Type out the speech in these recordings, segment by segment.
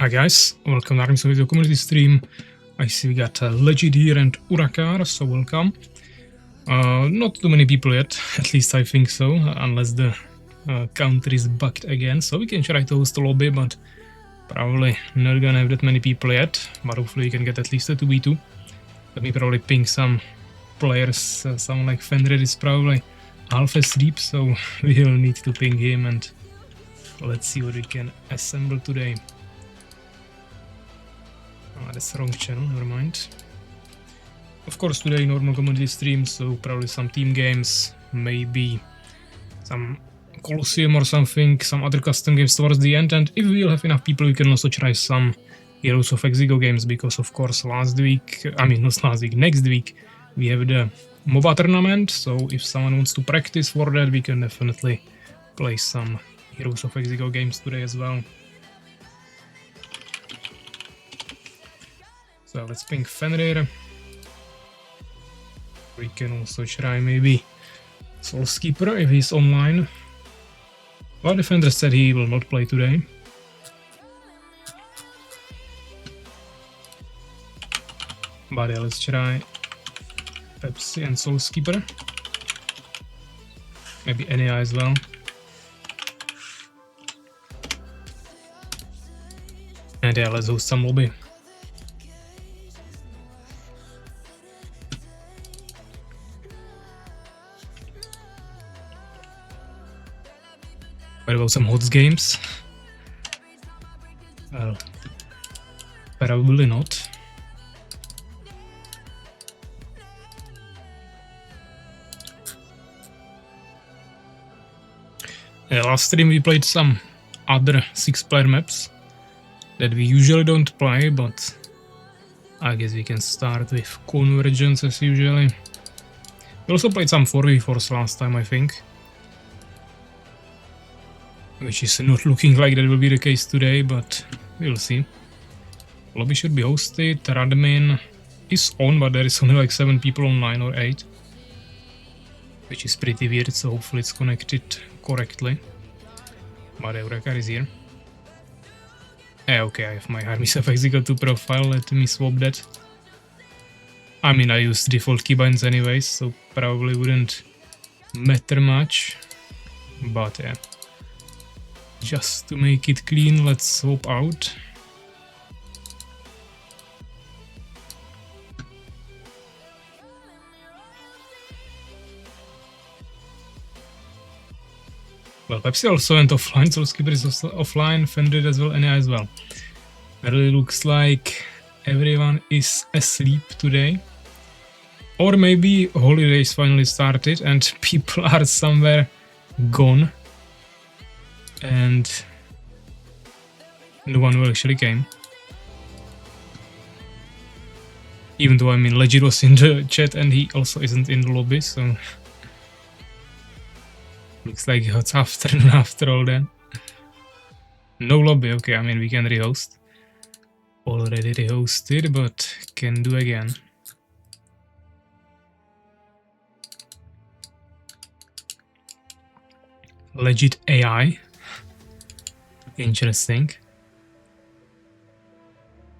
Hi guys, welcome to Armies of Exigo community stream. I see we got Legit here and Urakar, so welcome. Not too many people yet, at least I think so, unless the country is bugged again. So we can try to host a lobby, but probably not gonna have that many people yet. But hopefully we can get at least a 2v2. Let me probably ping some players. Someone like Fenrir is probably half asleep, so we'll need to ping him and let's see what we can assemble today. That's the wrong channel, never mind. Of course today normal community stream, so probably some team games, maybe some Colosseum or something, some other custom games towards the end, and if we'll have enough people we can also try some Heroes of Exigo games, because of course next week we have the MOBA tournament, so if someone wants to practice for that we can definitely play some Heroes of Exigo games today as well. So let's ping Fenrir. We can also try maybe Soulskeeper if he's online. Well, the Fenrir said he will not play today. But yeah, let's try Pepsi and Soulskeeper. Maybe NAI as well. And yeah, let's host some lobby. What about some HOTS games? Well, probably not. Last stream we played some other 6-player maps that we usually don't play, but I guess we can start with Convergence as usually. We also played some 4v4s last time, I think. Which is not looking like that will be the case today, but we'll see. Lobby should be hosted. Radmin is on, but there is only like 7 people online or 8. Which is pretty weird, so hopefully it's connected correctly. But Urakar is here. Okay, I have my Armies of Exigo 2 profile, let me swap that. I mean, I use default keybinds anyways, so probably wouldn't matter much. But yeah. Just to make it clean, let's swap out. Well, Pepsi also went offline, Soulskeeper is also offline, Fenrir as well, NAI as well. Really looks like everyone is asleep today. Or maybe holidays finally started and people are somewhere gone. And no one who actually came. Even though, I mean, Legit was in the chat and he also isn't in the lobby, so... Looks like it's afternoon after all then. No lobby, okay, I mean, we can rehost. Already rehosted, but can do again. Legit AI. Interesting.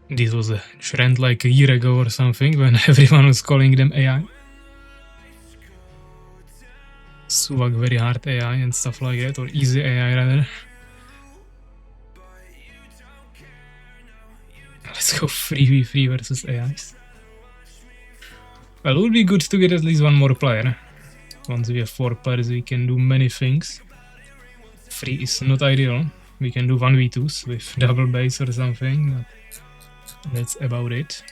This was a trend like a year ago or something when everyone was calling them AI. Suvak very hard AI and stuff like that, or easy AI rather. Let's go 3v3 versus AIs. Well, it would be good to get at least one more player. Once we have 4 players we can do many things. 3 is not ideal. We can do 1v2s with double base or something, but that's about it.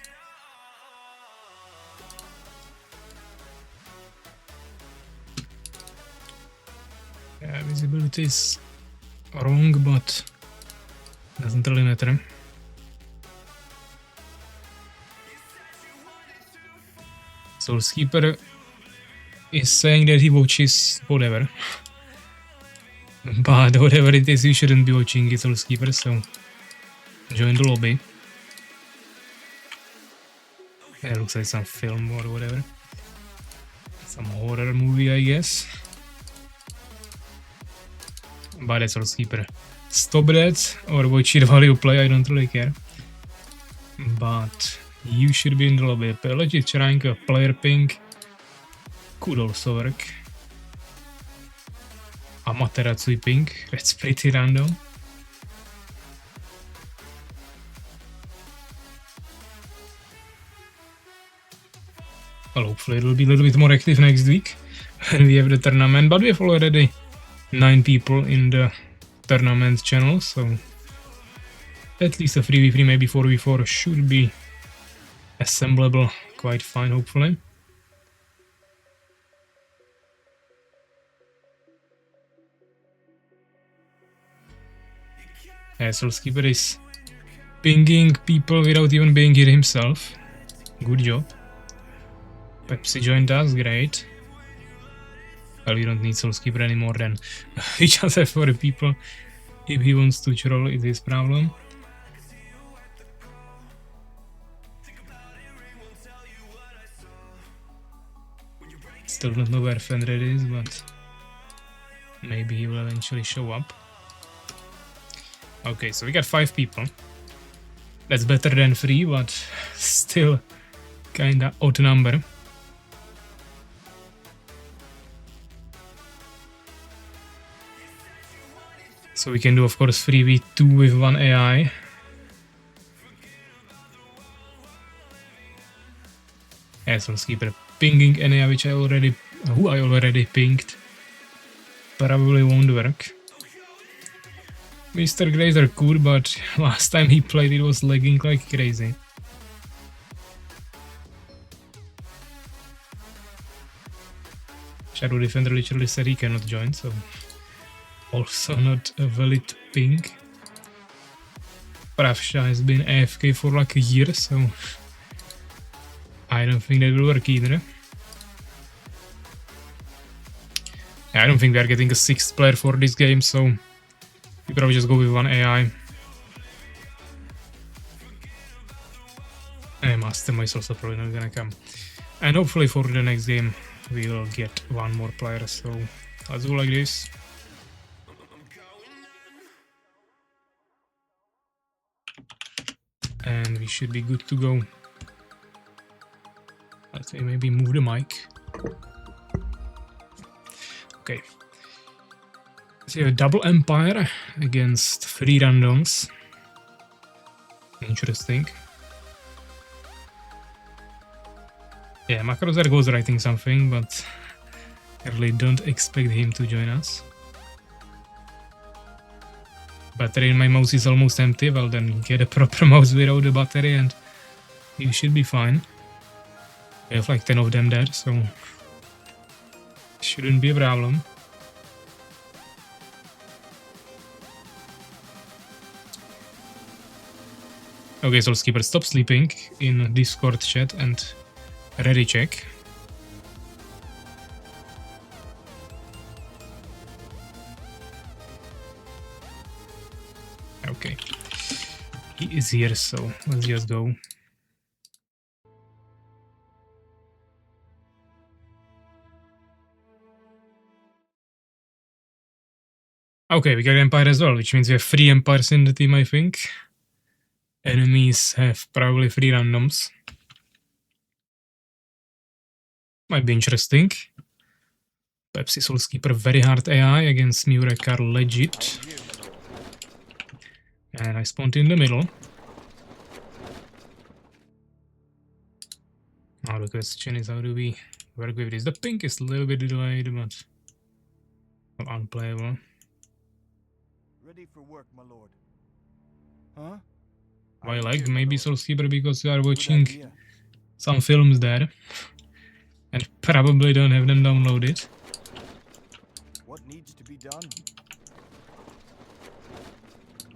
Yeah, visibility is wrong, but doesn't really matter. Soulskeeper is saying that he watches whatever. But whatever it is, you shouldn't be watching it, Soulskeeper, so join the lobby. Yeah, it looks like some film or whatever. Some horror movie, I guess. But that's Soulskeeper. stop that or watch it while you play, I don't really care. But you should be in the lobby. Legit trying a player ping could also work. Amaterasu ping, that's pretty random. Well, hopefully it will be a little bit more active next week when we have the tournament, but we have already 9 people in the tournament channel, so at least a 3v3, maybe 4v4 should be assemblable quite fine, hopefully. Soulskeeper is pinging people without even being here himself. Good job. Pepsi joined us, great. Well, we don't need Soulskeeper anymore then. We just have 4 people. If he wants to troll, it's his problem. Still don't know where Fenrir is, but maybe he will eventually show up. Okay, so we got 5 people. That's better than 3, but still kinda odd number. So we can do, of course, 3v2 with 1 AI. Soulskeeper pinging an AI who I already pinged. Probably won't work. Mr. Grazer could, but last time he played it was lagging like crazy. Shadow Defender literally said he cannot join, so also not a valid ping. Pravsha has been AFK for like a year, so I don't think that will work either. I don't think we are getting a 6th player for this game, so we probably just go with 1 AI. And Master is also probably not gonna come. And hopefully for the next game we will get 1 more player, so let's go like this. And we should be good to go. Let's maybe move the mic. Okay. So you have a double Empire against 3 randoms. Interesting. Yeah, Macrozer goes writing something, but I really don't expect him to join us. Battery in my mouse is almost empty. Well, then get a proper mouse without the battery and you should be fine. We have like 10 of them there, so shouldn't be a problem. Okay, Soulskeeper, stop sleeping in Discord chat and ready check. Okay, he is here, so let's just go. Okay, we got Empire as well, which means we have 3 Empires in the team, I think. Enemies have probably 3 randoms. Might be interesting. Pepsi Soulskeeper, very hard AI against Murekar, legit. And I spawned in the middle. Now the question is, how do we work with this? The pink is a little bit delayed, but unplayable. Ready for work, my lord. Huh? Why like maybe Soulskeeper because you are watching some films there and probably don't have them downloaded. What needs to be done?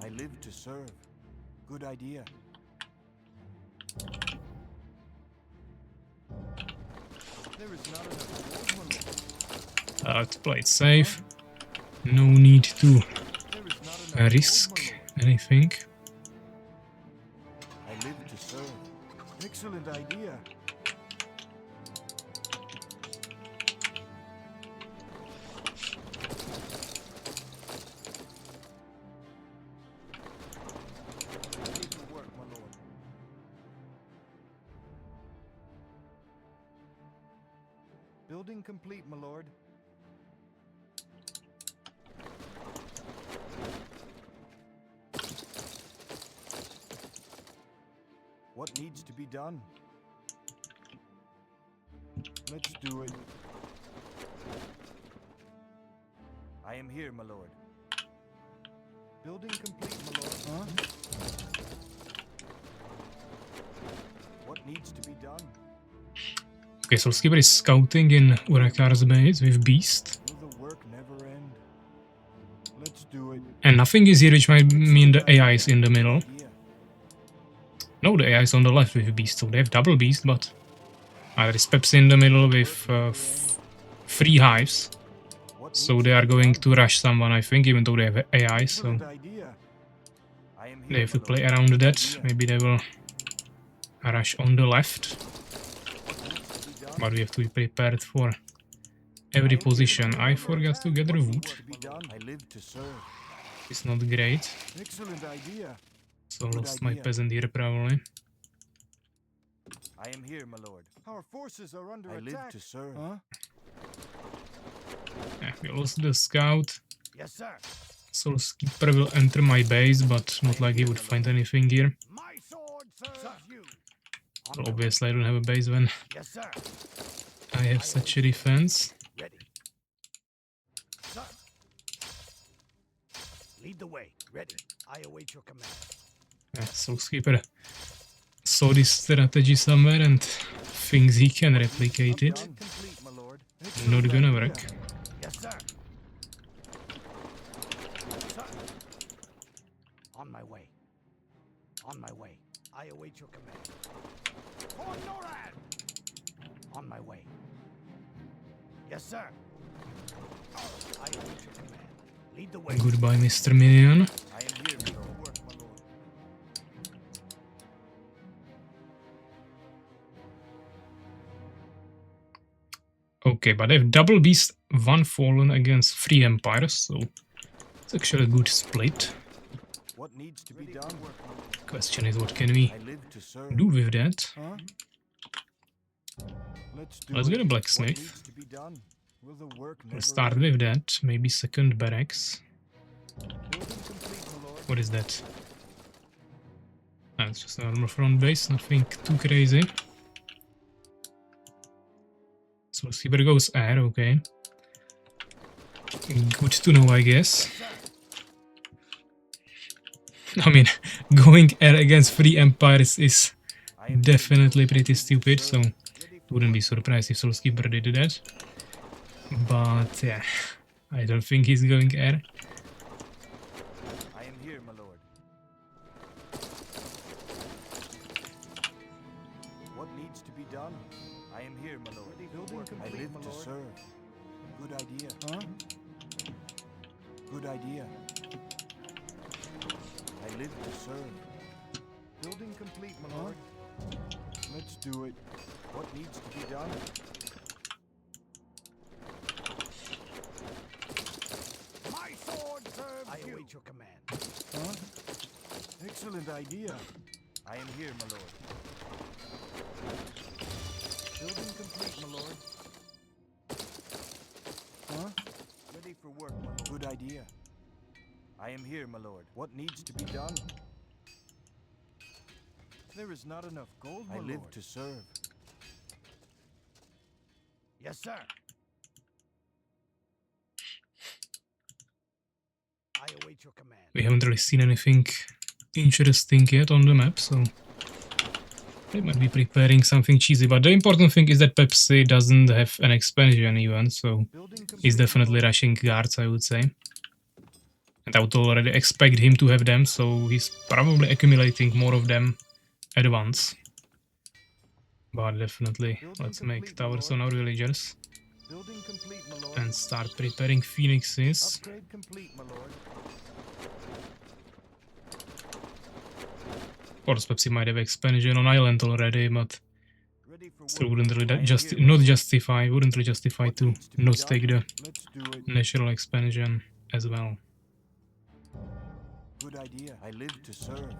I live to serve. Good idea. There is not enough wood, my lord. Let's play it safe. No need to There is not enough risk wood, my lord. anything. I live to serve. Excellent idea. Building complete, my lord. What needs to be done? Let's do it. I am here, my lord. Building complete, my lord. Huh? What needs to be done? Okay, so Skipper is scouting in Urakar's base with Beast. Will the work never end? Let's do it. And nothing is here, which might mean the AI is in the middle. Yeah. No, the AI is on the left with Beast, so they have double Beast, but there is Peps in the middle with 3 hives. What So needs they to are be going done? to rush someone, I think, even though they have AI, so Excellent idea. I am they here, have to my play lord. around Good that. idea. Maybe they will rush on the left, What needs to be done? but we have to be prepared for every position. I forgot to get the wood. To be done. I live to serve. It's not great, Excellent idea. so Good lost my idea. peasant here probably. I am here, my lord. Our forces are under attack. I live to serve. Huh? Yeah, we lost the scout, Yes, sir. so Skipper will enter my base, but not like he would find anything here. My sword serves you. Well, obviously I don't have a base when Yes, sir. I have such a defense. Ready. Sir. Lead the way. Ready. I await your command. Yeah, so Skipper saw this strategy somewhere and thinks he can replicate it. Complete, my lord. Not gonna work. Yes, sir. Sir. On my way. On my way. I await your command. For Norad! On my way. Yes, sir. I await your command. Lead the way. Goodbye, Mr. Minion. I am here, my lord. Work, my lord. Okay, but they have double beast, 1 fallen against 3 empires, so it's actually a good split. What needs to be done? Question is, what can we I live to serve. do with that? Huh? Let's get a What blacksmith. needs to be done? Will the work We'll never start end? with that. Maybe second barracks. Building complete, my lord. What is that? Ah, it's just a normal front base, nothing too crazy. So Skipper goes air, okay. Good to know, I guess. I mean, going air against 3 empires is I am definitely pretty stupid, so wouldn't be surprised if Soul Skipper did that. But yeah, I don't think he's going air. I am here, my lord. What needs to be done? I am here, my lord. I live to serve. Good idea. Huh? Good idea. I live to serve. Building complete, my lord. Let's do it. What needs to be done? My sword serves I await your command. Huh? Excellent idea. I am here, my lord. Building complete, my lord. Huh? Ready for work, my lord. Good idea. I am here, my lord. What needs to be done? There is not enough gold, my lord. I live to serve. Yes, sir. I await your command. We haven't really seen anything interesting yet on the map, so they might be preparing something cheesy. But the important thing is that Pepsi doesn't have an expansion even, so he's definitely rushing guards, I would say. And I would already expect him to have them, so he's probably accumulating more of them at once. But definitely, let's make towers on our villagers Building complete, my lord. and start preparing phoenixes. Upgrade complete, my lord. Of course, Pepsi might have expansion on island already, but Ready for still work. wouldn't really I am just here, not my justify wouldn't really justify What to needs to be not done? take the Let's do it. natural expansion as well. Good idea. I live to serve.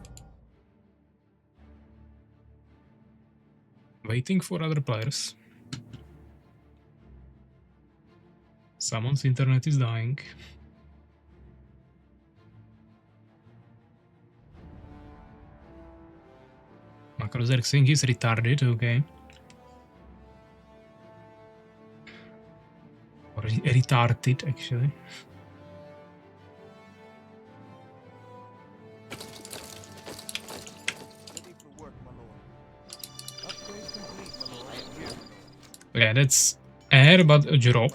Waiting for other players. Someone's internet is dying. Macrozer thing is retarded, okay. Or retarded, actually. Okay, that's air, but a drop.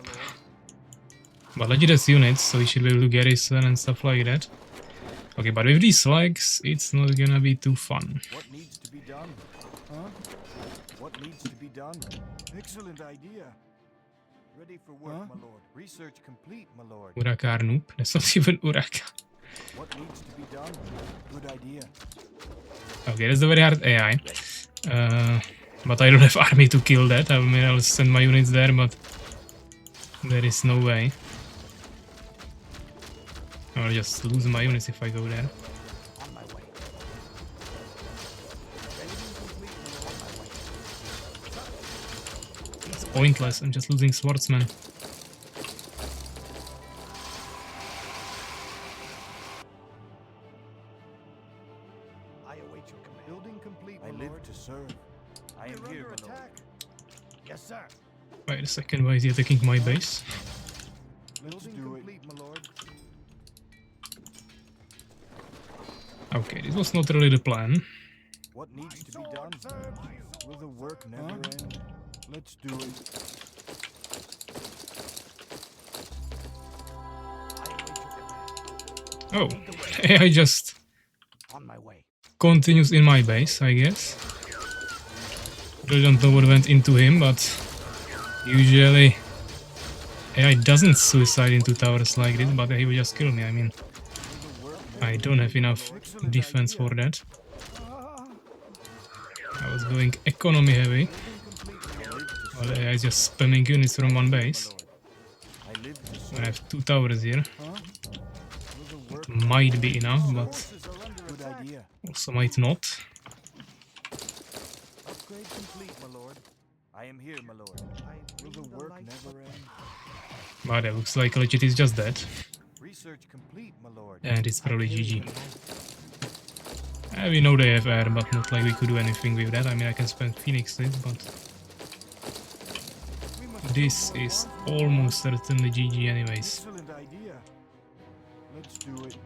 But Legidus units, so we should be able to garrison and stuff like that. Okay, but with these flags, it's not gonna be too fun. What needs to be done? Huh? What needs to be done? Excellent idea. Ready for work, my lord. Research complete, my lord. Urakar noob. That's not even Urakar. What needs to be done? Good idea. Okay, that's a very hard AI. But I don't have army to kill that. I mean, I'll send my units there, but there is no way. I'll just lose my units if I go there. On my way. It's pointless. I'm just losing swordsmen. I await your command. Building complete, I live to serve. I am here, my lord. Yes, sir. Wait a second, why is he attacking my base? Let's do it, my lord. Okay, this was not really the plan. What needs to be done? Will the work never end? Let's do it. Oh, AI just On my way. continues in my base, I guess. Really don't know what went into him, but usually AI doesn't suicide into towers like this, but he will just kill me. I mean, I don't have enough defense for that. I was going economy heavy. Well, AI is just spamming units from one base. I have 2 towers here. It might be enough, but also might not. Upgrade complete, my lord. I am here, my lord. Will the work never end? But it looks like legit is just dead. Research complete, my lord. And it's probably GG. We know they have air, but not like we could do anything with that. I mean, I can spend phoenixes, but this is almost certainly GG anyways. Excellent idea. Let's do it.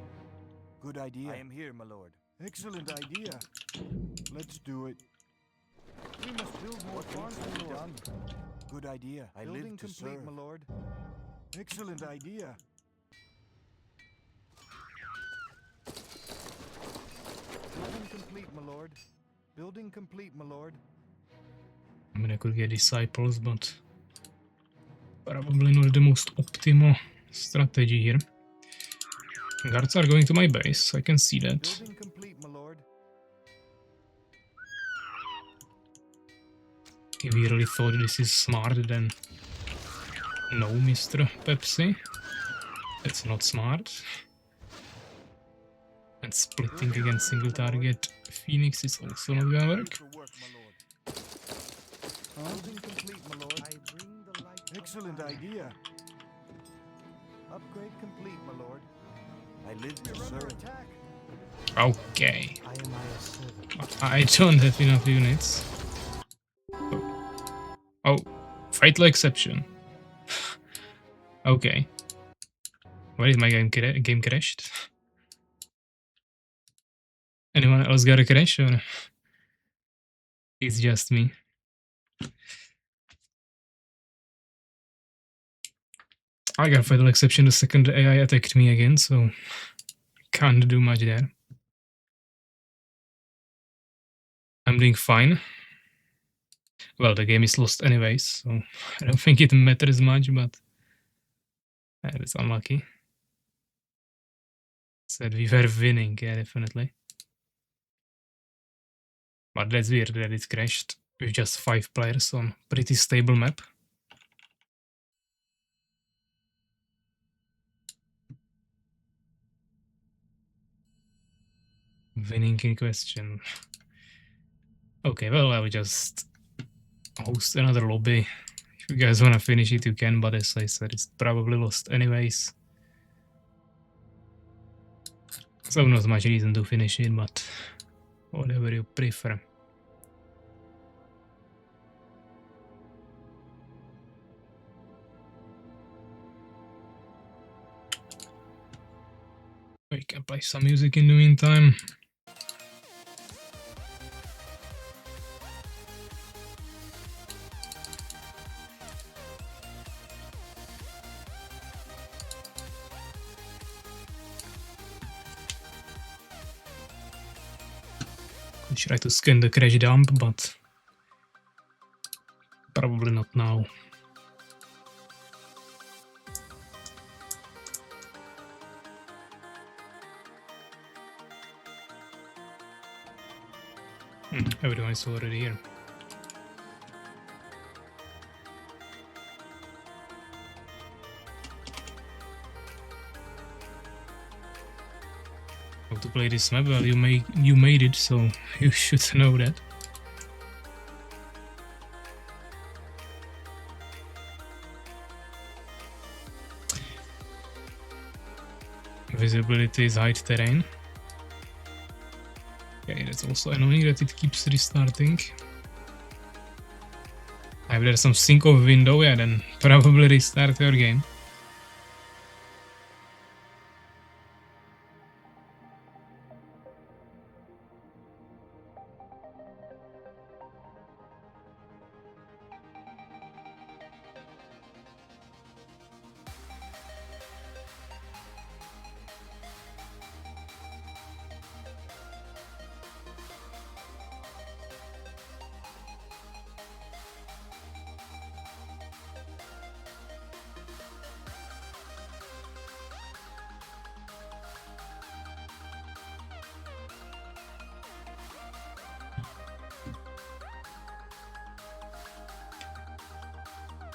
Good idea. I am here, my lord. Excellent idea. Let's do it. We must build more farms, my lord. Good idea. I live to serve, my lord. Excellent idea. Building complete, my lord. Building complete, my lord. I mean, I could get disciples, but probably not the most optimal strategy here. Guards are going to my base, I can see that. Building complete, my lord. If we really thought this is smart, then no, Mr. Pepsi. That's not smart. And splitting against single target Phoenix is also not gonna work. Building complete, my lord. I bring the light. Excellent idea. Upgrade complete, my lord. I live to serve. Okay. I am my servant. I don't have enough units. Oh, fatal exception. Okay. Why is my game crashed? Anyone else got a crash or it's just me? I got fatal exception the second AI attacked me again, so can't do much there. I'm doing fine. Well, the game is lost anyways, so I don't think it matters much, but it's unlucky. Said we were winning, yeah, definitely. But that's weird that it crashed with just 5 players on pretty stable map. Winning in question. Okay, well, I will just host another lobby If you guys wanna finish it, you can, but as I said, it's probably lost anyways. So not much reason to finish it, but whatever you prefer. We can play some music in the meantime. We try to scan the crash dump, but probably not now. Everyone's already here. How to play this map? Well, you made it, so you should know that. Visibility is height terrain. Okay, that's also annoying that it keeps restarting. If there's some sync of window, yeah, then probably restart your game.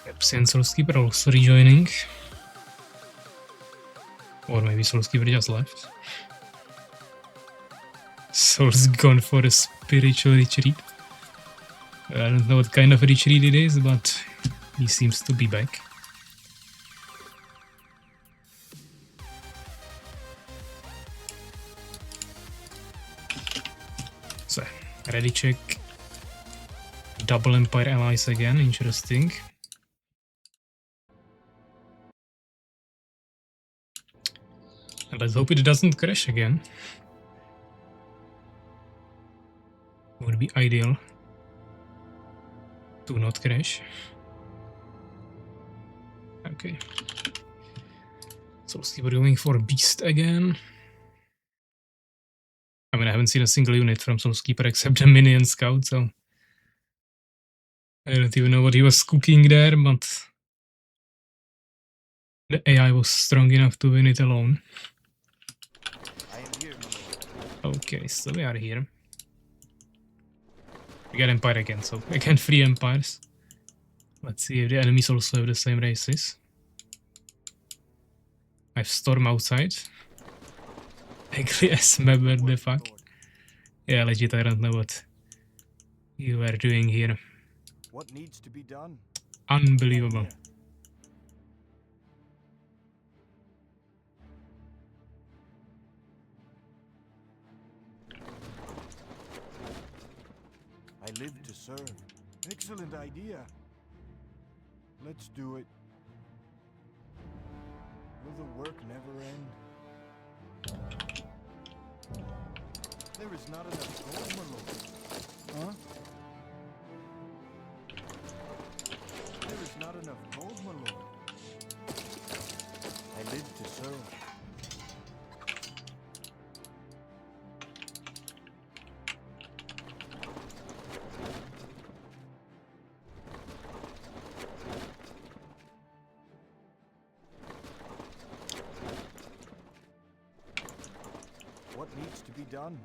Yep, Soulskeeper also rejoining. Or maybe Soulskeeper just left. Soul's gone for a spiritual retreat. I don't know what kind of retreat it is, but he seems to be back. So, ready check. Double Empire allies again, interesting. And let's hope it doesn't crash again. Would be ideal to not crash. Okay. So we're going for Beast again. I mean, I haven't seen a single unit from Soulskeeper except the Minion Scout, so I don't even know what he was cooking there, but the AI was strong enough to win it alone. Okay, so we are here. We got Empire again, so again 3 Empires. Let's see if the enemies also have the same races. I have Storm outside. Angry as map, what the fuck? Yeah, legit, I don't know what you are doing here. What needs to be done? Unbelievable. I live to serve. Excellent idea. Let's do it. Will the work never end? There is not enough gold, my lord. Huh? There is not enough gold, my lord. I live to serve. What needs to be done?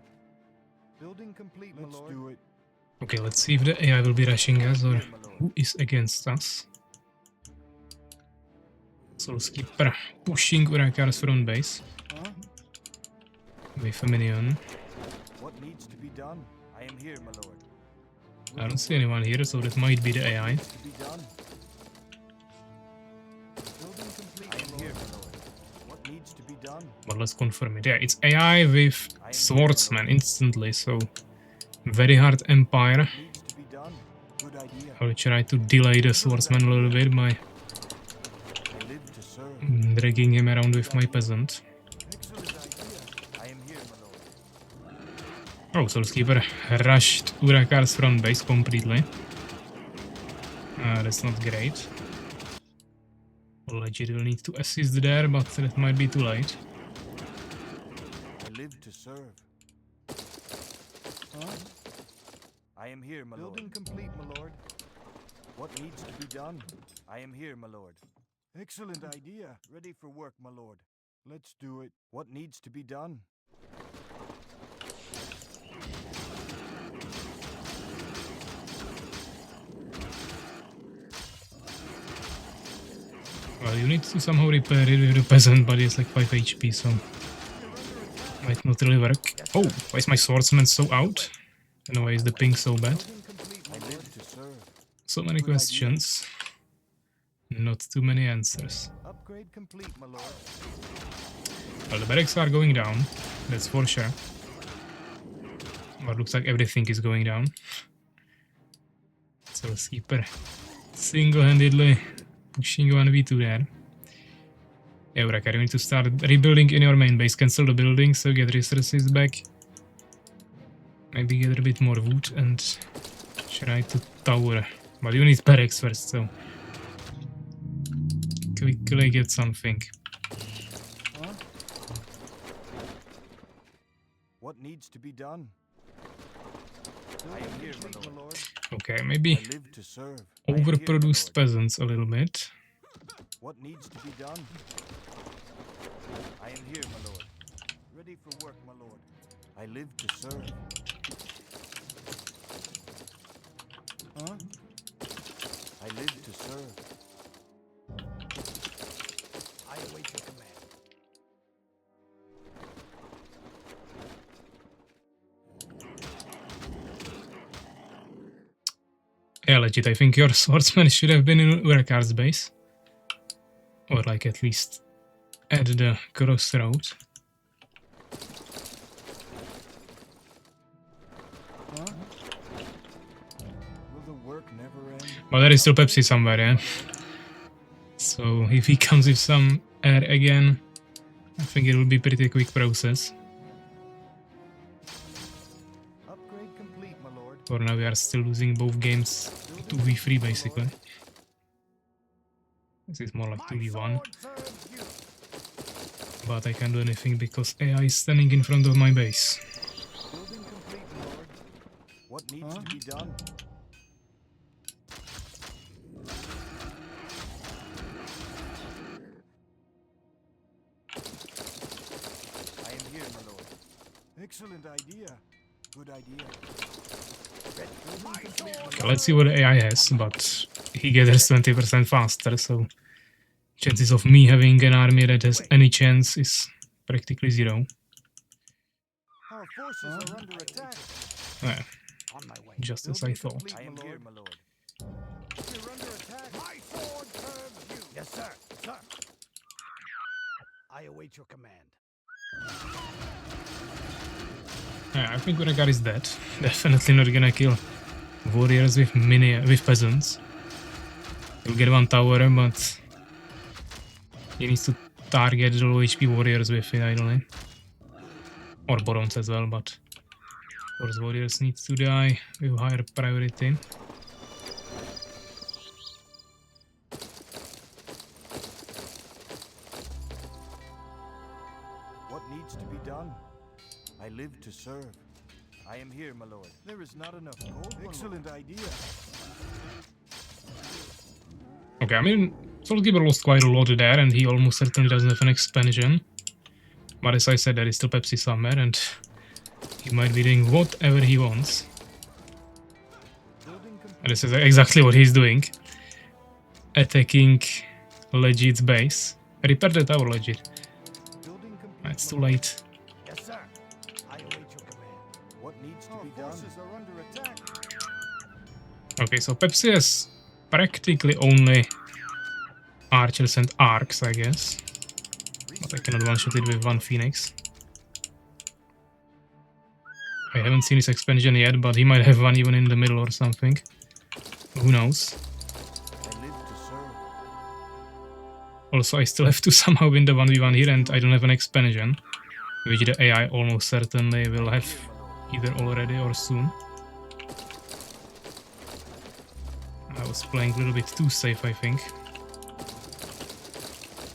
Building complete, my lord. Let's do it. Okay, let's see if the AI will be rushing us or who is against us. Soulskeeper pushing Urakar's front base. With a minion. What needs to be done? I am here, my lord. I don't see anyone here, so that might be the AI. But let's confirm it. Yeah, it's AI with swordsman instantly, so very hard empire. I'll try to delay the swordsman a little bit by dragging him around with my peasant. Oh, Soulskeeper rushed Urakar's front base completely. That's not great. Legit will need to assist there, but that might be too late. I live to serve. Huh? I am here, my lord. Building complete, my lord. What needs to be done? I am here, my lord. Excellent idea. Ready for work, my lord. Let's do it. What needs to be done? Well, you need to somehow repair it with the peasant, but it's like 5 HP, so might not really work. Oh, why is my swordsman so out? And why is the ping so bad? So many questions, not too many answers. Upgrade complete, my lord. Well, the barracks are going down, that's for sure. But looks like everything is going down. So Skipper single-handedly pushing 1v2 there. Yeah, Urakar, you need to start rebuilding in your main base. Cancel the building, so get resources back. Maybe get a bit more wood and try to tower. But you need barracks first, so quickly get something. Huh? What needs to be done? I am here, my lord. Okay, maybe overproduced peasants a little bit. What needs to be done? I am here, my lord. Ready for work, my lord. I live to serve. Huh? I live to serve. I await your command. Yeah, legit, I think your swordsman should have been in Urakar's base. Or like at least at the crossroad. Huh? Will the work never end? But there is still Pepsi somewhere, yeah? So if he comes with some air again, I think it will be a pretty quick process. Upgrade complete, my lord. For now we are still losing both games 2v3 basically. This is more like 2v1. But I can't do anything because AI is standing in front of my base. Building complete, my lord. What needs to be done? I am here, my lord. Excellent idea. Good idea. Okay, let's see what the AI has, but he gathers 20% faster, so chances of me having an army that has any chance is practically zero. Our forces are under attack. Yeah, just as I thought. I am here, my lord. You're under attack. My sword serves you. Yes, sir. Sir. I await your command. Yeah, I think Urakar is dead. Definitely not gonna kill warriors with peasants. He'll get one tower, but he needs to target the low HP warriors with it, ideally. Or barons as well, but of course warriors need to die with higher priority. What needs to be done? I live to serve. I am here, my lord. There is not enough gold. Excellent idea. Okay, I mean, Soulskeeper lost quite a lot there, and he almost certainly doesn't have an expansion. But as I said, there is still Pepsi somewhere, and he might be doing whatever he wants. And this is exactly what he's doing. Attacking Legit's base. Repair the tower, Legit. It's too late. Yes, sir. I await your command. What needs to be done? Our forces are under attack. Okay, so Pepsi has practically only archers and arcs, I guess. But I cannot one-shot it with one phoenix. I haven't seen his expansion yet, but he might have one even in the middle or something. Who knows? Also, I still have to somehow win the 1v1 here, and I don't have an expansion, which the AI almost certainly will have either already or soon. I was playing a little bit too safe, I think.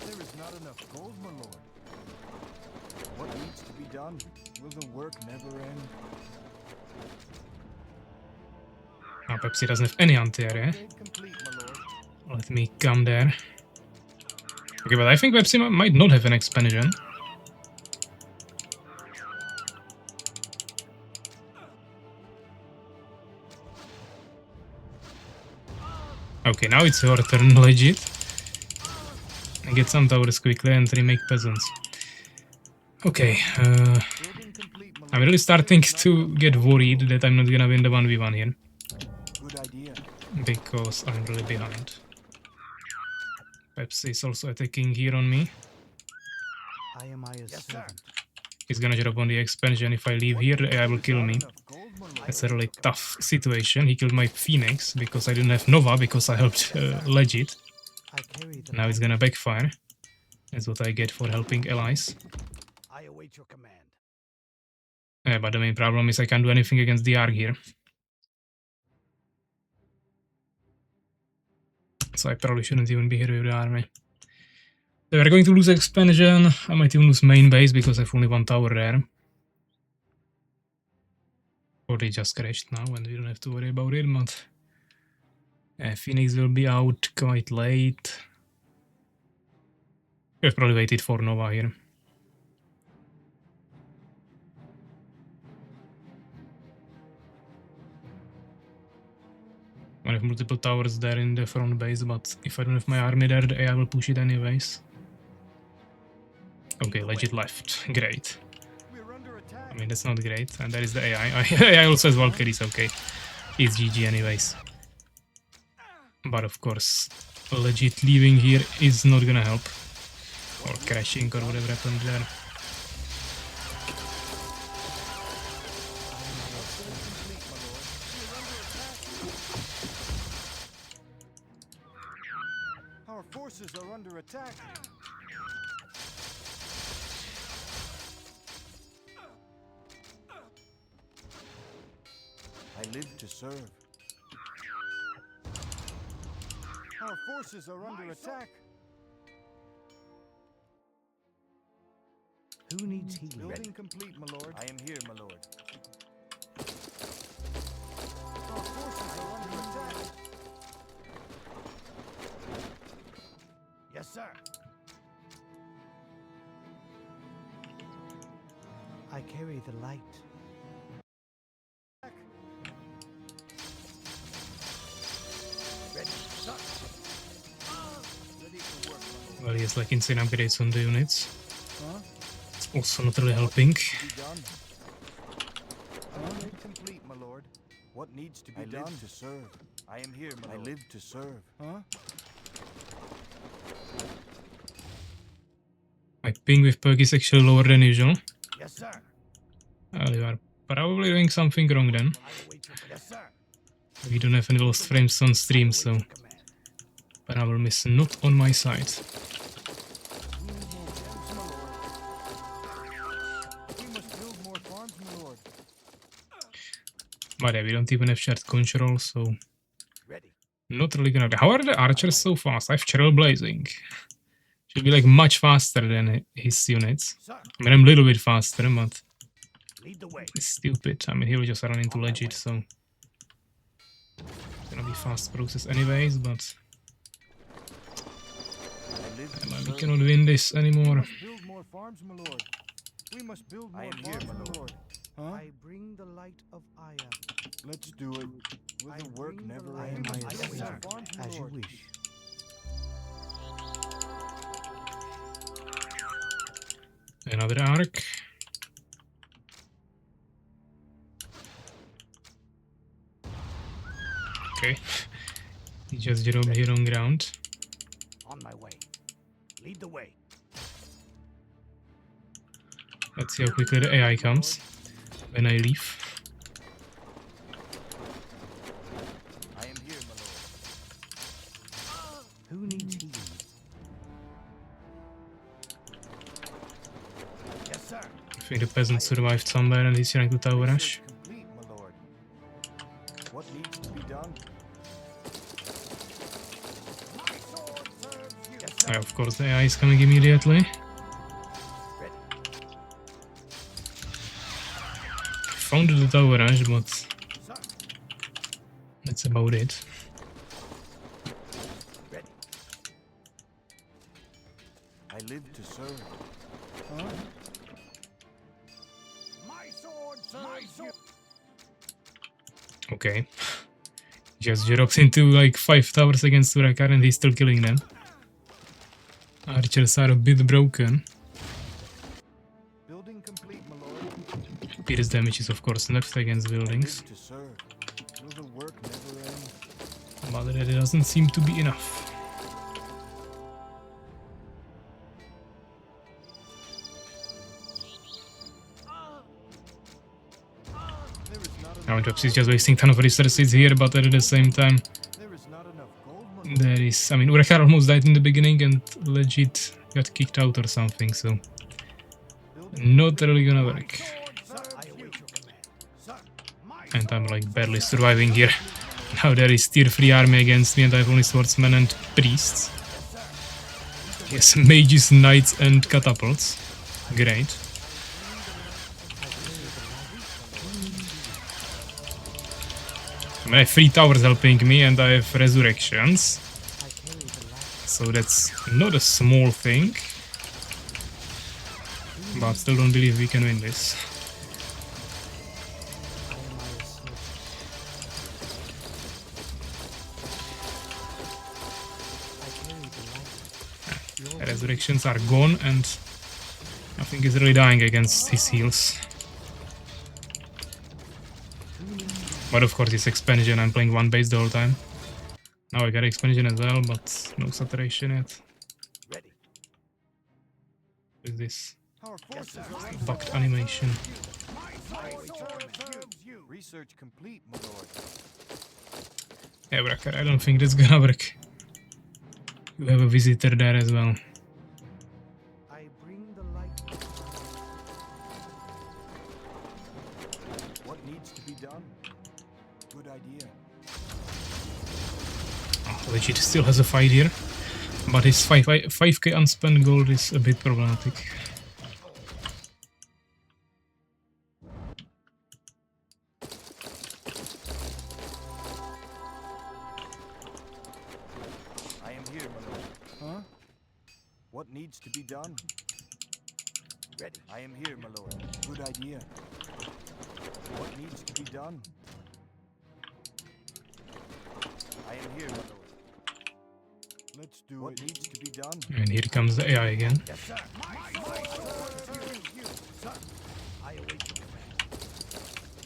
There is not enough gold, my lord. What needs to be done? Will the work never end? Pepsi doesn't have any anti-air, Complete, my lord. Let me come there. Okay, but I think Pepsi might not have an expansion. Okay, now it's your turn, legit. I get some towers quickly and remake peasants. Okay, I'm really starting to get worried that I'm not gonna win the 1v1 here. Good idea. Because I'm really behind. Pepsi is also attacking here on me. I am Aya's servant. He's gonna drop on the expansion. If I leave here, the AI will kill me. That's a really tough situation. He killed my Phoenix because I didn't have Nova because I helped legit. Now it's gonna backfire. That's what I get for helping allies. I await your command. Yeah, but the main problem is I can't do anything against the ARG here. So I probably shouldn't even be here with the army. They are going to lose expansion. I might even lose main base because I have only one tower there. Or they just crashed now and we don't have to worry about it, but... Phoenix will be out quite late. I've probably waited for Nova here. I have multiple towers there in the front base, but if I don't have my army there, the AI will push it anyways. Okay, legit left. Great. I mean, that's not great. And there is the AI. AI also has Valkyries, okay. It's GG anyways. But of course, legit leaving here is not gonna help. Or crashing or whatever happened there. Our forces are under attack. I live to serve. Our forces are under attack. Who needs healing? Building complete, my lord. I am here, my lord. Our forces are under attack. Yes, sir. I carry the light. Well, he has like insane upgrades on the units. It's also not really helping. Complete, my lord. What needs to be done? I live to serve. I am here, my lord. I live to serve. Huh? My ping with perk is actually lower than usual. Yes, sir. You are probably doing something wrong then. Yes, sir. We don't have any lost frames on stream, so problem is not on my side. But yeah, we don't even have shared control, so not really gonna. How are the archers so fast? I have Trailblazing. Should be like much faster than his units. I mean, I'm a little bit faster, but it's stupid. I mean, he will just run into legit, so it's gonna be fast process anyways, but we cannot win this anymore. Build more farms, my lord. We must build more farms, my lord. Huh? I bring the light of Aya. Let's do it. Will the work never end? Yes, sir. As you wish. Another arc. Okay. He just dropped here on ground. On my way. Lead the way. Let's see how quickly the AI comes when I leave. I am here, my lord. Who needs healing? Yes, sir. I think the peasant survived somewhere and he's trying to tower rush. Complete, my lord. What needs to be done? My sword serves you. Yes, sir. Of course, the AI is coming immediately. Ready. Found the tower rush, but Sir. that's about it. Ready. I live to serve. Huh? My sword serves you. Okay. Just drops into like 5 towers against Urakar and he's still killing them. Archers are a bit broken. Building complete, my lord. Pierce damage is of course nerfed against buildings, To serve. Will the work never end? but that doesn't seem to be enough. There is not Now Drops is just wasting ton of resources here, but at the same time There is not enough gold, my there is, I mean, Urakar almost died in the beginning and legit got kicked out or something, so not really gonna work. Sir, I await your command. Sir, my And I'm like barely surviving here. Now there is tier 3 army against me and I have only swordsmen and priests. Yes, mages, knights and catapults. Great. I mean, I have 3 towers helping me and I have resurrections. So that's not a small thing. But still don't believe we can win this. Resurrections are gone and nothing is really dying against his heals. But of course it's expansion, I'm playing one base the whole time. Now I got expansion as well, but no saturation yet. ready. What is this? Our forces Bugged animation. My sword serves you. Research complete, my lord. Yeah, Bracker, I don't think that's gonna work. You have a visitor there as well. I bring the light. What needs to be done? Good idea. Oh, legit still has a fight here. But his 5k unspent gold is a bit problematic. I am here, my lord. Huh? What needs to be done? Ready. I am here, my lord. Good idea. What needs to be done? I am here, my lord. Let's do what needs to be done. And here comes the AI again. Yes, sir. My sword serves you, sir. I await your command.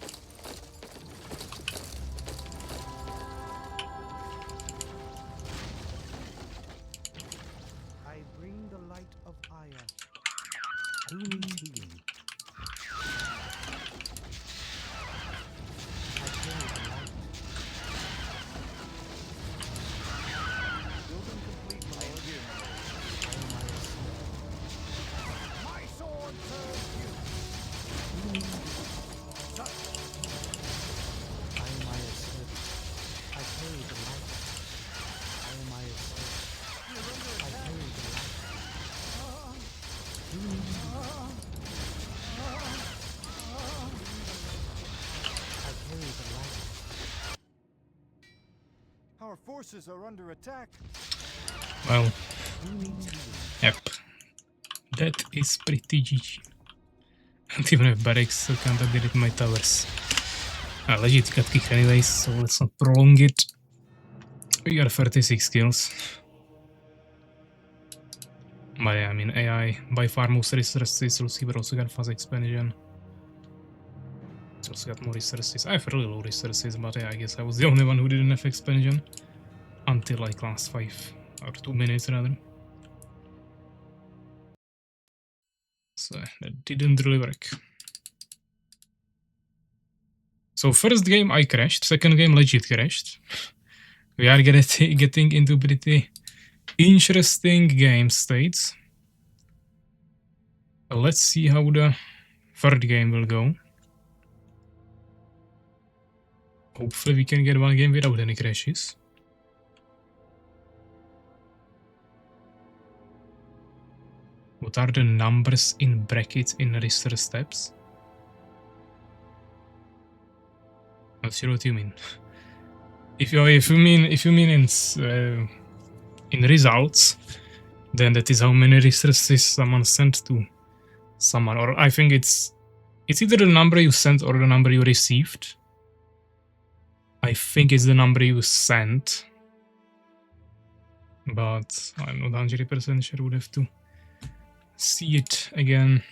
I bring the light of Aya. Who needs healing? I carry the light. Building complete, my lord. Here, my lord. My sword serves you. Sir. I am Aya's servant. I carry the light. I am Aya's servant. I carry the light. I carry the light. Our forces are under attack. Well, yep. That is pretty GG. I don't even have barracks, so can't upgrade my towers. Legit got kicked anyways, so let's not prolong it. We got 36 kills. But yeah, I mean, AI by far most resources. Receiver also got fast expansion. It's also got more resources. I have really low resources, but yeah, I guess I was the only one who didn't have expansion. Until like last 5 or 2 minutes rather. So that didn't really work. So first game I crashed, second game legit crashed. We are getting into pretty interesting game states. So let's see how the third game will go. Hopefully we can get one game without any crashes. What are the numbers in brackets in register steps? Not sure what you mean. If you mean in results, then that is how many resources someone sent to someone, or I think it's either the number you sent or the number you received. I think it's the number you sent, but I'm not 100% sure. Would have to see it again.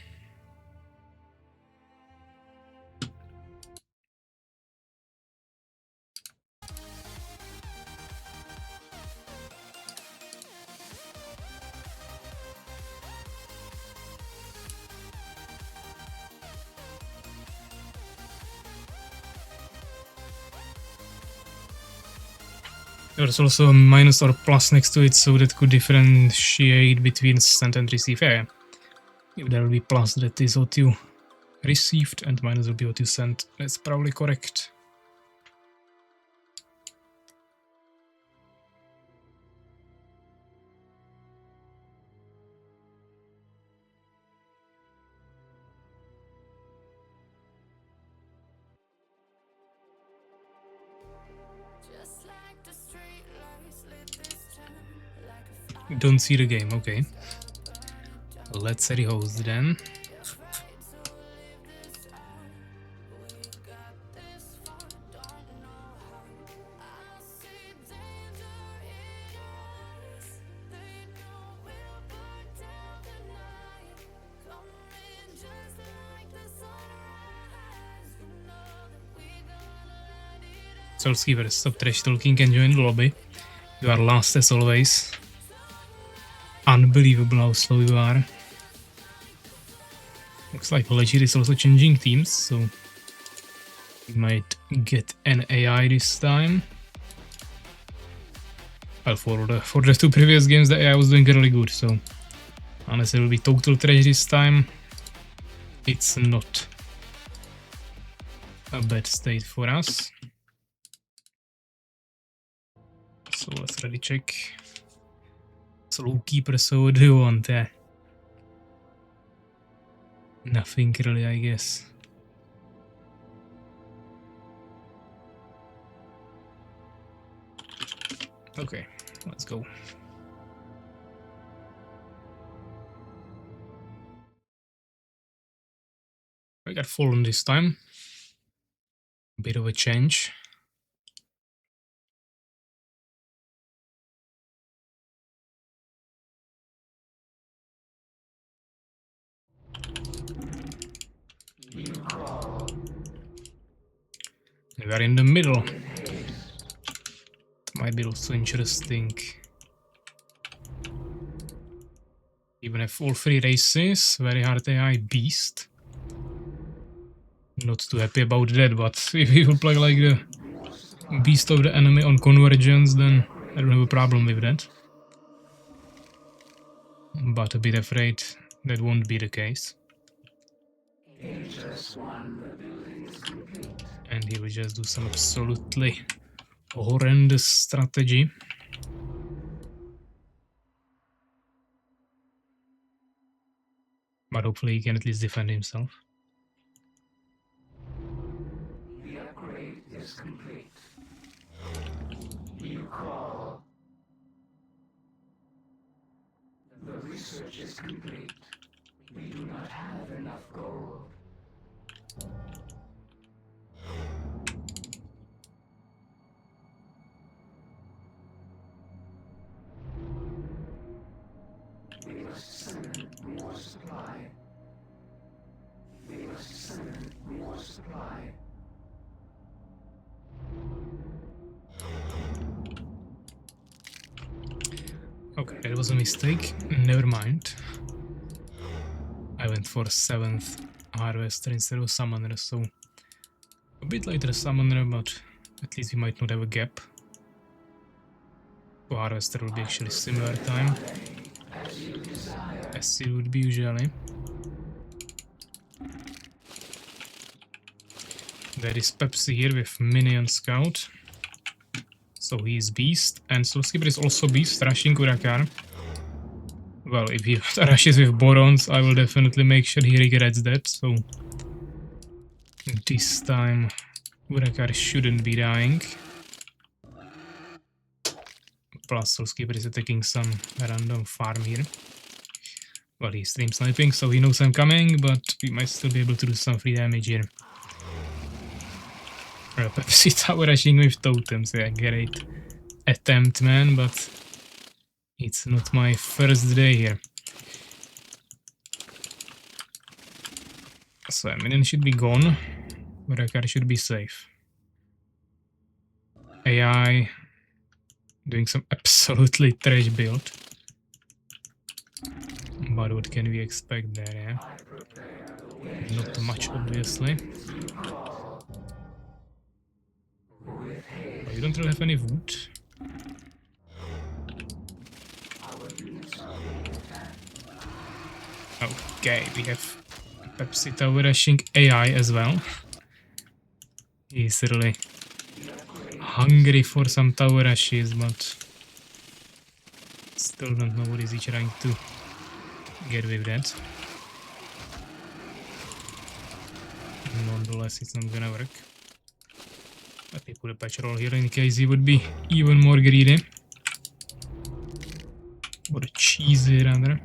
There's also a minus or plus next to it, so that could differentiate between sent and receive. Yeah, if there will be plus, that is what you received, and minus will be what you sent. That's probably correct. Don't see the game, okay. Let's rehost then. Soulskeeper, stop trash talking and join the lobby. You are last as always. Unbelievable how slow you are. Looks like Legit is also changing teams, so we might get an AI this time. Well, for the two previous games, the AI was doing really good, so unless it will be total trash this time, it's not a bad state for us. So let's really check. Slow keeper, so what do you want there? Nothing really, I guess. Okay, let's go. I got fallen this time. Bit of a change. We are in the middle. It might be also interesting. Even if all three races, very hard AI beast. Not too happy about that, but if we will play like the beast of the enemy on convergence, then I don't have a problem with that. But a bit afraid that won't be the case. And he will just do some absolutely horrendous strategy. But hopefully he can at least defend himself. The upgrade is complete. You call. The research is complete. We do not have enough gold. We must summon more supply. We must summon more supply. Okay, that was a mistake. Never mind. I went for 7th Harvester instead of Summoner, so a bit later Summoner, but at least we might not have a gap. For Harvester will be actually similar time as it would be usually. There is Pepsi here with Minion Scout. So he is Beast, and Soulskipper is also Beast, rushing Urakar. Well, if he rushes with Borons, I will definitely make sure he regrets that, so... This time, Urakar shouldn't be dying. Plus, Soulskipper is attacking some random farm here. Well, he's stream sniping, so he knows I'm coming, but we might still be able to do some free damage here. Pepsi tower rushing with totems, yeah, great attempt, man, but it's not my first day here. So, minion should be gone. Urakar should be safe. AI doing some absolutely trash build. But what can we expect there, yeah? Not much, obviously. But we don't really have any wood. Okay, we have Pepsi tower rushing AI as well. He's really hungry for some tower rushes, but still don't know what is he trying to get with that. Nonetheless, it's not gonna work. Let me put a patch roll here in case he would be even more greedy. Or cheesy, rather.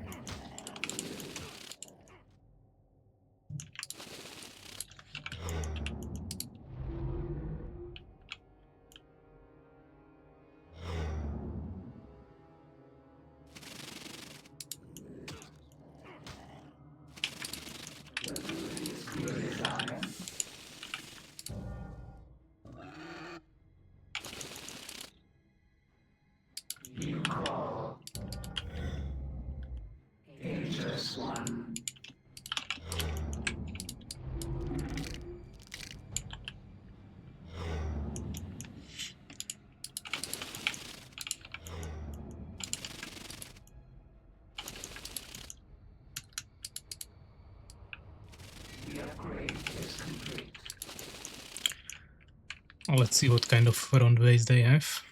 Let's see what kind of front base they have.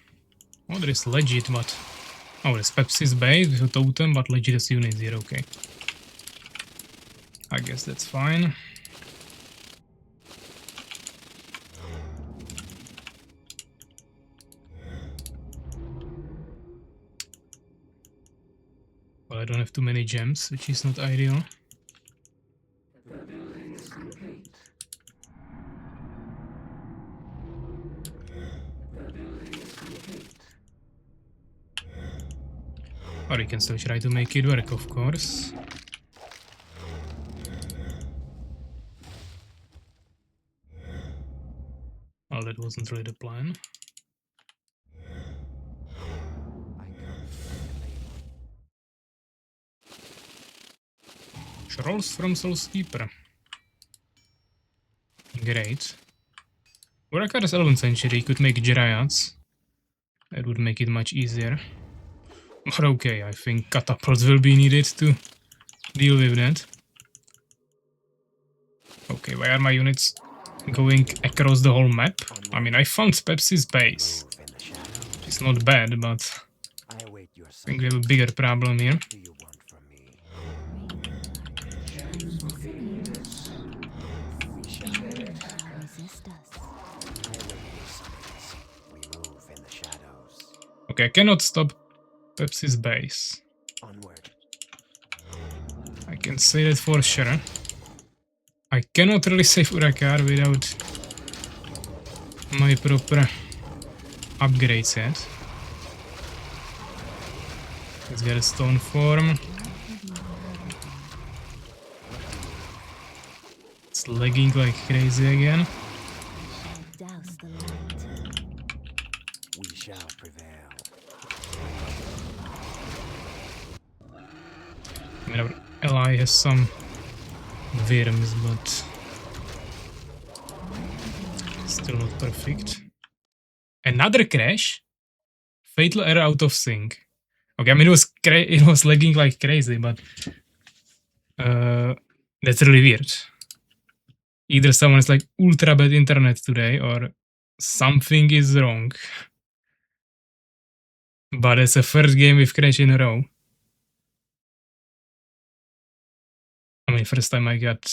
Oh, there is legit, but... Oh, there's Pepsi's base with a totem, but legit as units here, okay. I guess that's fine. Well, I don't have too many gems, which is not ideal. Or we can still try to make it work, of course. Well, that wasn't really the plan. Trolls from Soulskipper. Great. Urakar's 11th century could make Dryads. That would make it much easier. But okay, I think catapults will be needed to deal with that. Okay, why are my units going across the whole map? I mean, I found Pepsi's base. It's not bad, but I think we have a bigger problem here. Okay, I cannot stop Pepsi's base. I can say that for sure. I cannot really save Urakar without my proper upgrades yet. Let's get a stone form. It's lagging like crazy again. I mean, our ally has some worms, but still not perfect. Another crash? Fatal error out of sync. Okay, I mean it was lagging like crazy, but that's really weird. Either someone is like ultra bad internet today, or something is wrong. But it's the first game with crash in a row. I mean, first time I got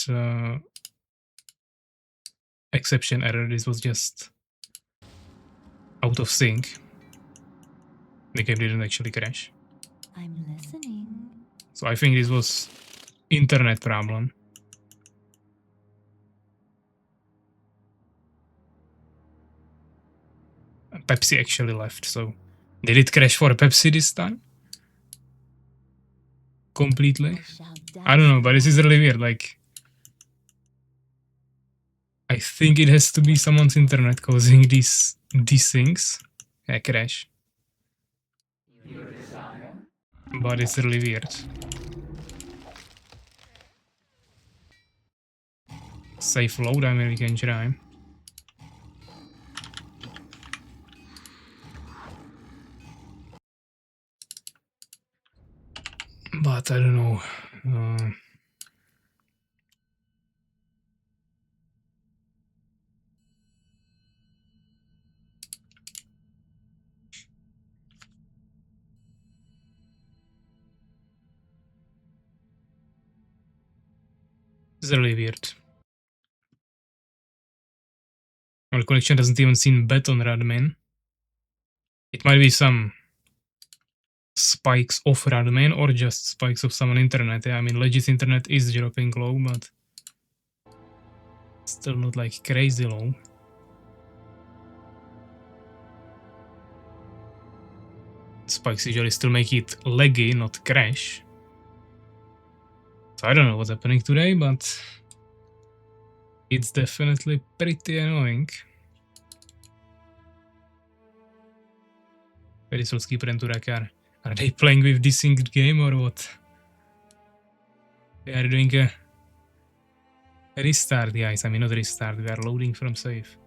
exception error. This was just out of sync. The game didn't actually crash. I'm listening. So I think this was internet problem. Pepsi actually left, so did it crash for Pepsi this time? Completely? I don't know, but this is really weird. Like, I think it has to be someone's internet causing these things. Yeah, crash. But it's really weird. Safe load, I mean, we can try. But I don't know. It's really weird. Our connection doesn't even seem bad on Radmain. It might be some spikes off Radmain or just spikes of someone internet. Yeah, I mean, legit internet is dropping low, but still not like crazy low. Spikes usually still make it laggy, not crash. So I don't know what's happening today, but it's definitely pretty annoying. Very slow skipper and Turakar. Are they playing with desynced game or what? They are doing a restart, guys. I mean, not restart, we are loading from save.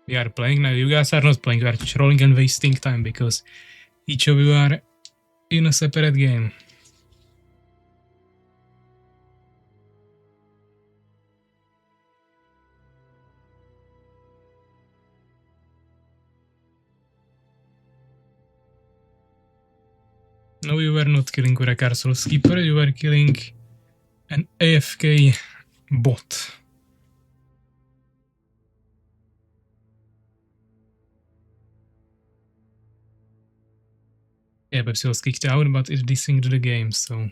We are playing now. You guys are not playing. We are trolling and wasting time because each of you are in a separate game. No, you were not killing Urakar Soul Skipper, you were killing an AFK bot. Yeah, Pepsi was kicked out, but it desynced the game, so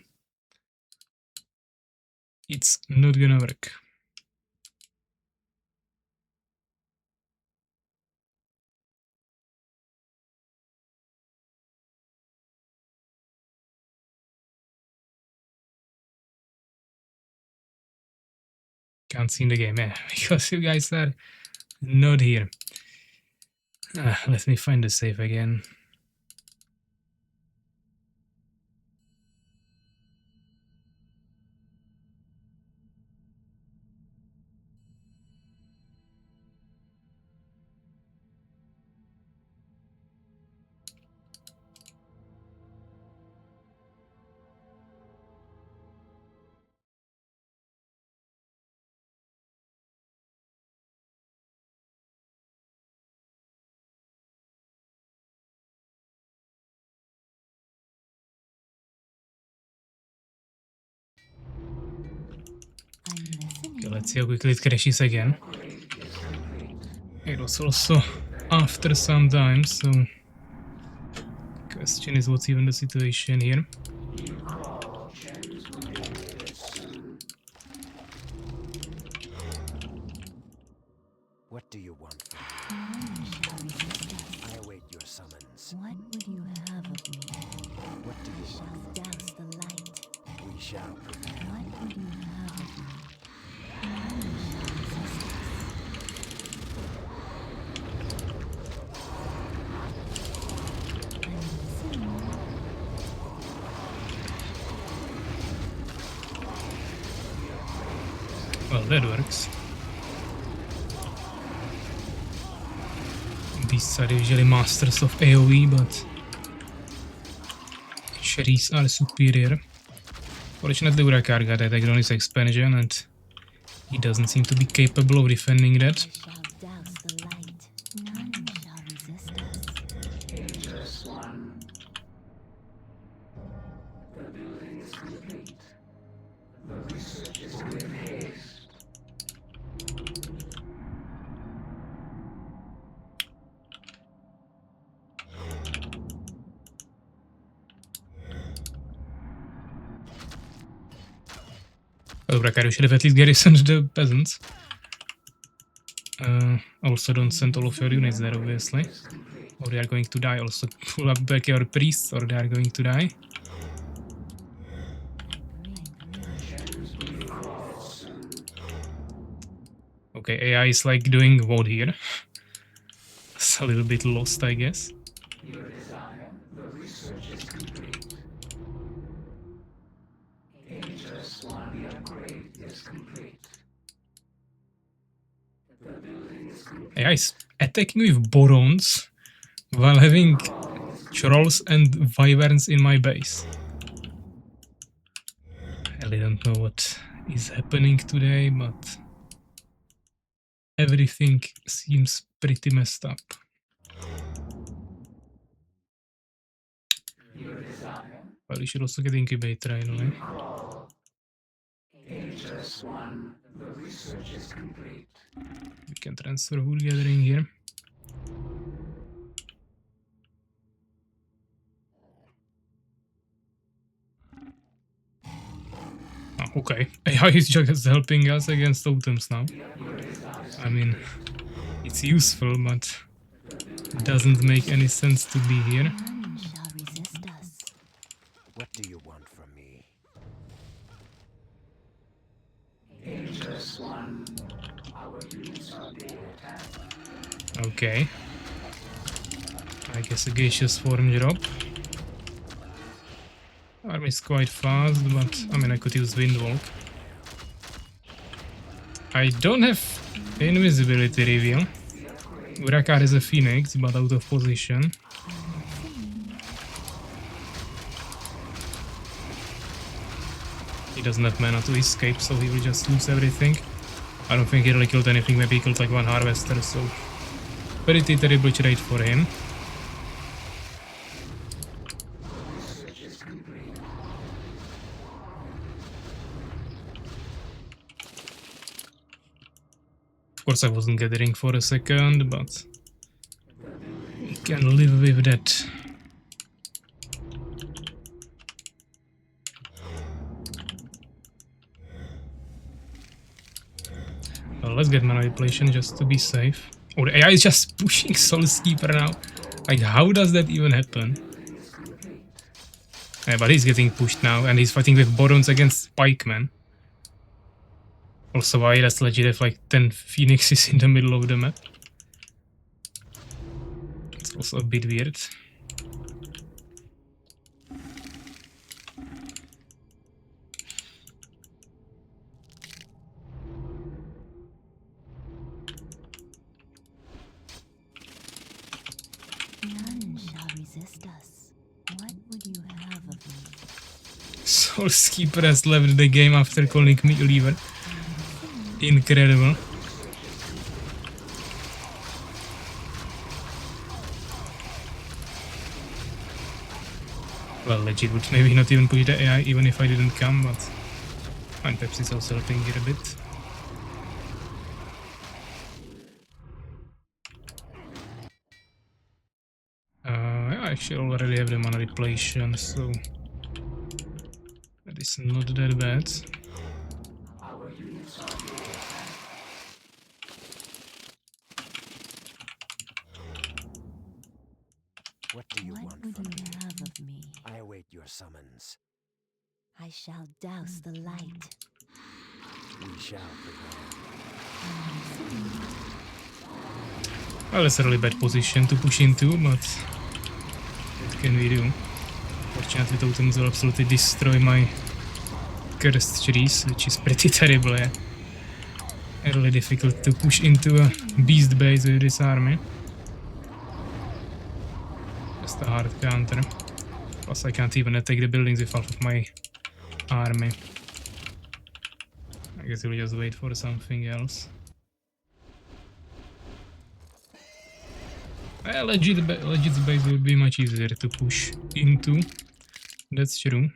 it's not gonna work. Can't see in the game, yeah, because you guys are not here. Let me find the save again. Okay, let's see how quickly it crashes again. It was also after some time, so question is what's even the situation here. would you have of me? What do you Shall want? douse the light. We shall prepare. What would you have of me? None shall resist us. I'm listening. Well, that works. Beasts are usually masters of AoE, but Sherries are superior. Fortunately, Urakar got attacked on his expansion, and he doesn't seem to be capable of defending that. I shall douse the light. None shall resist us. Dangerous one. The building is complete. The research is with haste. Well, Urakar should have at least garrisoned the peasants. Also, don't send all of your units there, obviously. Or they are going to die. Also, pull up back your priests, or they are going to die. Okay, AI is like doing what here? It's a little bit lost, I guess. Your desire, the research is complete. Dangerous one, the upgrade is complete. The building is complete. AI is attacking with Borons while having trolls and wyverns in my base. I really don't know what is happening today, but everything seems pretty messed up. Your desire, Well, we should also get incubator anyway. dangerous one, the research is complete. We can transfer wood gathering here. Oh, okay, AI is just helping us against totems now. I mean, it's useful, but it doesn't make any sense to be here. None shall resist us. What do you want from me? Dangerous one, our units are being attacked. Okay. I guess a gaseous form drop. Army is quite fast, but I mean, I could use Windwalk. I don't have invisibility reveal. Urakar is a phoenix, but out of position. He doesn't have mana to escape, so he will just lose everything. I don't think he really killed anything, maybe he killed like one harvester, so pretty terrible trade for him. Of course I wasn't gathering for a second, but we can live with that. Well, let's get mana depletion just to be safe. Oh, the AI is just pushing Soul's Keeper now. Like, how does that even happen? Yeah, but he's getting pushed now, and he's fighting with Borons against Pikemen. Also, why does legit have like 10 phoenixes in the middle of the map? It's also a bit weird. None shall resist us. What would you have of me? Soul's Keeper has left the game after calling me a leaver. Incredible. Well, legit would maybe not even push the AI even if I didn't come, but fine, perhaps it's also helping here a bit. I actually already have the mana depletion, so that is not that bad. Our units are being attacked. What do you want would you have of me? I await your summons. I shall douse the light. We shall prevail. Well, it's a really bad position to push into, but what can we do? Fortunately, totems will absolutely destroy my cursed trees, which is pretty terrible. Yeah. Really difficult to push into a beast base with this army. Just a hard counter. Plus, I can't even attack the buildings with half of my army. I guess we'll just wait for something else. Legit base will be much easier to push into. That's true.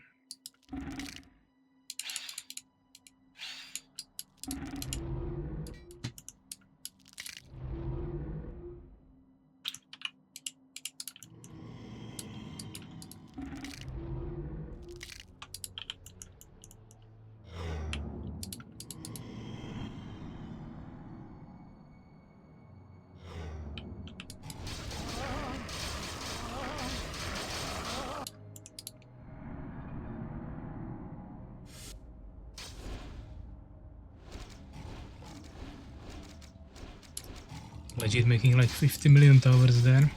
Legit making like 50 million towers there.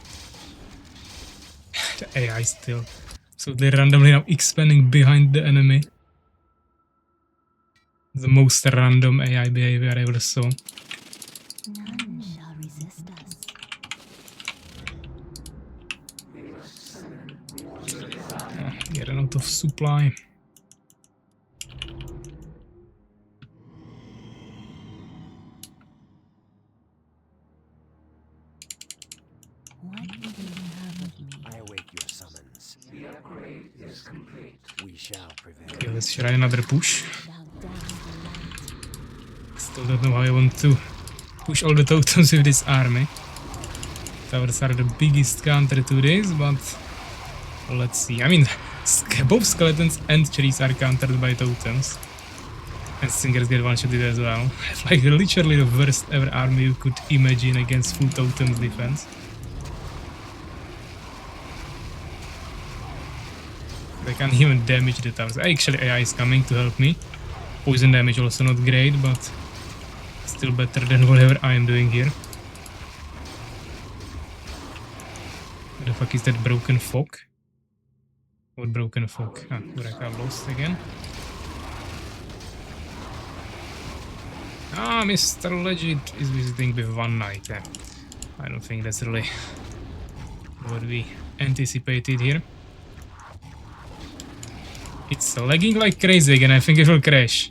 The AI still. So they're randomly now expanding behind the enemy. The most random AI behavior I ever saw. None shall resist us. Getting out of supply. What would you have of me? I await your summons. The upgrade is complete. We shall prevail. Okay, let's try another push. Shall douse the light. Still don't know how I want to push all the totems with this army. Towers are the biggest counter to this, but let's see. I mean, both skeletons and trees are countered by totems. And singers get one-shotted as well. Like literally the worst ever army you could imagine against full totems defense. They can't even damage the towers. Actually, AI is coming to help me. Poison damage also not great, but still better than whatever I am doing here. What the fuck is that broken fog? What broken fog? Ah, Uraka lost again. Ah, Mr. Legit is visiting with one knight. I don't think that's really what we anticipated here. It's lagging like crazy again. I think it will crash.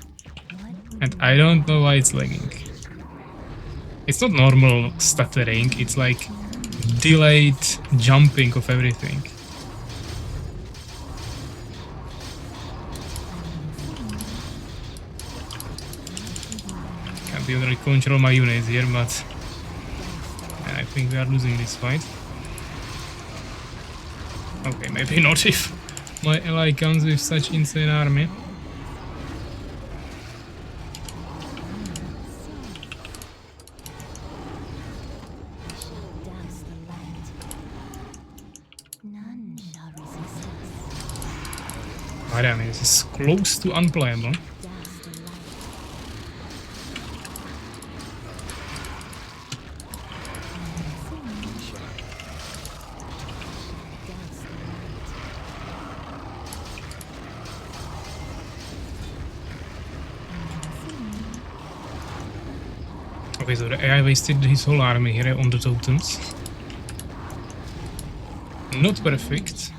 And I don't know why it's lagging. It's not normal stuttering, it's like delayed jumping of everything. Can't even control my units here, but I think we are losing this fight. Okay, maybe not if my ally comes with such insane army. Douse the light. None shall resist us. I mean, this is close to unplayable. Douse the light. Douse the light. Okay, so the AI wasted his whole army here on the totems. Not perfect.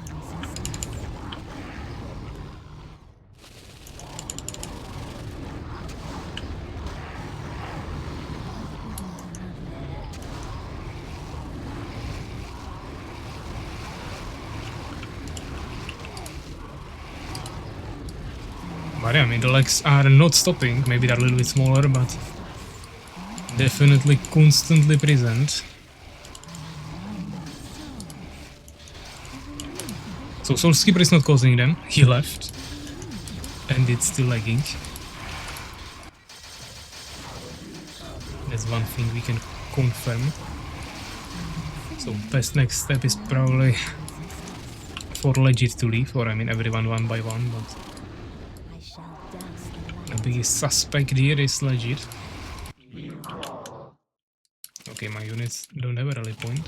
But yeah, I mean, the legs are not stopping. Maybe they're a little bit smaller, but definitely constantly present. So Soulskeeper is not causing them. He left. And it's still lagging. That's one thing we can confirm. So best next step is probably for legit to leave, or I mean everyone one by one, but I shall douse the light. the biggest suspect here is legit. You crawl. Okay, my units don't have a rally point.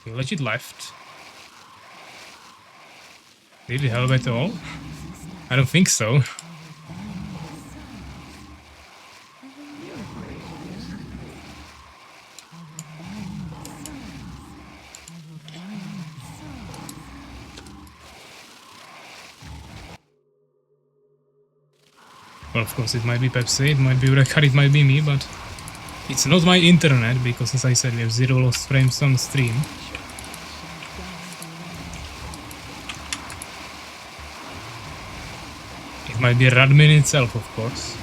Legit left. Did it help at all? I don't think so. Well, of course, it might be Pepsi, it might be Urakar, it might be me, but it's not my internet, because as I said, we have 0 lost frames on stream. It might be Radmin itself, of course.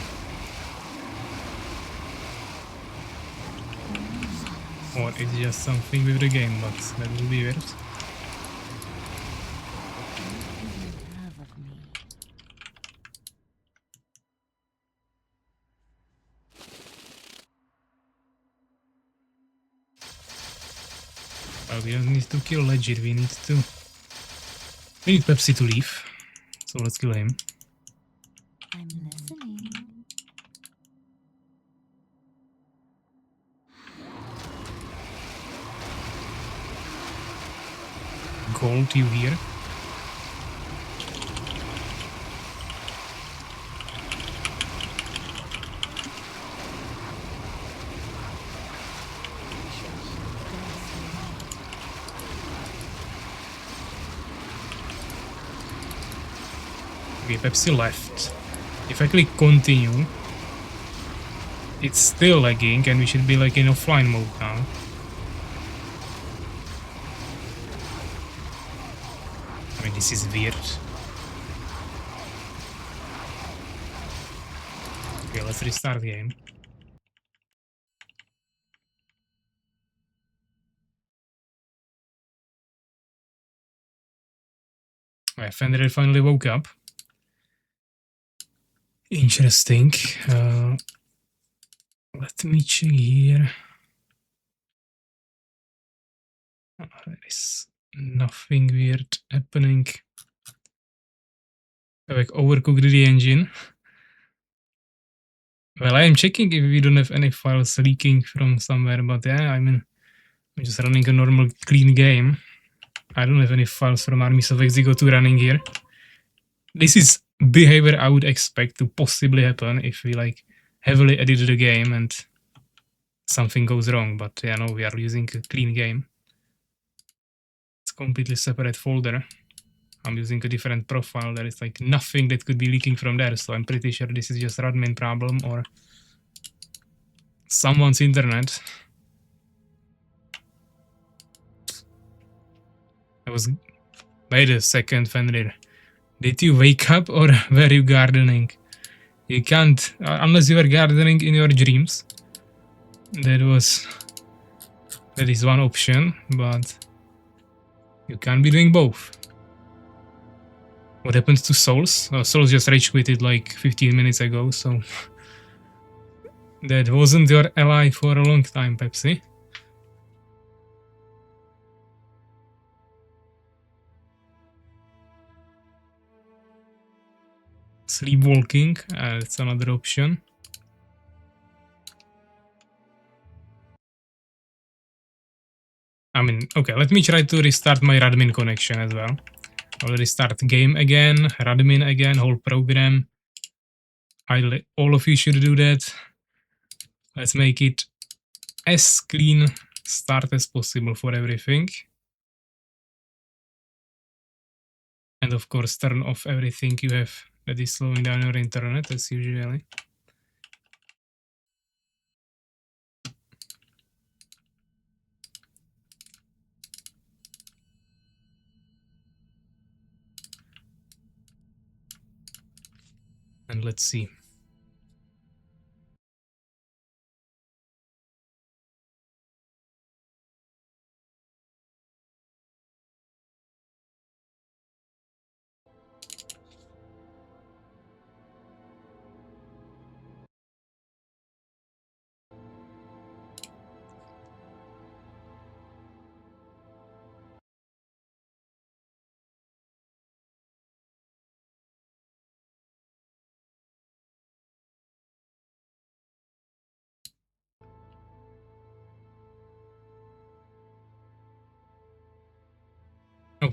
Or it's just something with the game, but that will be weird. Have of me. Well, we don't need to kill Legit, we need Pepsi to leave. So let's kill him. I'm listening. Gold, you here? Okay, Pepsi left. If I click continue, it's still lagging and we should be like in offline mode now. I mean, this is weird. Okay, let's restart the game. My Fenrir finally woke up. Interesting. Let me check here. Oh, there is nothing weird happening. Have I overcooked the engine? Well, I am checking if we don't have any files leaking from somewhere, but yeah, I mean, I'm just running a normal clean game. I don't have any files from Armies of Exigo 2 running here. This is behavior I would expect to possibly happen if we like heavily edit the game and something goes wrong, but yeah, no, we are using a clean game. It's a completely separate folder. I'm using a different profile. There is like nothing that could be leaking from there, so I'm pretty sure this is just admin problem or someone's internet. I was... Wait a second, Fenrir. Did you wake up or were you gardening? You can't, unless you were gardening in your dreams. That is one option, but you can't be doing both. What happened to Souls? Souls just rage quitted like 15 minutes ago, so that wasn't your ally for a long time, Pepsi. Sleepwalking, that's another option. I mean, okay, let me try to restart my Radmin connection as well. I'll restart game again, Radmin again, whole program. All of you should do that. Let's make it as clean start as possible for everything. And of course, turn off everything you have that is slowing down your internet as usually. And let's see.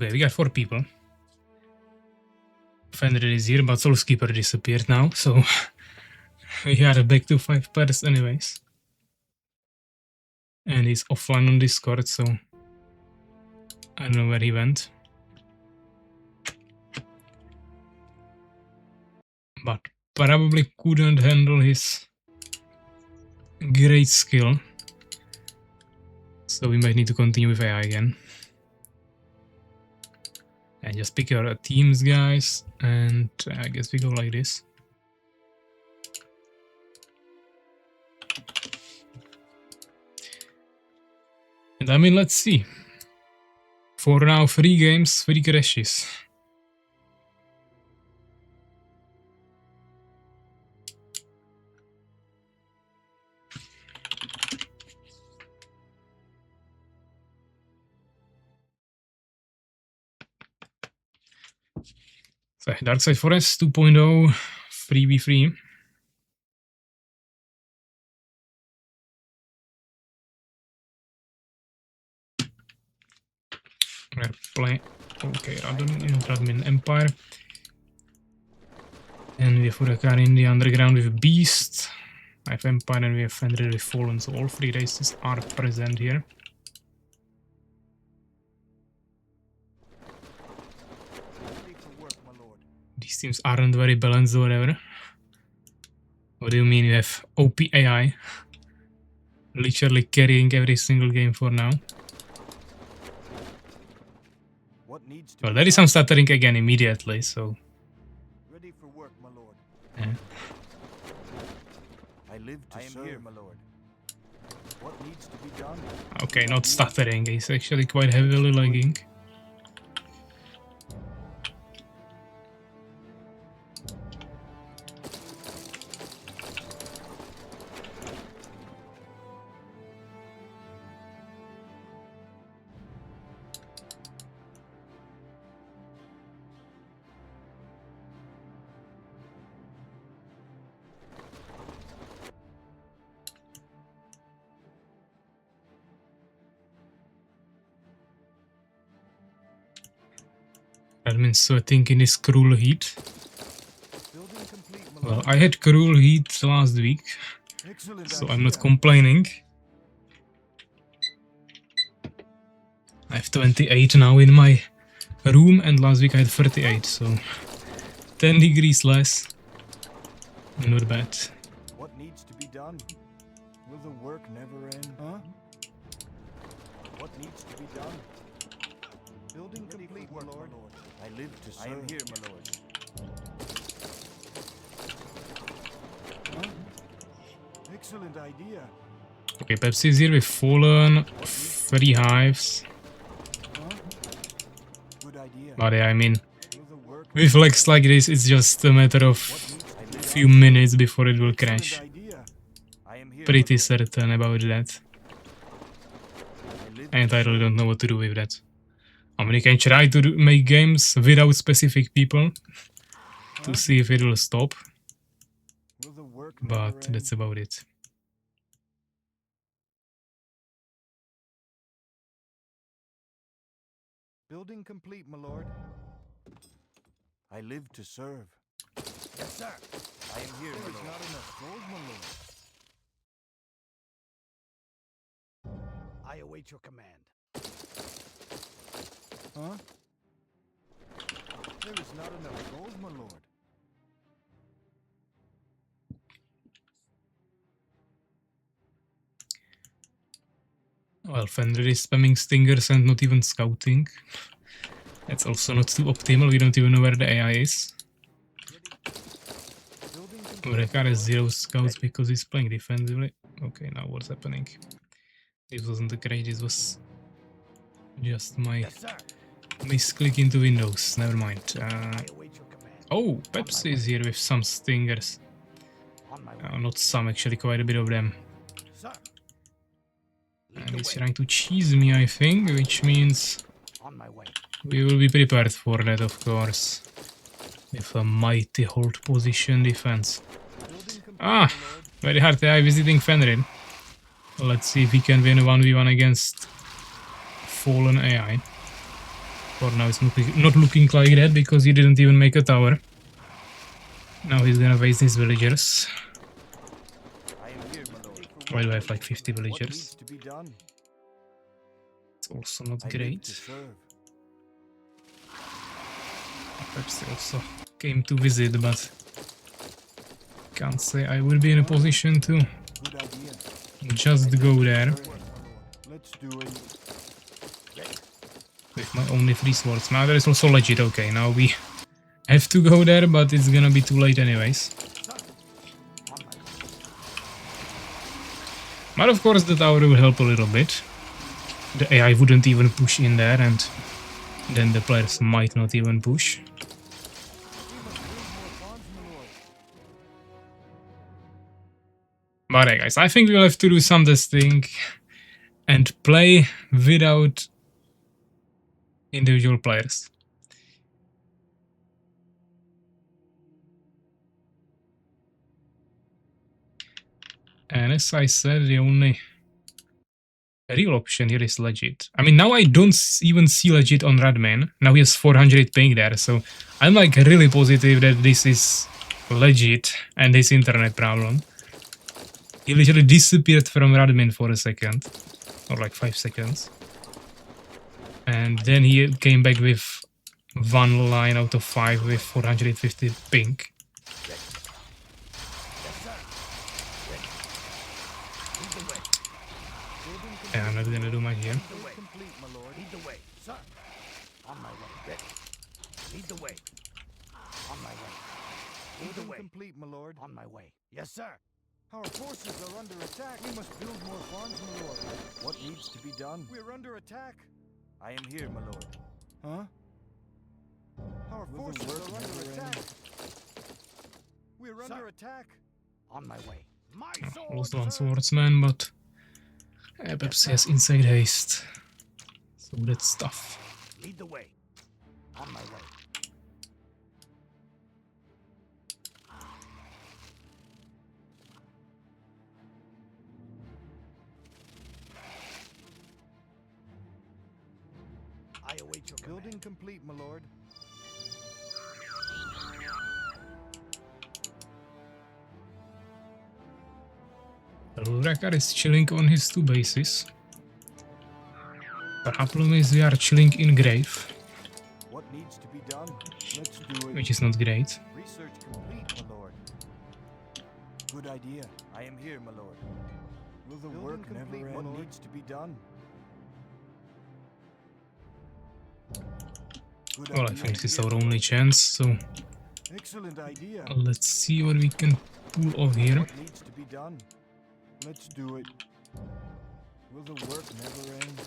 Okay, we got 4 people. Fenrir is here, but Soulskeeper disappeared now, so we are back to 5 pairs anyways. And he's offline on Discord, so I don't know where he went. But probably couldn't handle his great skill. So we might need to continue with AI again. And just pick your teams, guys, and I guess we go like this. And I mean, let's see. For now, 3 games, 3 crashes. So, Darkside Forest 2.0, 3v3. We're playing. Okay, Radmin Empire. And we have Urakar in the underground with Beast. I have Empire and we have Fenrir with Fallen, so all 3 races are present here. These teams aren't very balanced or whatever. What do you mean you have OP AI? Literally carrying every single game for now. Well, there is some stuttering again immediately, so... Ready for work, my lord. Yeah. I live to serve, here, my lord. What needs to be done? Okay, not stuttering, he's actually quite heavily lagging. That means sweating in this cruel heat. Well, I had cruel heat last week, so I'm not complaining. I have 28 now in my room, and last week I had 38, so 10 degrees less. Not bad. What needs to be done? Will the work never end? Huh? What needs to be done? Building complete, my lord. I live to serve. I am here, my lord. Huh? Excellent idea. Okay, Pepsi is here with Fallen, 3 hives. Huh? Good idea. But yeah, I mean, Will the work with legs like this, it's just a matter of few minutes before it will crash. idea? I am here. Pretty certain about that. And I really don't know what to do with that. I mean, you can try to make games without specific people to see if it will stop, Will the work but never that's end? about it. Building complete, my lord. I live to serve. Yes, sir. I am here, my lord. Not enough gold, my lord. I await your command. Huh? There is not enough gold, my lord. Well, Fenrir is spamming stingers and not even scouting. That's also not too optimal, we don't even know where the AI is. Urekar has 0 scouts because he's playing defensively. Okay, now what's happening? This wasn't a crate, this was just my misclick into Windows, never mind. Oh, Pepsi is here with some stingers. Not some, actually quite a bit of them. And he's trying to cheese me, I think, which means we will be prepared for that, of course. With a mighty hold position defense. Ah, very hard AI visiting Fenrir. Let's see if we can win a 1v1 against Fallen AI. For now it's not looking like that because he didn't even make a tower. Now he's gonna waste his villagers. I am here, my lord. Why do I have like 50 What needs villagers? to be done? It's also not I live to great. serve. Perhaps they also came to visit, but can't say I will be in a position to Good idea. just go there Let's do it. with my only 3 swords. Now there is also legit. Okay, now we have to go there, but it's gonna be too late anyways. But of course the tower will help a little bit. The AI wouldn't even push in there, and then the players might not even push. But hey guys, I think we'll have to do some testing and play without individual players. And as I said, the only real option here is legit. I mean, now I don't even see legit on Radman. Now he has 400 ping there, so I'm like really positive that this is legit and this internet problem. He literally disappeared from Radmin for a second, or like 5 seconds. And then he came back with 1 line out of 5 with 450 ping. Yeah, I'm not gonna do much here. Complete, my lord. Lead the way, sir. On my way. Ready. Lead the way. On my way. Lead the way. Complete, my lord. On my way. Yes, sir. Our forces are under attack. We must build more farms, my lord. What needs to be done? We're under attack. I am here, my lord. Huh? Our forces are under attack. We're under attack. On my way. My sword, Lost 1 sir. swordsman, but perhaps he has inside haste. So that's tough. Lead the way. On my way. I await your building complete, my lord. Rakar is chilling on his 2 bases. Problem is we are chilling in Grave, What needs to be done? Let's do it. which is not great. Research complete, my lord. Good idea. I am here, my lord. Will the work never end? What needs to be done? Good Well, I idea. think this is our only chance, so Excellent idea. let's see what we can pull off here. What needs to be done? Let's do it. Will the work never end?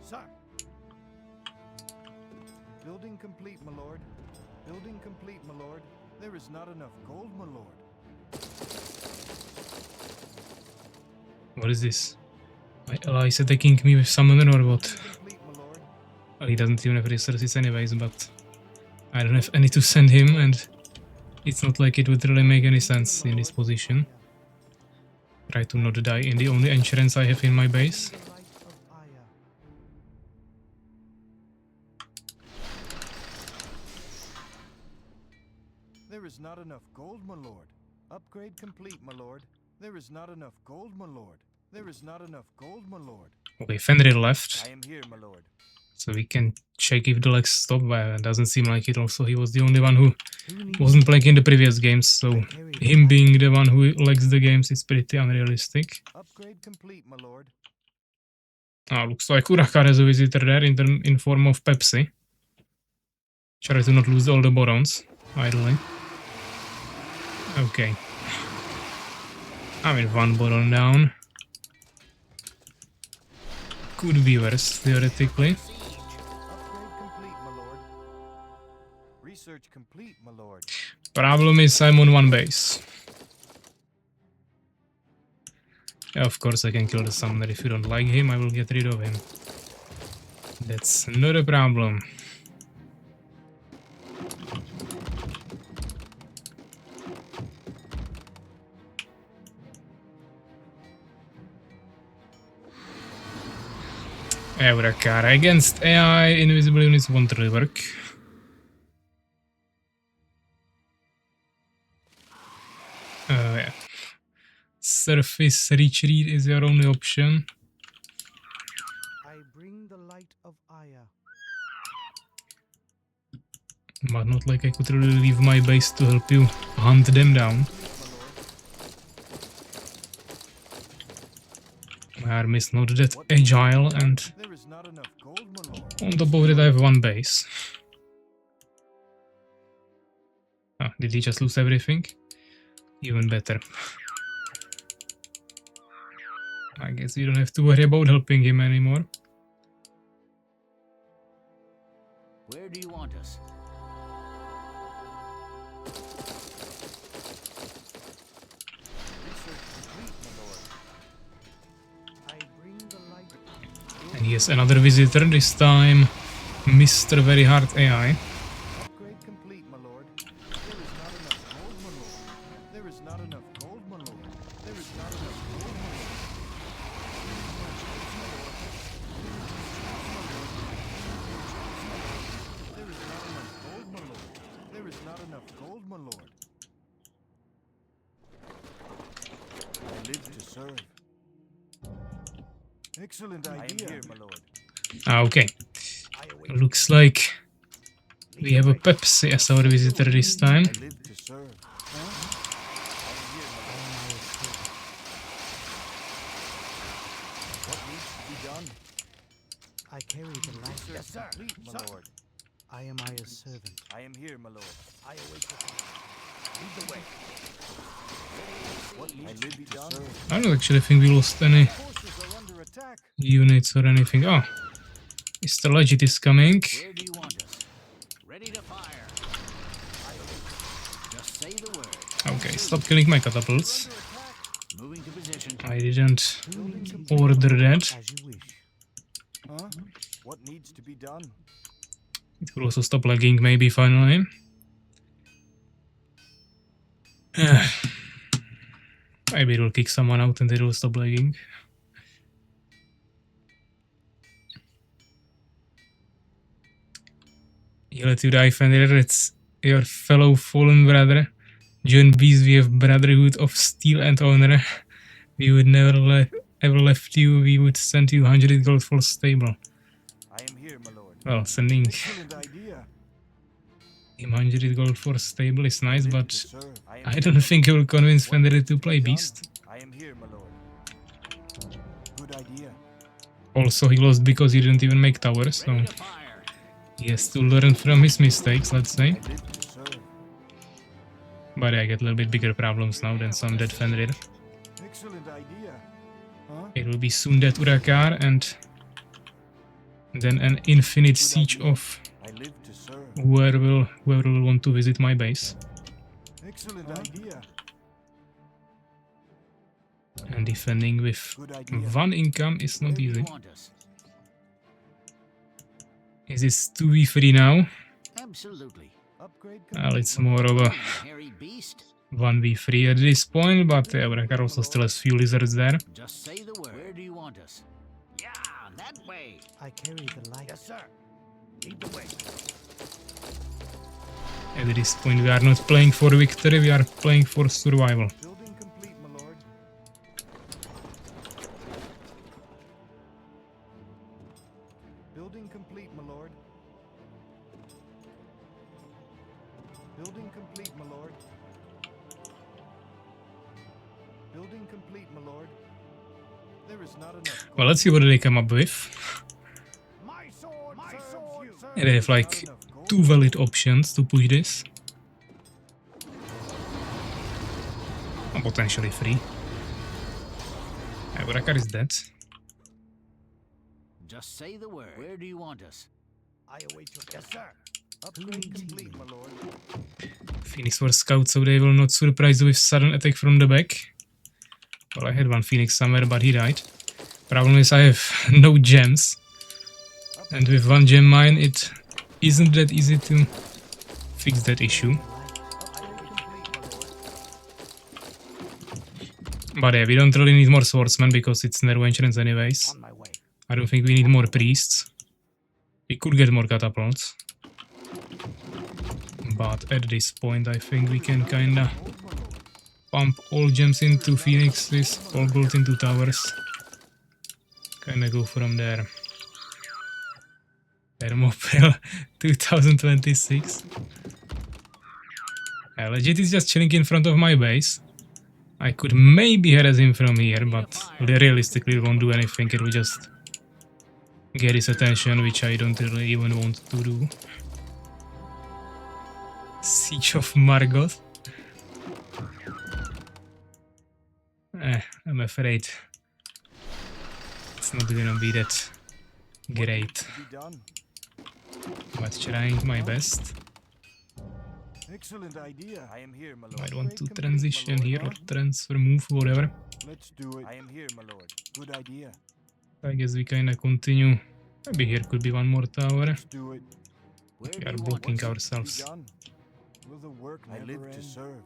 Sir. Building complete, my lord. Building complete, my lord. There is not enough gold, my lord. What is this? My ally is attacking me with summoner or what? Complete, my lord. Well, he doesn't even have resources anyways, but I don't have any to send him, and it's not like it would really make any sense in this position. Try to not die in the only insurance I have in my base. The light of Aya. There is not enough gold, my lord. Upgrade complete, my lord. There is not enough gold, my lord. There is not enough gold, my lord. Okay, Fenrir left, I am here, my lord. so we can check if the legs stop, but it doesn't seem like it. Also, he was the only one who wasn't playing in the previous games, so him being the one who lags the games is pretty unrealistic. Upgrade complete, my lord. Looks like Urakar has a visitor there in form of Pepsi. Try to not lose all the Borons, idly. Okay. I mean, 1 Boron down. Could be worse, theoretically. Upgrade complete, my lord. Research complete, my lord. Problem is I'm on 1 base. Yeah, of course I can kill the summoner. If you don't like him, I will get rid of him. That's not a problem. Eurakara. Against AI, invisible units won't really work. Yeah. Surface retreat is your only option. I bring the light of Aya. But not like I could really leave my base to help you hunt them down. My army is not that agile, and There is not enough gold, my lord. on top of it I have one base. Ah, did he just lose everything? Even better. I guess we don't have to worry about helping him anymore. Where do you want us? I bring the light. And he has another visitor, this time Mr. Very Hard AI. Upgrade complete, my lord. There is not enough gold, my lord. There is not enough gold, my lord. There is not enough gold, my lord. There is not enough gold, my lord. I live to serve. Excellent idea, my lord. Ah, okay. Looks like we have a Pepsi as our visitor this time. I live to serve. What needs to be done? I carry the light. Yes, sir. My lord. I am Aya's servant. I am here, my lord. I await your command. Lead the way. What needs to be done? I don't actually think we lost any Forces are under attack. units or anything. Oh, Mr. Legit is coming. Where do you want us? Ready to fire. Just say the word. Okay, stop killing my catapults. Moving to position. I didn't order that. As you wish. Huh? What needs to be done? It will also stop lagging maybe finally. Maybe it will kick someone out and it will stop lagging. You let you die, Fenrir. It's your fellow fallen brother. Join Beast, we have Brotherhood of Steel and Honor. We would never ever left you. We would send you 100 gold for stable. I am here, my lord. Well, sending Excellent idea. him 100 gold for stable is nice, Live but to serve. I don't think it will convince Fenrir to play Beast. I am here, my lord. Good idea. Also, he lost because he didn't even make towers, so Ready to fire. he has to learn from his mistakes, let's say. I live to serve. But I get a little bit bigger problems now than some dead Fenrir. Excellent idea. Huh? It will be soon dead Urakar and then an infinite siege of I live to serve. whoever will want to visit my base. Excellent idea. And defending with Good idea. one income is Where not do you easy. want us? Is this 2v3 now? Absolutely. Upgrade Well, it's more of a Hairy beast. 1v3 at this point, but Urakar also still has few lizards there. Just say the word. Where do you want us? Yeah, that way. I carry the light. Yes, sir. Lead the way. At this point we are not playing for victory, we are playing for survival. Building complete, my lord. Building complete, my lord. Building complete, my lord. Building complete, my lord. There is not enough. Well, let's see what they come up with. My sword, sir. They have like 2 valid options to push this. And potentially 3. Urakar is dead. Just say the word. Where do you want us? I await your yes, sir. Upgrade complete, my lord. Phoenix were scouts, so they will not surprise you with sudden attack from the back. Well, I had one Phoenix somewhere, but he died. Problem is I have no gems. And with one gem mine, it isn't that easy to fix that issue. But yeah, we don't really need more swordsmen because it's narrow entrance anyways. On my way. I don't think we need more priests. We could get more catapults. But at this point, I think we can kinda pump all gems into phoenixes, all gold into towers. Kinda go from there. Thermopel 2026. Legit is just chilling in front of my base. I could maybe harass him from here, but realistically it won't do anything. It will just get his attention, which I don't really even want to do. Siege of Margot. I'm afraid it's not gonna be that great. To be done. But trying my best. Excellent idea. I am here, my lord. Might want to transition here or transfer, move, whatever. Let's do it. I am here, my lord. Good idea. I guess we kinda continue. Maybe here could be one more tower. Let's do it. We are blocking ourselves. Will the work I live to serve.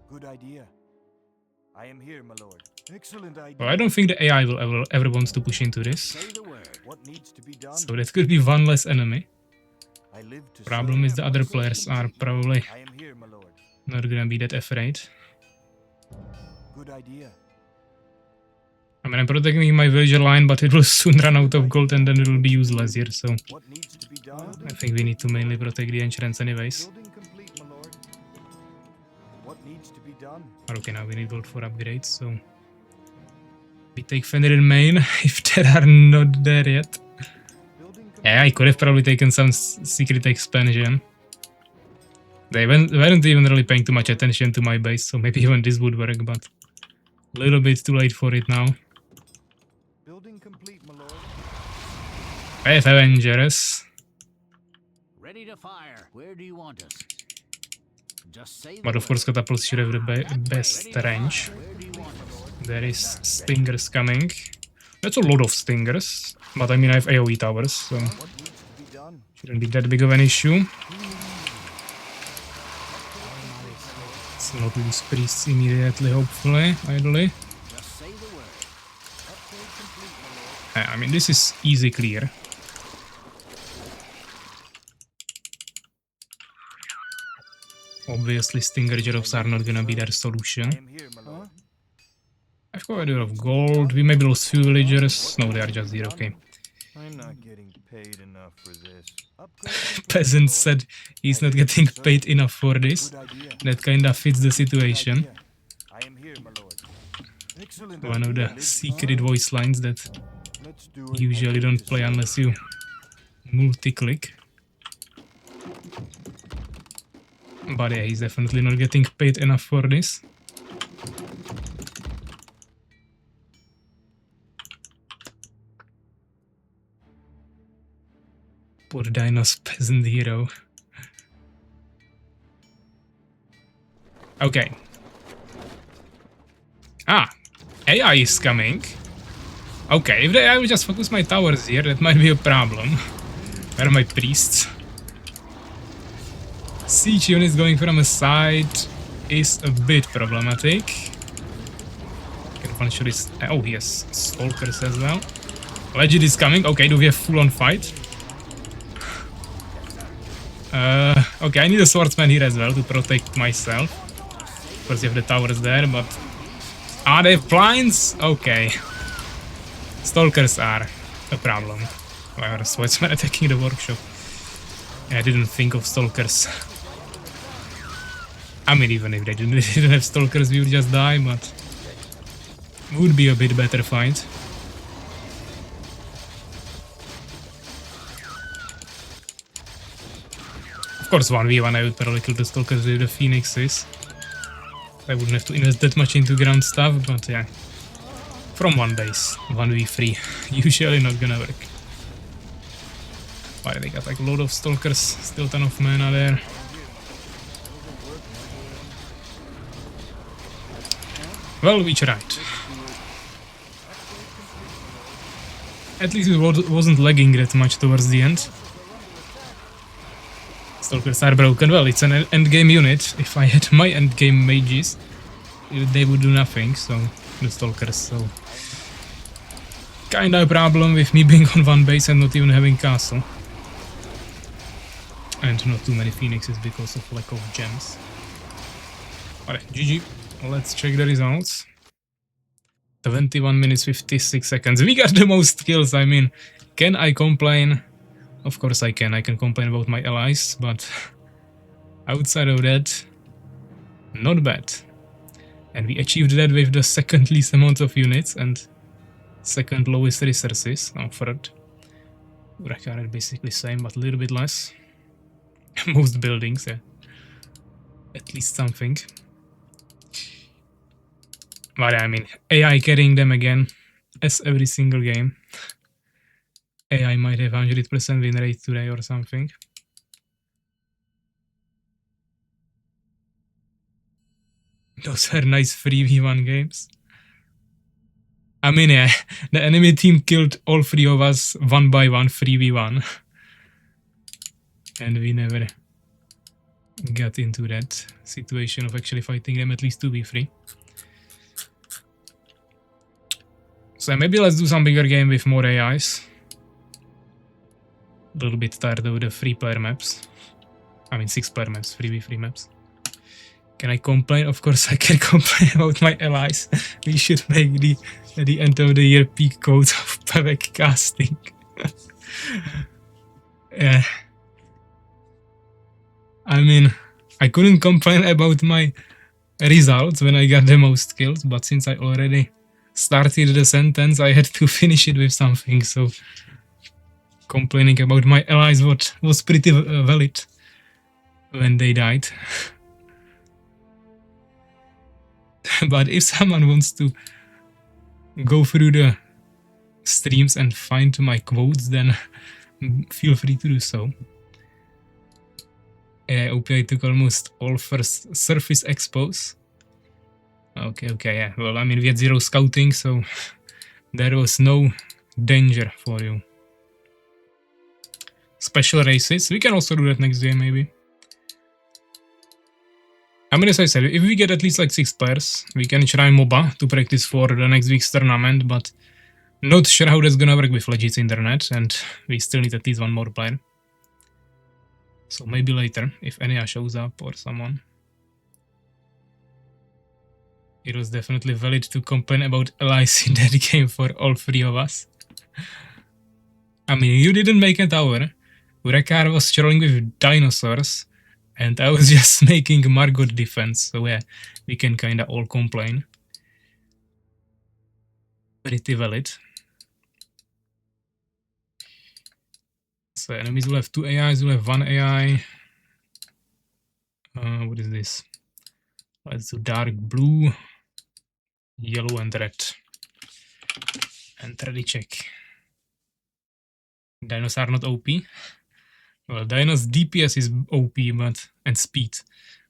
Good idea. I am here, my lord. Excellent idea. Well, I don't think the AI will ever want to push into this. Say the word. What needs to be done? So that could be one less enemy. I live to Problem is the other players are probably I am here, my lord. not gonna be that afraid. Good idea. I mean, I'm protecting my villager line, but it will soon run out of gold and then it will be useless here, so What needs to be done? I think we need to mainly protect the entrance anyways. Building complete, my lord. What needs to be done? But okay, now we need gold for upgrades, so we take Fenrir in main if there are not there yet. Building Yeah, I could have probably taken some secret expansion. They weren't even really paying too much attention to my base, so maybe even this would work, but a little bit too late for it now. Building complete, my lord. I have Avengers, Ready to fire. Where do you want us? Just say the but of course word. catapults should have the best Ready to range. fire. Where do you want us? There is Stingers coming. That's a lot of Stingers, but I mean I have AoE towers, so What needs to be done? shouldn't be that big of an issue. Let's not lose priests immediately, hopefully, ideally. Just say the word. Upgrade complete, my lord. I mean, this is easy clear. Obviously, Stinger Jobs are not gonna be their solution. I am here, my lord. I've got a bit of gold. We maybe lost few villagers. No, they are just here, okay. I'm not getting paid enough for this. Upgrade Peasant said he's not getting paid enough for this. Good idea. That kinda fits the situation. Idea. I am here, my lord. Excellent. One of idea. the secret voice lines that Let's do it. usually don't play unless you multi-click. But yeah, he's definitely not getting paid enough for this. Poor Dino's peasant hero. Okay. Ah, AI is coming. Okay, if I will just focus my towers here, that might be a problem. Where are my priests? Siege units going from a side is a bit problematic. Can one shot is... Oh, yes, Stalkers as well. Legit is coming. Okay, do we have full-on fight? Okay, I need a swordsman here as well to protect myself. Of course, you have the towers there, but... Are they blinds? Okay. Stalkers are a problem. Why are swordsmen attacking the workshop? I didn't think of stalkers. I mean, even if they didn't have stalkers, we would just die, but... Would be a bit better fight. Of course, 1v1 I would probably kill the stalkers with the phoenixes. I wouldn't have to invest that much into ground stuff, but yeah. From one base, 1v3, usually not gonna work. But they got like a lot of stalkers, still ton of mana there. Well, we tried. At least it wasn't lagging that much towards the end. Stalkers are broken. Well, it's an endgame unit. If I had my endgame mages, they would do nothing, so the Stalkers, so kinda a problem with me being on one base and not even having castle. And not too many phoenixes because of lack of gems. Alright, GG. Let's check the results. 21 minutes 56 seconds. We got the most kills, I mean, can I complain? Of course I can. I can complain about my allies, but outside of that, not bad. And we achieved that with the second least amount of units and second lowest resources offered. Urakar are basically same, but a little bit less. Most buildings, yeah. At least something. But I mean, AI carrying them again, as every single game. AI might have 100% win rate today or something. Those are nice 3v1 games. I mean, yeah, the enemy team killed all three of us one by one, 3v1. And we never got into that situation of actually fighting them at least 2v3. So maybe let's do some bigger game with more AIs. A little bit tired of the 3-player maps. I mean 6-player maps, 3v3 maps. Can I complain? Of course I can complain about my allies. We should make the end of the year peak code of Pavek casting. Yeah. I mean, I couldn't complain about my results when I got the most kills, but since I already started the sentence, I had to finish it with something, so complaining about my allies was pretty valid when they died. But if someone wants to go through the streams and find my quotes, then feel free to do so. OPI took almost all first surface expos. Okay, yeah. Well, I mean, we had 0 scouting, so there was no danger for you. Special races. We can also do that next game, maybe. I mean, as I said, if we get at least like 6 players, we can try MOBA to practice for the next week's tournament, but not sure how that's gonna work with Legit's internet, and we still need at least 1 more player. So maybe later, if Enya shows up or someone. It was definitely valid to complain about allies in that game for all 3 of us. I mean, you didn't make a tower. Urakar was trolling with dinosaurs, and I was just making Margot defense, so yeah, we can kinda all complain. Pretty valid. So enemies will have 2 AIs, we'll have 1 AI. What is this? Let's do dark blue, yellow and red. And ready check. Dinos are not OP. Well, Dinos DPS is OP, and speed,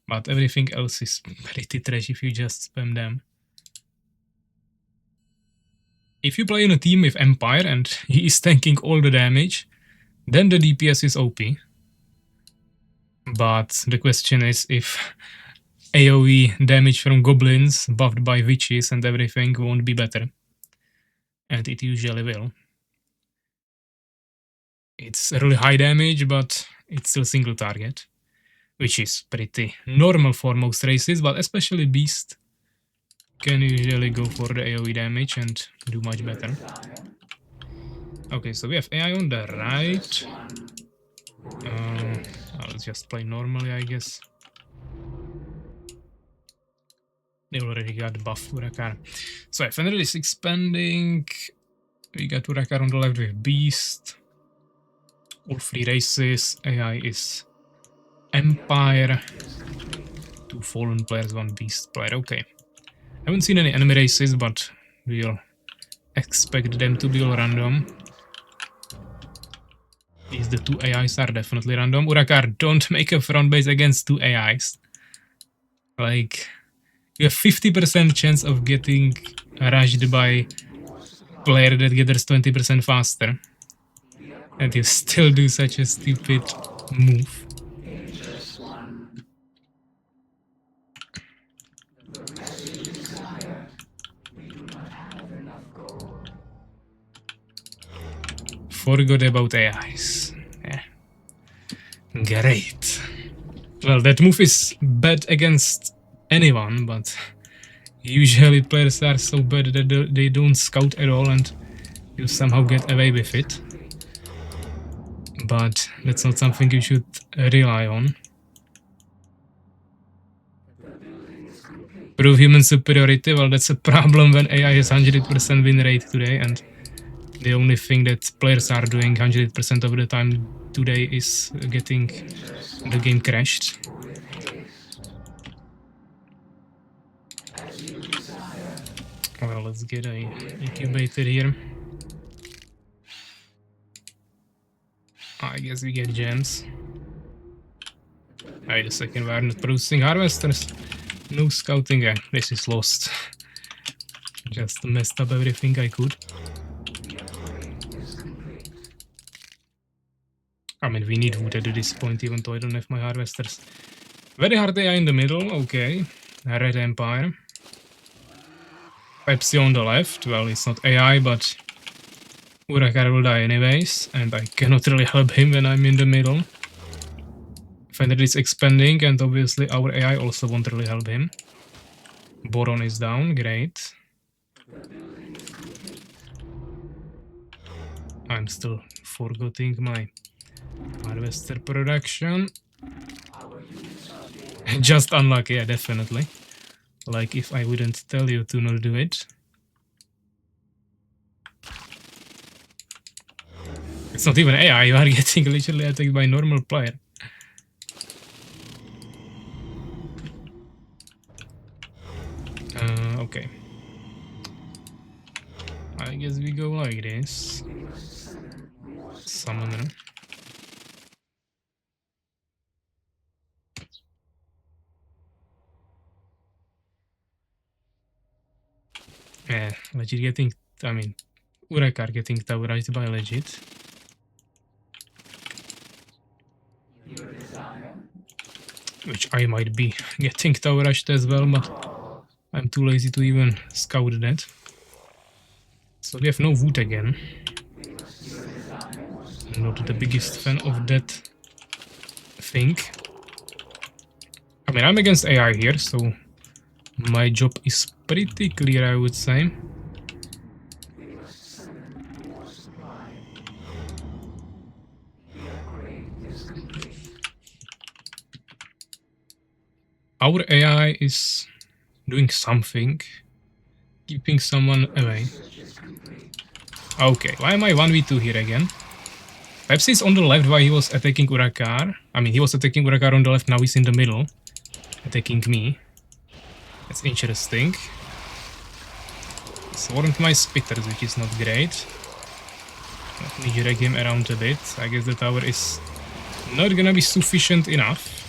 but everything else is pretty trash if you just spam them. If you play in a team with Empire and he is tanking all the damage, then the DPS is OP. But the question is if AoE damage from goblins buffed by witches and everything won't be better. And it usually will. It's really high damage, but it's still single target, which is pretty normal for most races, but especially Beast can usually go for the AoE damage and do much better. Okay, so we have AI on the right. Let's just play normally, I guess. They already got buff Urakar. So Fenrir is expanding. We got Urakar on the left with Beast. All 3 races. AI is Empire. 2 Fallen players, 1 Beast player. Okay. Haven't seen any enemy races, but we'll expect them to be all random. These the 2 AIs are definitely random. Urakar, don't make a front base against 2 AIs. Like, you have 50% chance of getting rushed by player that gathers 20% faster. And you still do such a stupid move. Dangerous one. The rest you desire. We do not have enough gold. Forgot about AIs. Yeah. Great. Well, that move is bad against anyone, but usually players are so bad that they don't scout at all and you somehow get away with it. But that's not something you should rely on. Prove human superiority, well, that's a problem when AI has 100% win rate today, and the only thing that players are doing 100% of the time today is getting the game crashed. Well, let's get a incubator here. I guess we get gems. Wait a second, we are not producing harvesters. No scouting, this is lost. Just messed up everything I could. I mean, we need wood at this point, even though I don't have my harvesters. Very hard AI in the middle, okay. Red Empire. Pepsi on the left, well, it's not AI, but Urakar will die anyways, and I cannot really help him when I'm in the middle. Fender is expanding, and obviously our AI also won't really help him. Boron is down, great. I'm still forgetting my harvester production. Just unlucky, yeah, definitely. Like if I wouldn't tell you to not do it. It's not even AI, you are getting literally attacked by a normal player. Okay. I guess we go like this. Summoner. Yeah, legit getting, I mean, Urakar getting towerized by legit. Which I might be getting towerized as well, but I'm too lazy to even scout that. So we have no wood again. Not the biggest fan of that thing. I mean, I'm against AI here, so my job is pretty clear, I would say. Our AI is doing something, keeping someone away. Okay, why am I 1v2 here again? Pepsi is on the left while he was attacking Urakar. I mean, he was attacking Urakar on the left, now he's in the middle, attacking me. That's interesting. Swarmed my spitters, which is not great. Let me drag him around a bit. I guess the tower is not gonna be sufficient enough.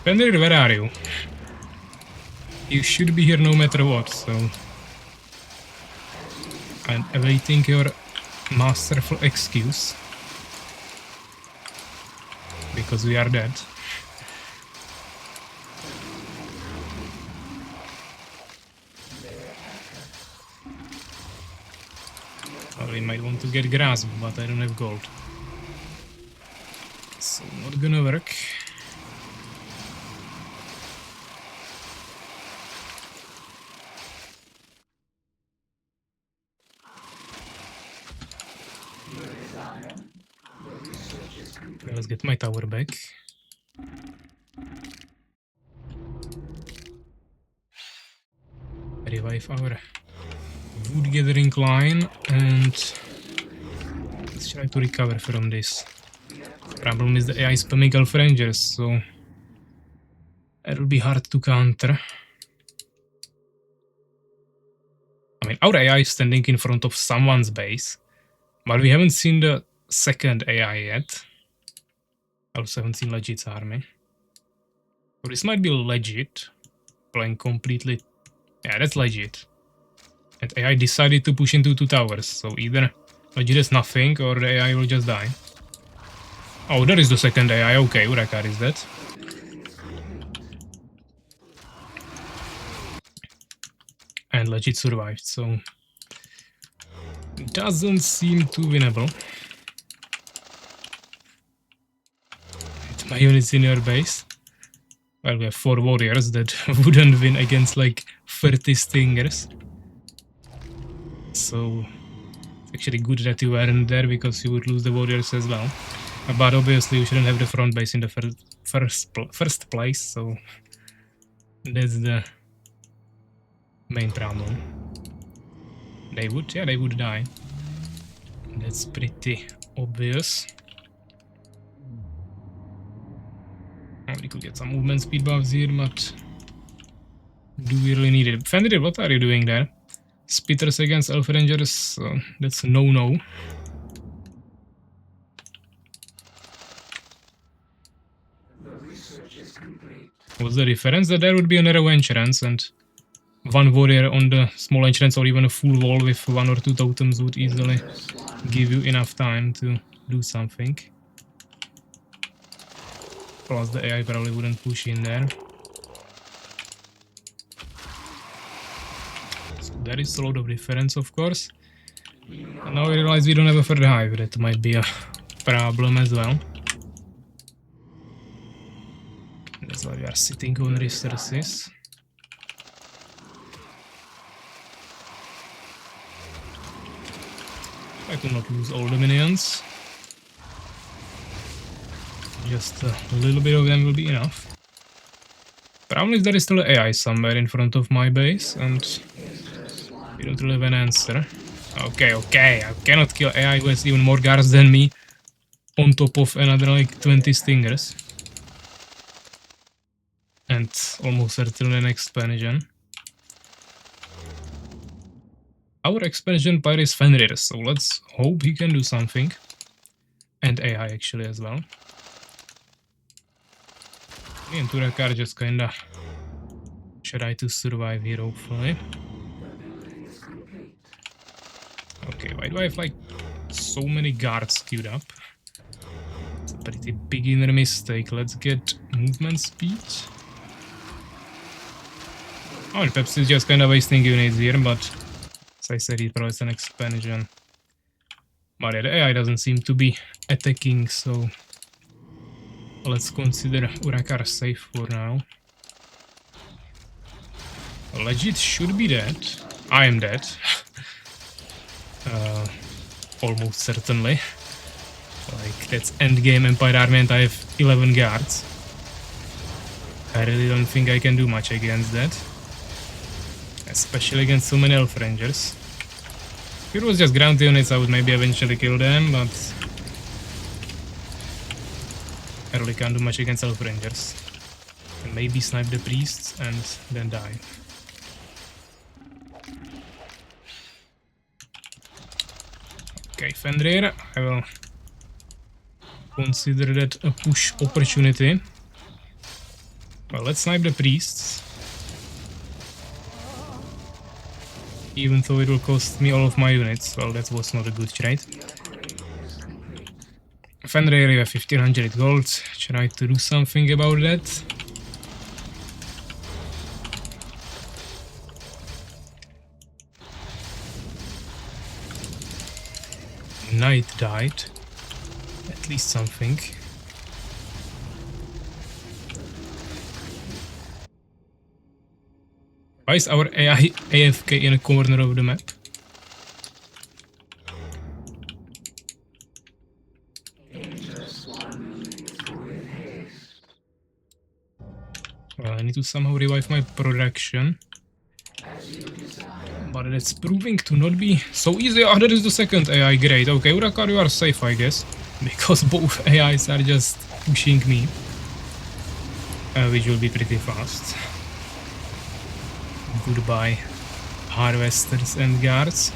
Fenrir, where are you? You should be here no matter what, so... I'm awaiting your masterful excuse. Because we are dead. Well, we might want to get grasp, but I don't have gold. So not gonna work. Let's get my tower back. Revive our wood gathering line and let's try to recover from this. Problem is the AI spamming Elf Rangers, so it'll be hard to counter. I mean, our AI is standing in front of someone's base, but we haven't seen the second AI yet. I also haven't seen Legit's army. So this might be legit. Playing completely... Yeah, that's legit. And AI decided to push into 2 towers, so either Legit is nothing or the AI will just die. Oh, there is the second AI. Okay, Urakar is dead. And Legit survived, so doesn't seem too winnable. With my units in your base. Well, we have 4 warriors that wouldn't win against like 30 stingers. So it's actually good that you weren't there because you would lose the warriors as well. But obviously you shouldn't have the front base in the first place, so that's the main problem. They would die. That's pretty obvious. We could get some movement speed buffs here, but do we really need it? Fenrir, what are you doing there? Spitters against Elf Rangers, that's a no-no. What's the difference? That there would be a narrow entrance and one warrior on the small entrance or even a full wall with 1 or 2 totems would easily give you enough time to do something. Plus the AI probably wouldn't push in there. So there is a lot of difference, of course. And now we realize we don't have a further hive. That might be a problem as well. That's why we are sitting on resources. I could not lose all the minions. Just a little bit of them will be enough. Problem is there is still an AI somewhere in front of my base and we don't really have an answer. Okay, I cannot kill AI who has even more guards than me on top of another like 20 stingers. And almost certainly an expansion. Our expansion pyre is Fenrir, so let's hope he can do something. And AI actually as well. Me and Urakar just kinda try to survive here, hopefully. Okay, why do I have like so many guards queued up? It's a pretty beginner mistake. Let's get movement speed. Oh, and Pepsi is just kinda wasting units here, but as I said, it probably is an expansion. But yeah, the AI doesn't seem to be attacking, so let's consider Urakar safe for now. Legit should be dead. I am dead. Almost certainly. Like, that's endgame Empire Army and I have 11 guards. I really don't think I can do much against that. Especially against so many Elf Rangers. If it was just ground units, I would maybe eventually kill them, but I really can't do much against Elf Rangers. And maybe snipe the priests and then die. Okay, Fenrir, I will consider that a push opportunity. Well, let's snipe the priests. Even though it will cost me all of my units. Well, that was not a good trade. Fenrir, you have 1500 gold. Try to do something about that. Knight died. At least something. Why is our AI AFK in a corner of the map? Well, I need to somehow revive my production. But it's proving to not be so easy. Oh, that is the second AI, great. Okay, Urakar, you are safe, I guess. Because both AIs are just pushing me. Which will be pretty fast. Goodbye, harvesters and guards.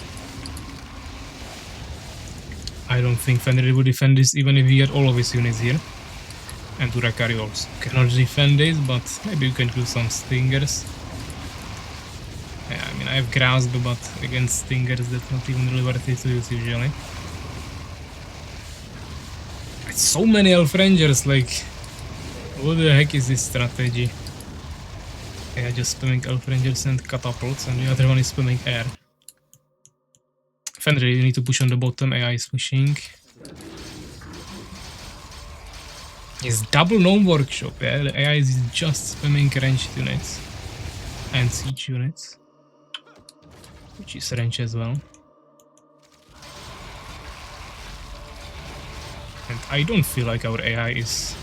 I don't think Fenrir would defend this even if he had all of his units here. And Urakar also cannot defend this, but maybe you can do some stingers. Yeah, I mean, I have Grasp, but against Stingers that's not even really worth it to use usually. It's so many Elf Rangers, like, what the heck is this strategy? Yeah, just spamming Elf Rangers and catapults, and the other one is spamming air. Fenrir, you need to push on the bottom, AI is pushing. Yes, double gnome workshop, yeah, the AI is just spamming ranged units. And siege units. Which is range as well. And I don't feel like our AI is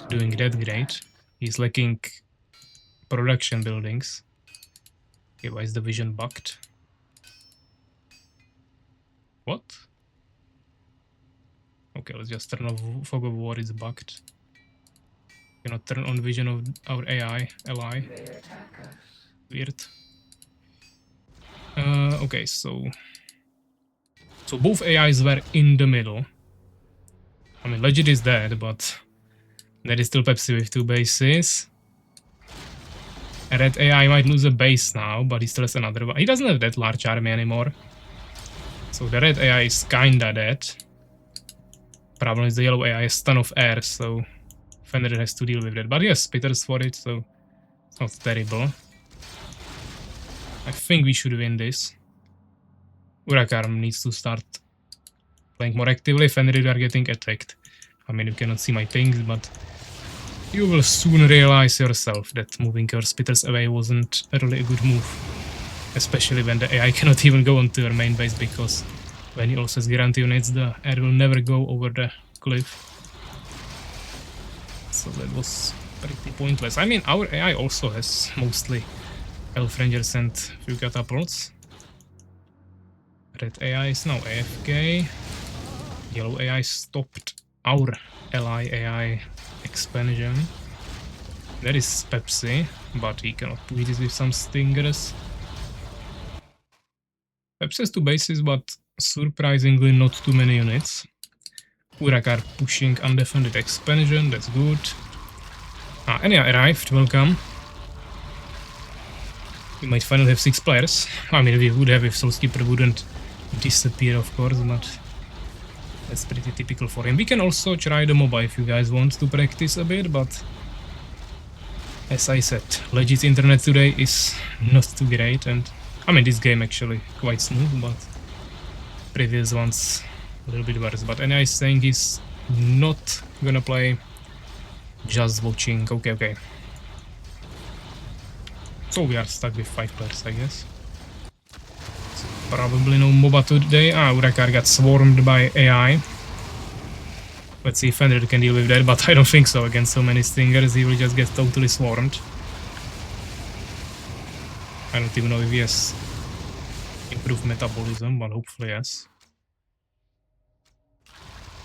doing that great. He's lacking production buildings. Okay, why is the vision bugged? What? Okay, let's just turn off Fog of War, it's bugged. Cannot turn on vision of our AI, LI. Weird. Okay, so both AIs were in the middle. I mean, Legit is dead, but there is still Pepsi with 2 bases. And Red AI might lose a base now, but he still has another one. He doesn't have that large army anymore. So the Red AI is kinda dead. Problem is the Yellow AI has ton of air, so Fenrir has to deal with that. But yes, Peters for it, so it's not terrible. I think we should win this. Urakar needs to start playing more actively. Fenrir are getting attacked. I mean, you cannot see my things, but you will soon realize yourself that moving your spitters away wasn't really a good move. Especially when the AI cannot even go onto your main base, because when he also has guarantee units, the air will never go over the cliff. So that was pretty pointless. I mean, our AI also has mostly Elf Rangers and few catapults. Red AI is now AFK. Yellow AI stopped our ally AI expansion. There is Pepsi, but he cannot beat it with some Stingers. Pepsi has 2 bases, but surprisingly not too many units. Urakar pushing undefended expansion, that's good. Enya arrived, welcome. We might finally have 6 players. I mean, we would have if Soulskipper wouldn't disappear, of course, but that's pretty typical for him. We can also try the MOBA if you guys want to practice a bit, but as I said, Legit internet today is not too great, and I mean, this game actually quite smooth, but previous ones a little bit worse. But Enya is saying he's not gonna play, just watching. Okay. So we are stuck with 5 players, I guess. So probably no MOBA today. Urakar got swarmed by AI. Let's see if Fenrir can deal with that, but I don't think so. Against so many Stingers, he will just get totally swarmed. I don't even know if he has improved metabolism, but hopefully yes.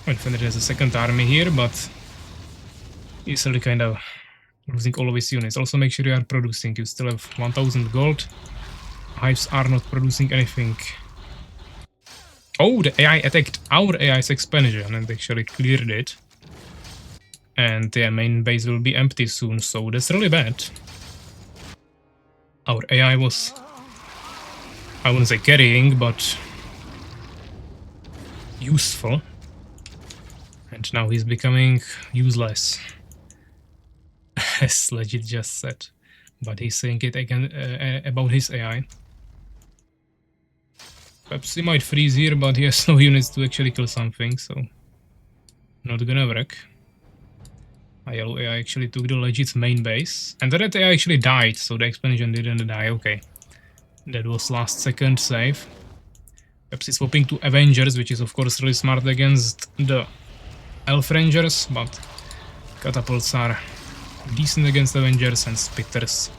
Well, Fenrir has a second army here, but he's really kind of losing all of his units. Also make sure you are producing. You still have 1000 gold. Hives are not producing anything. Oh, the AI attacked our AI's expansion and actually cleared it. And their main base will be empty soon, so that's really bad. Our AI was, I wouldn't say carrying, but useful. And now he's becoming useless. As Legit just said. But he's saying it again about his AI. Perhaps he might freeze here, but he has no units to actually kill something, so not gonna work. Yellow AI actually took the Legit's main base, and the Red AI actually died, so the expansion didn't die. Okay, that was last second save. Perhaps he's swapping to Avengers, which is of course really smart against the Elf Rangers, but catapults are decent against Avengers, and Spitters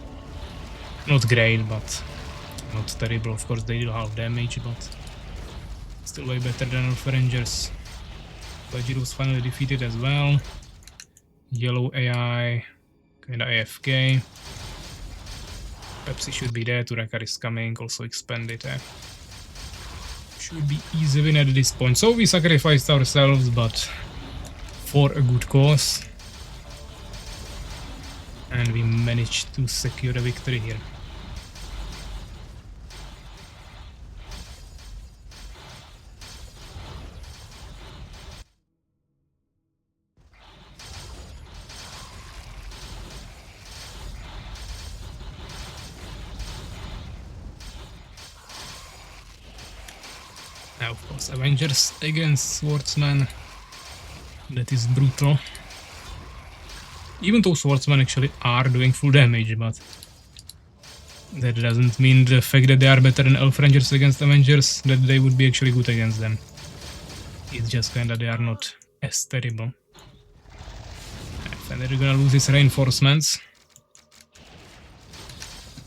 not great, but not terrible. Of course, they deal half damage, but still way better than Elf Rangers. Legit was finally defeated as well. Yellow AI, kinda AFK. Pepsi should be there. Urakar is coming, also expanded. Should be easy win at this point. So we sacrificed ourselves, but for a good cause. And we managed to secure a victory here. Yeah, of course, Avengers against Swordsman. That is brutal. Even though Swordsmen actually are doing full damage, but that doesn't mean the fact that they are better than Elf Rangers against Avengers, that they would be actually good against them. It's just kinda they are not as terrible. And they're gonna lose his reinforcements.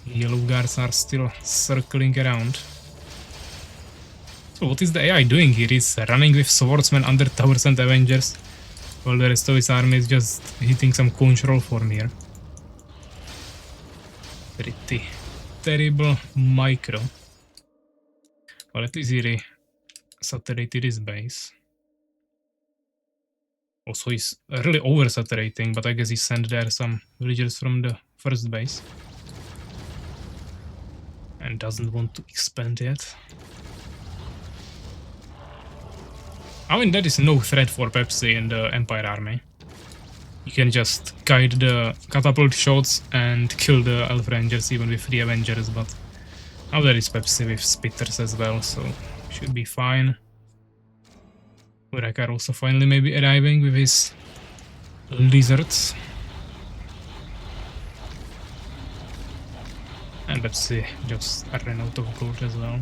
Yellow guards are still circling around. So what is the AI doing here? He's running with swordsmen under towers and Avengers, while the rest of his army is just hitting some control form here. Pretty terrible micro. Well, at least he saturated his base. Also, he's really oversaturating, but I guess he sent there some villagers from the first base. And doesn't want to expand yet. I mean, that is no threat for Pepsi in the Empire army. You can just guide the catapult shots and kill the Elf Rangers even with 3 Avengers, but now there is Pepsi with Spitters as well, so should be fine. Urakar also finally maybe arriving with his lizards. And Pepsi just ran out of gold as well.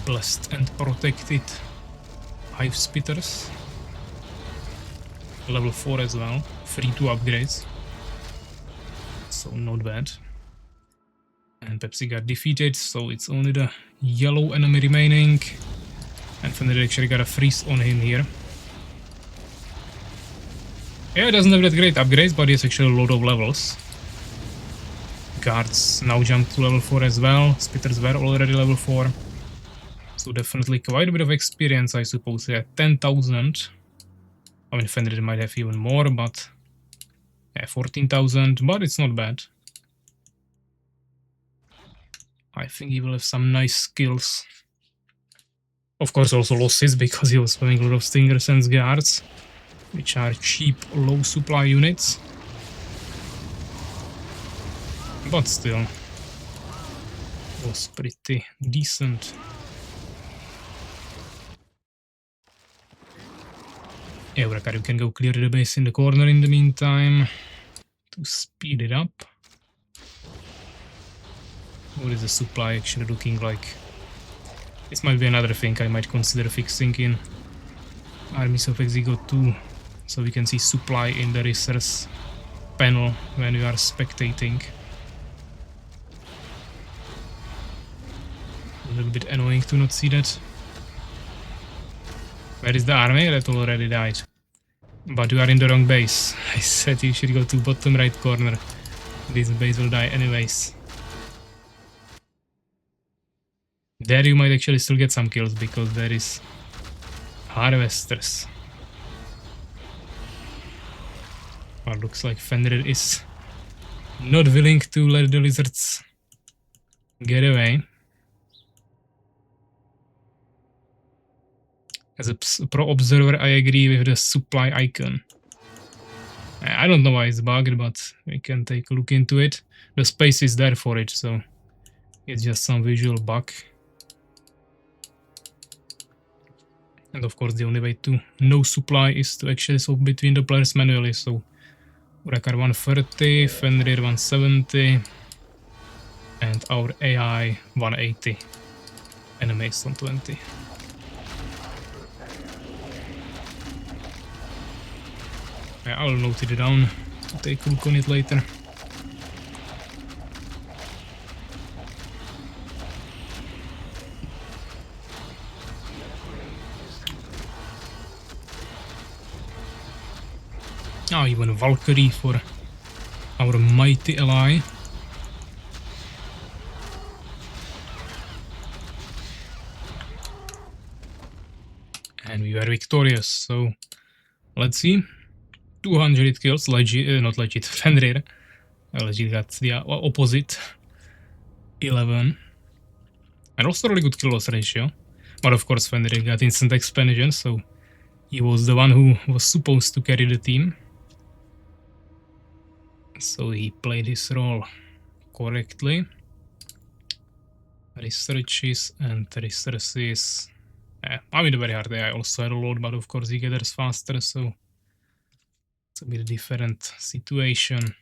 Blessed and protected Hive Spitters. Level 4 as well, free to upgrades. So not bad. And Pepsi got defeated, so it's only the yellow enemy remaining. And Fenrir actually got a freeze on him here. Yeah, it doesn't have that great upgrades, but it's actually a lot of levels. Guards now jumped to level 4 as well. Spitters were already level 4. So definitely quite a bit of experience, I suppose. Yeah, 10,000. I mean, Fenrir might have even more, but yeah, 14,000, but it's not bad. I think he will have some nice skills. Of course, also losses because he was playing a lot of Stingers and Guards, which are cheap, low supply units. But still, was pretty decent. Yeah, Urakar, you can go clear the base in the corner in the meantime to speed it up. What is the supply actually looking like? This might be another thing I might consider fixing in Armies of Exigo 2, so we can see supply in the resource panel when we are spectating. A little bit annoying to not see that. Where is the army? That already died. But you are in the wrong base. I said you should go to bottom right corner. This base will die anyways. There you might actually still get some kills because there is harvesters. But looks like Fenrir is not willing to let the lizards get away. As a pro observer, I agree with the supply icon. I don't know why it's bugged, but we can take a look into it. The space is there for it, so it's just some visual bug. And of course, the only way to know supply is to actually swap between the players manually. So Urakar 130, Fenrir 170, and our AI 180. Enemies 120. I'll note it down to take a look on it later. Oh, even a Valkyrie for our mighty ally. And we were victorious, so let's see. 200 kills, legit, not legit, Fenrir. Legit got the opposite. 11. And also really good kill loss ratio. But of course Fenrir got instant expansion, so he was the one who was supposed to carry the team. So he played his role correctly. Researches and resources. I mean, very hard. I also had a load, but of course he gathers faster, so it's a bit different situation.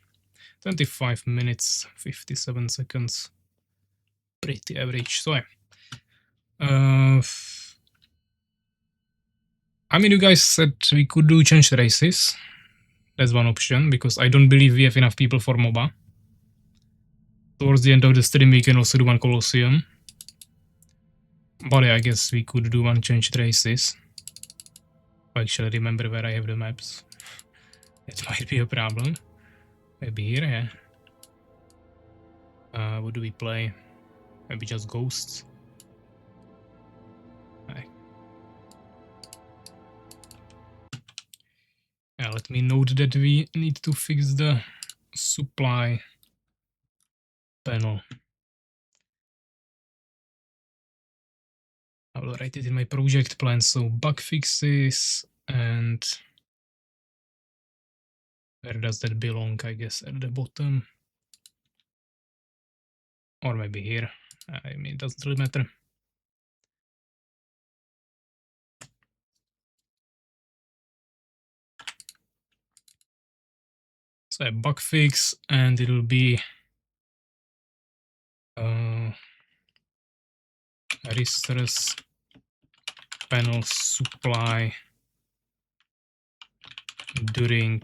25 minutes, 57 seconds. Pretty average. So I mean, you guys said we could do change races. That's one option, because I don't believe we have enough people for MOBA. Towards the end of the stream, we can also do one Colosseum. But yeah, I guess we could do one changed races. I actually remember where I have the maps. It might be a problem. Maybe here, yeah. What do we play? Maybe just ghosts. Yeah, let me note that we need to fix the supply panel. I will write it in my project plan. So bug fixes, and where does that belong? I guess at the bottom. Or maybe here. I mean, it doesn't really matter. So a bug fix, and it'll be resource panel supply during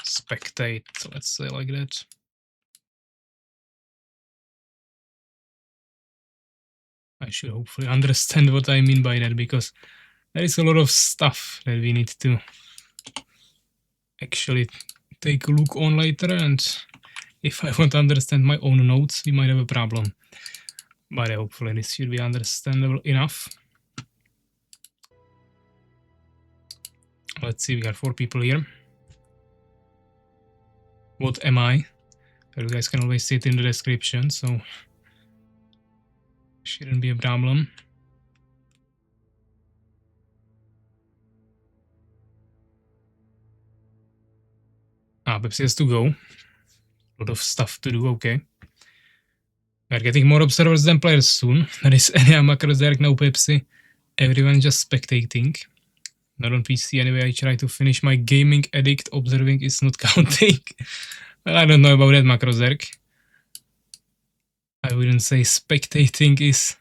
spectate. Let's say like that. I should hopefully understand what I mean by that, because there is a lot of stuff that we need to actually take a look on later, and if I want to understand my own notes, we might have a problem. But hopefully this should be understandable enough. Let's see, we got 4 people here. What am I? You guys can always see it in the description, so shouldn't be a problem. Pepsi has to go. A lot of stuff to do, okay. We're getting more observers than players soon. There is any macros there, no Pepsi. Everyone just spectating. Not on PC anyway. I try to finish my gaming addict. Observing is not counting. Well, I don't know about that, Macrozerk. I wouldn't say spectating is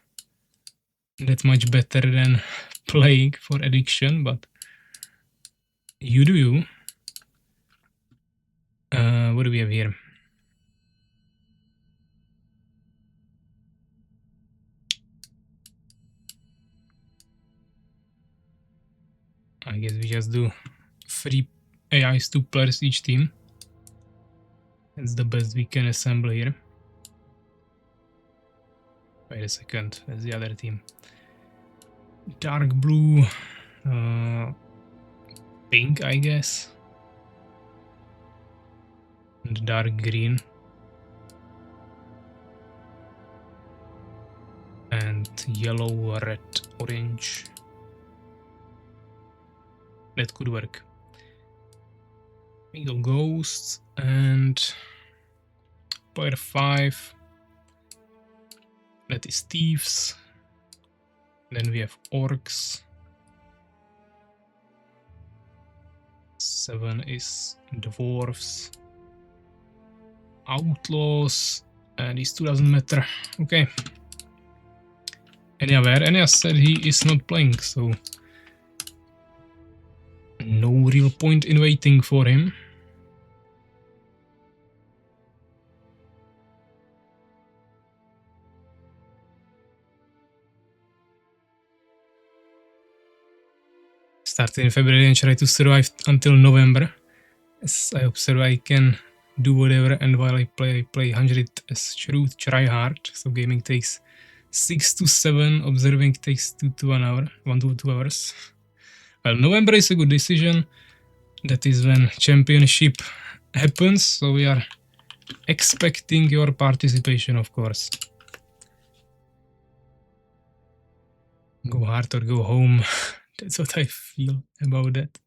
that much better than playing for addiction, but you do you. What do we have here? I guess we just do 3 AIs, 2 players each team. That's the best we can assemble here. Wait a second, that's the other team. Dark blue, pink, I guess. And dark green. And yellow, red, orange. That could work. We go ghosts and player 5. That is thieves. Then we have orcs. 7 is dwarves. Outlaws. And these 2 doesn't matter. Okay. Enya where? Enya said he is not playing, so no real point in waiting for him. Started in February and try to survive until November. As I observe, I can do whatever, and while I play 100 as truth, try hard. So gaming takes 6 to 7, observing takes 1 to 2 hours. Well, November is a good decision. That is when championship happens, so we are expecting your participation, of course. Go hard or go home. That's what I feel about that.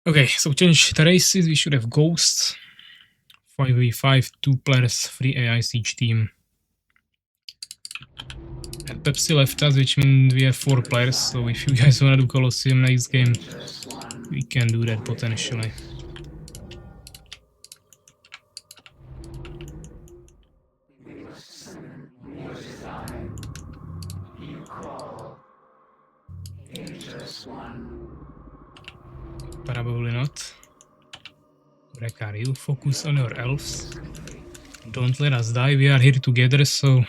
Okay, so change the races. We should have ghosts. 5v5, 2 players, 3 AIs each team. And Pepsi left us, which means we have 4 players, so if you guys wanna do Colosseum next game, we can do that potentially. Probably not. Rekar, you focus on your elves. Don't let us die, we are here together, so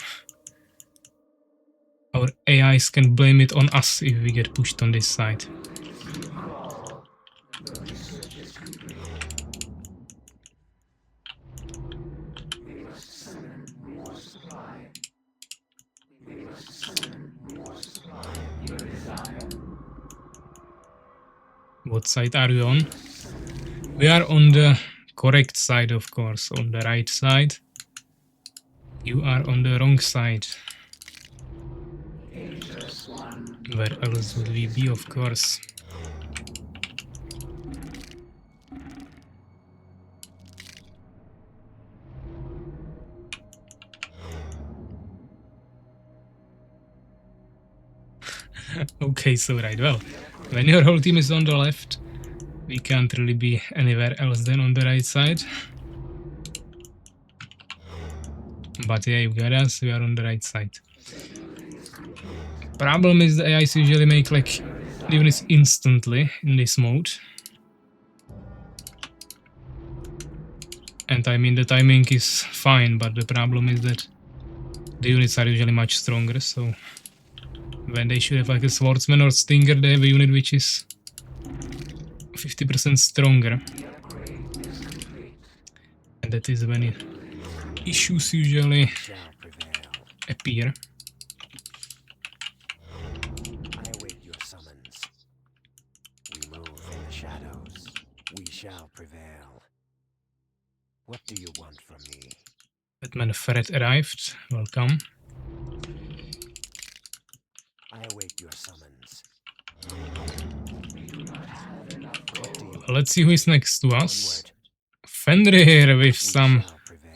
our AIs can blame it on us if we get pushed on this side. What side are you on? We are on the correct side, of course, on the right side. You are on the wrong side. Where else would we be, of course? Okay, so right, well, when your whole team is on the left, we can't really be anywhere else than on the right side. But yeah, you got us, we are on the right side. Problem is the AIs usually make like units instantly in this mode. And I mean the timing is fine, but the problem is that the units are usually much stronger, so when they should have like a swordsman or stinger, they have a unit which is 50% stronger. And that is when issues usually appear. I await your summons. We move in the shadows. We shall prevail. What do you want from me? Batman Ferret arrived. Welcome. I await your summons. Let's see who is next to us. Fenrir with some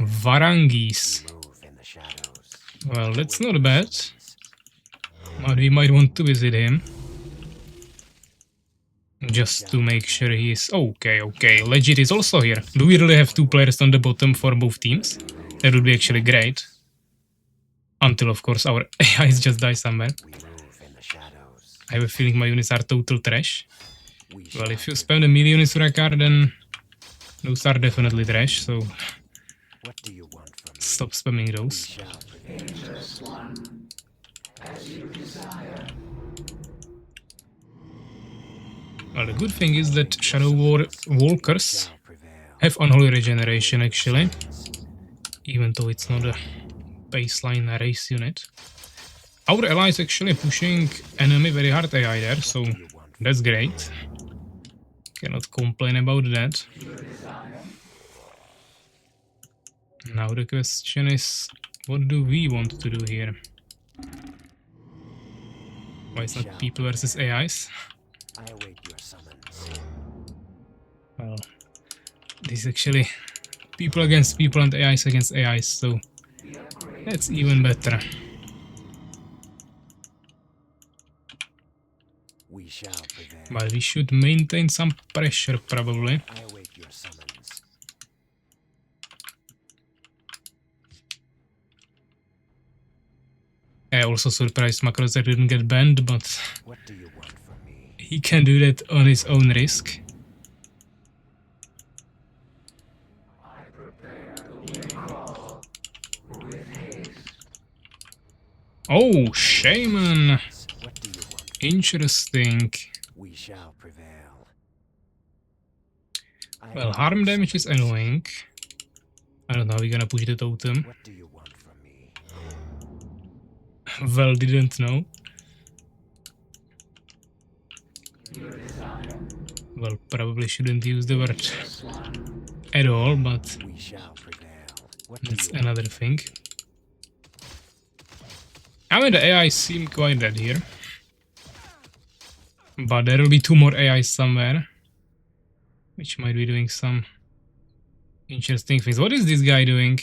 Varangis. Well, that's not bad. But we might want to visit him. Just to make sure he is... Okay. Legit is also here. Do we really have 2 players on the bottom for both teams? That would be actually great. Until, of course, our AIs just die somewhere. I have a feeling my units are total trash. Well, if you spam the melee units to Rakar, then those are definitely trash, so stop spamming those. Well, the good thing is that Shadow War Walkers have unholy regeneration, actually. Even though it's not a baseline race unit. Our ally is actually pushing enemy very hard AI there, so that's great. Cannot complain about that. Now the question is, what do we want to do here? Why it's not people versus AIs? Well, this is actually people against people and AIs against AIs, so that's even better. But we should maintain some pressure, probably. I also surprised Macros that didn't get banned, but he can do that on his own risk. Oh, Shaman! Interesting. Well, harm damage is annoying. I don't know how we're gonna push the totem. Well, didn't know. Well, probably shouldn't use the word at all, but that's another thing. I mean, the AI seem quite dead here. But there will be 2 more AIs somewhere. which might be doing some interesting things. What is this guy doing?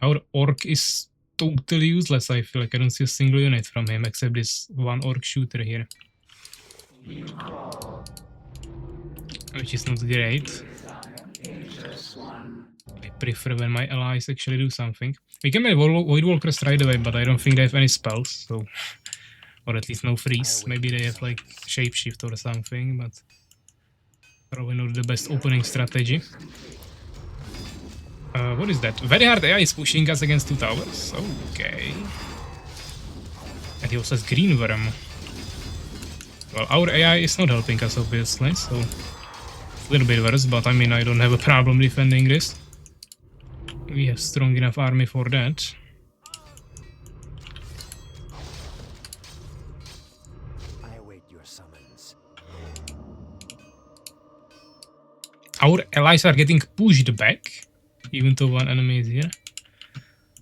Our orc is totally useless. I feel like I don't see a single unit from him except this one orc shooter here, which is not great. I prefer when my allies actually do something. We can make Void Walkers right away, but I don't think they have any spells, so... Or at least no freeze. Maybe they have like shapeshift or something, but... Probably not the best opening strategy. What is that? Very hard AI is pushing us against 2 towers. Okay. And he also has Green Worm. Well, our AI is not helping us, obviously, so... It's a little bit worse, but I mean, I don't have a problem defending this. We have strong enough army for that. I await your summons. Our allies are getting pushed back, even though one enemy is here.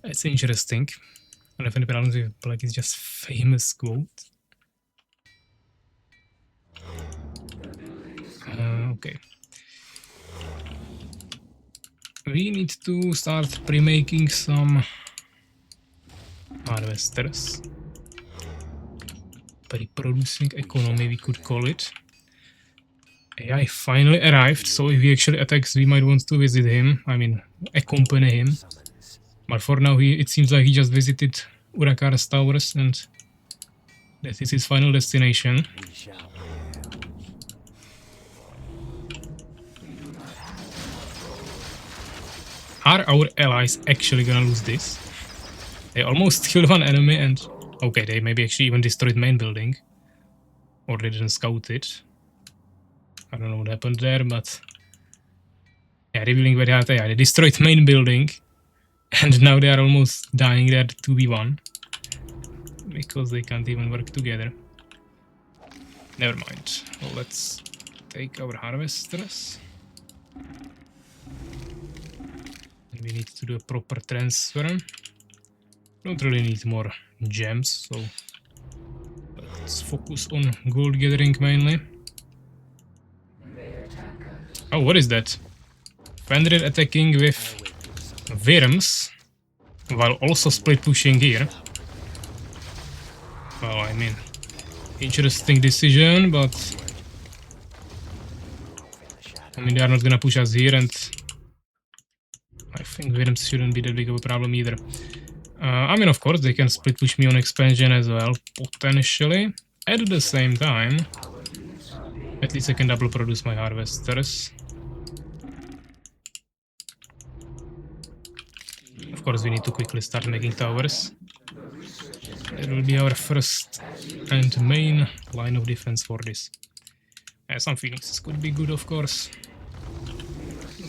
That's interesting. I don't have any problems with it, like it's just famous quote. Okay. We need to start pre-making some harvesters. Pre-producing economy, we could call it. AI finally arrived, so if he actually attacks, we might want to visit him. I mean, accompany him. But for now, it seems like he just visited Urakar's towers, and that is his final destination. We shall. Are our allies actually gonna lose this? They almost killed one enemy and... Okay, they maybe actually even destroyed main building. Or they didn't scout it. I don't know what happened there, but... Yeah, revealing very hard. Yeah, they destroyed main building. And now they are almost dying there 2v1. Because they can't even work together. Never mind. Well, let's take our harvesters. We need to do a proper transfer. Don't really need more gems, so let's focus on gold gathering mainly. Oh, what is that? Fenrir attacking with Worms, while also split pushing here. Well, I mean, interesting decision, but I mean, they are not gonna push us here, and I think Worms shouldn't be that big of a problem either. I mean, of course, they can split push me on expansion as well, potentially. At the same time, at least I can double produce my harvesters. Of course, we need to quickly start making towers. That will be our first and main line of defense for this. Some phoenixes could be good, of course.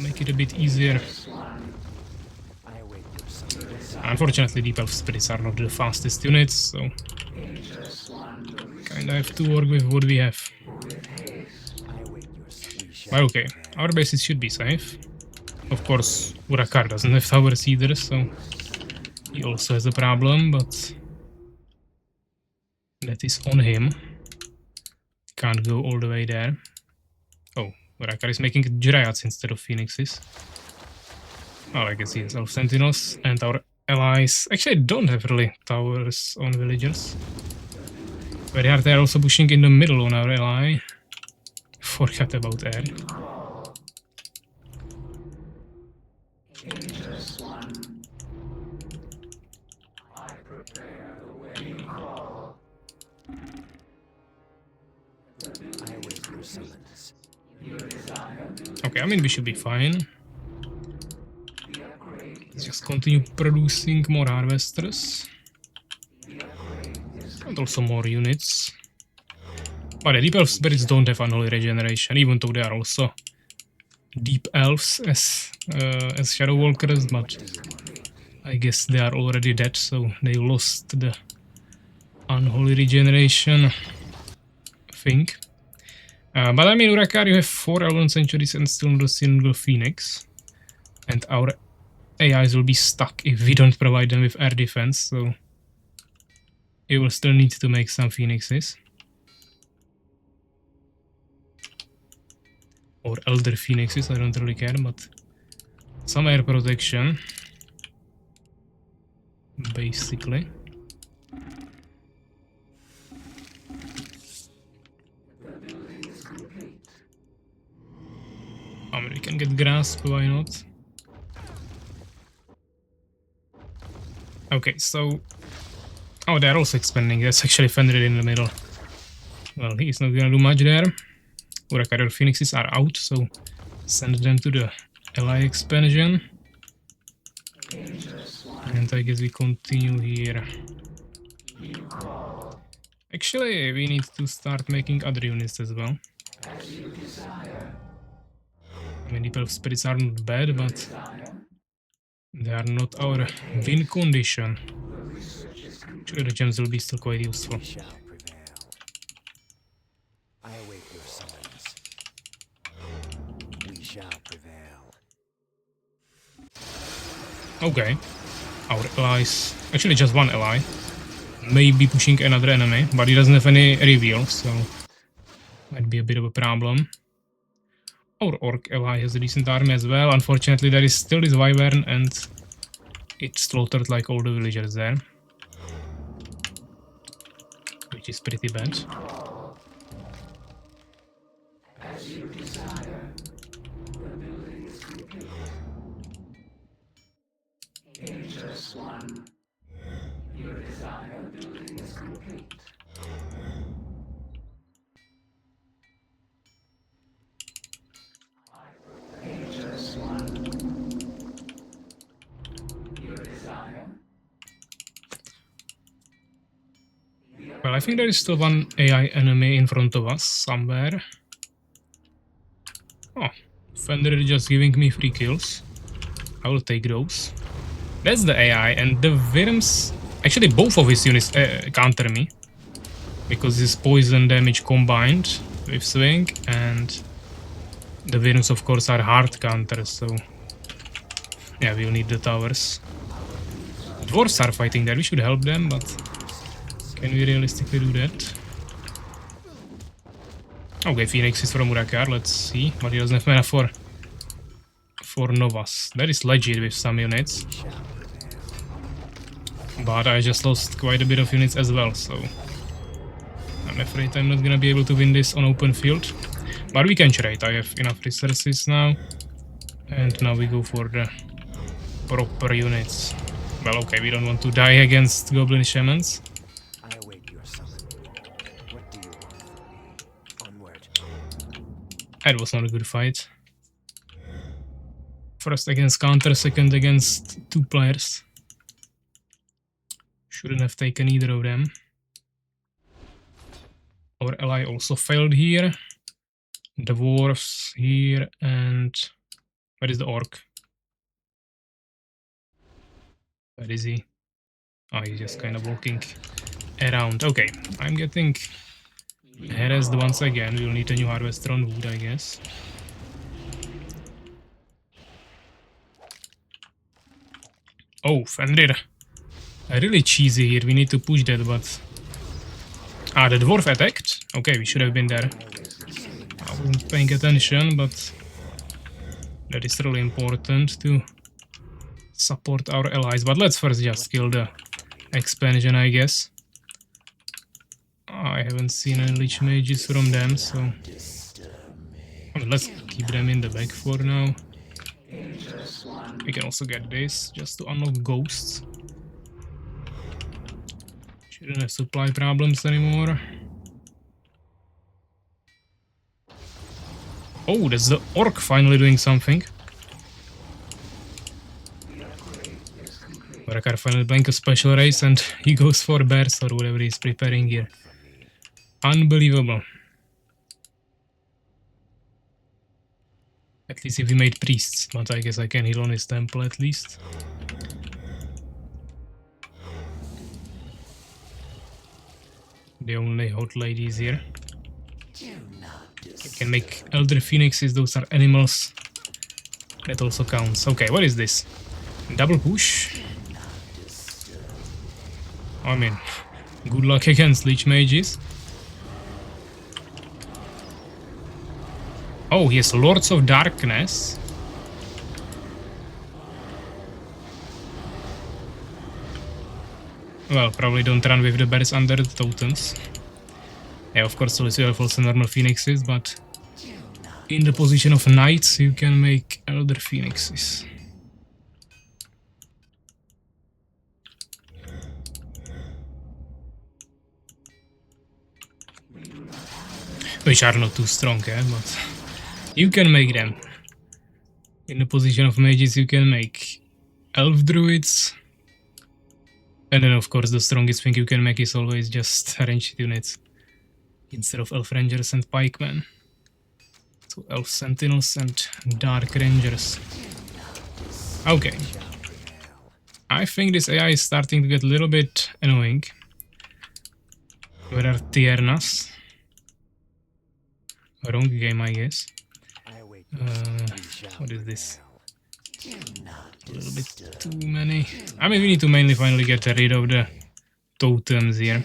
Make it a bit easier. Unfortunately, Deep Elf Spirits are not the fastest units, so kinda have to work with what we have. But okay, our bases should be safe. Of course, Urakar doesn't have towers either, so he also has a problem, but that is on him. Can't go all the way there. Oh, Urakar is making Dryads instead of Phoenixes. Oh, I guess he has Elf Sentinels, and our allies actually don't have really towers on villagers. Very hard, they're also pushing in the middle on our ally. Forgot about air. Okay, I mean, we should be fine. Let's just continue producing more harvesters. And also more units. But the Deep Elf Spirits don't have unholy regeneration, even though they are also Deep Elves as Shadow Walkers, but I guess they are already dead, so they lost the unholy regeneration thing. But I mean, Urakar, you have 4 Elven Centuries and still not a single Phoenix. And our AIs will be stuck if we don't provide them with air defense, so you will still need to make some Phoenixes. Or Elder Phoenixes, I don't really care, but some air protection. Basically. I mean, we can get grasp, why not? Okay, so... Oh, they're also expanding. That's actually Fenrir in the middle. Well, he's not gonna do much there. Urakarer Phoenixes are out, so send them to the ally expansion. And I guess we continue here. Actually, we need to start making other units as well. I mean, the spirits are not bad, but they are not our win condition. Actually, the gems will be still quite useful. We shall prevail. I await your summons. We shall prevail. Okay. Our allies, actually just one ally, may be pushing another enemy, but he doesn't have any reveal, so might be a bit of a problem. Our orc ally has a decent army as well. Unfortunately, there is still this wyvern and it slaughtered like all the villagers there, which is pretty bad. As you desire. The building is complete. Ageless one. Your desire building is complete. Ageless one. Your desire. Well, I think there is still one AI enemy in front of us somewhere. Oh, Fenrir just giving me 3 kills. I will take those. That's the AI, and the Wyrms... Actually, both of his units counter me. Because this poison damage combined with swing, and the Wyrms, of course, are hard counters, so... Yeah, we'll need the towers. Dwarves are fighting there, we should help them, but... Can we realistically do that? Okay, Phoenix is from Urakar, let's see. But he doesn't have mana for Novas. That is legit with some units. But I just lost quite a bit of units as well, so... I'm afraid I'm not gonna be able to win this on open field. But we can trade, I have enough resources now. And now we go for the proper units. Well, okay, we don't want to die against Goblin Shamans. I await your summons. What do you want from me? Onward. That was not a good fight. First against counter, second against 2 players. Shouldn't have taken either of them. Our ally also failed here. Dwarves here, and... Where is the orc? Where is he? Oh, he's just kind of walking around. Okay, I'm getting harassed once again. We'll need a new harvester on wood, I guess. Oh, Fenrir. Really cheesy here. We need to push that, but... Ah, the dwarf attacked? Okay, we should have been there. I wasn't paying attention, but... That is really important to support our allies. But let's first just kill the expansion, I guess. I haven't seen any Lich Mages from them, so... I mean, let's keep them in the back for now. We can also get this, just to unlock ghosts. Shouldn't have supply problems anymore. Oh, that's the orc finally doing something. Urakar finally blank a special race and he goes for bears or whatever he's preparing here. Unbelievable. At least if he made priests, but I guess I can heal on his temple at least. The only hot ladies here. I can make Elder Phoenixes, those are animals. That also counts. Okay, what is this? Double push? I mean, good luck against Lich Mages. Oh, he has Lords of Darkness. Well, probably don't run with the bears under the totems. Yeah, of course, you have also normal phoenixes, but in the position of knights, you can make elder phoenixes. Which are not too strong, but you can make them. In the position of mages, you can make elf druids. And then, of course, the strongest thing you can make is always just ranged units instead of elf rangers and pikemen. So elf sentinels and dark rangers. Okay. I think this AI is starting to get a little bit annoying. Where are Tiernas? Wrong game, I guess. What is this? A little bit too many. I mean, we need to mainly finally get rid of the totems here.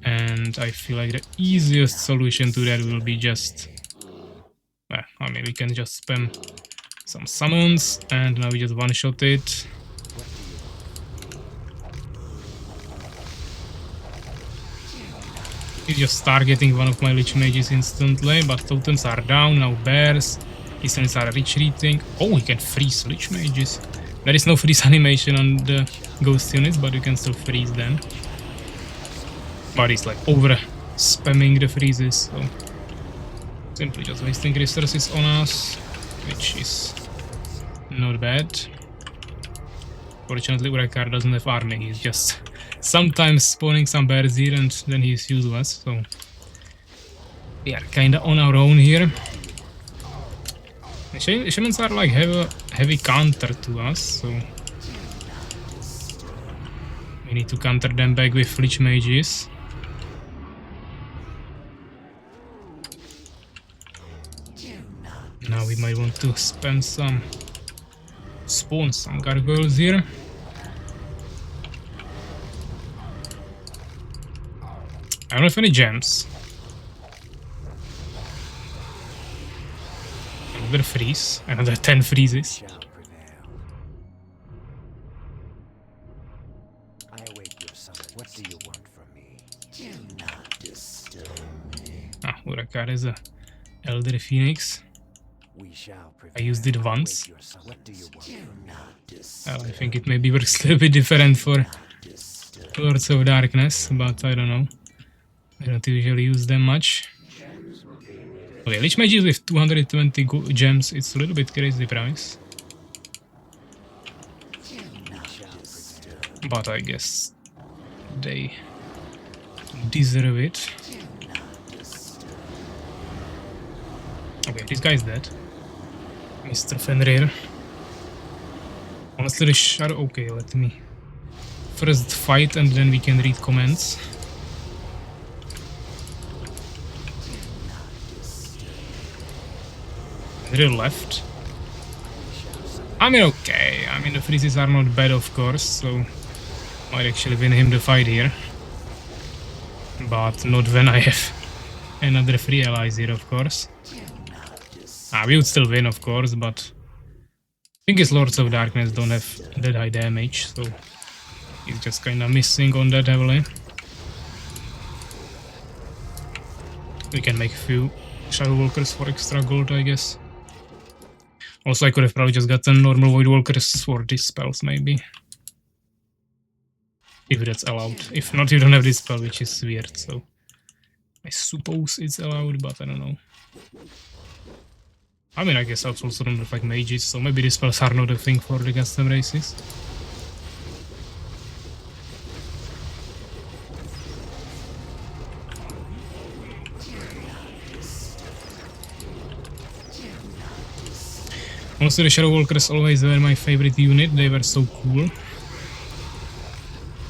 And I feel like the easiest solution to that will be just... Well, I mean, we can just spam some summons, and now we just one-shot it. He's just targeting one of my Lich Mages instantly, but totems are down, now bears. His units are retreating. Oh, he can freeze Lich Mages. There is no freeze animation on the ghost units, but you can still freeze them. But he's like over spamming the freezes, so simply just wasting resources on us, which is not bad. Fortunately, Urakar doesn't have army, he's just sometimes spawning some bears here and then he's useless, so we are kinda on our own here. The shamans are like heavy counter to us, so we need to counter them back with Lich Mages. Now we might want to spam some, spawn some gargoyles here. I don't have any gems. Another freeze, another 10 freezes. I await your summons. What do you want from me? Do not disturb me. Ah, Urakar is a Elder Phoenix. We shall prevail. I used it once. What do you want from me? Well, I think it maybe works a little bit different for Lords of Darkness, but I don't know. I don't usually use them much. Okay, Lich Mages with 220 gems, it's a little bit crazy price. But I guess they deserve it. Okay, this guy's dead. Mr. Fenrir. Honestly, the shadow... Okay, let me first fight and then we can read comments. Fenrir left. I mean, okay. I mean, the freezes are not bad, of course, so might actually win him the fight here. But not when I have another free allies here, of course. We would still win, of course, but I think his Lords of Darkness don't have that high damage, so he's just kinda missing on that heavily. We can make a few Shadow Walkers for extra gold, I guess. Also, I could have probably just gotten normal Void Walkers for these spells, maybe. If that's allowed. If not, you don't have this spell, which is weird, so I suppose it's allowed, but I don't know. I mean, I guess I also don't have like mages, so maybe these spells are not a thing for the custom races. Also, the Shadow Walkers always were my favorite unit, they were so cool.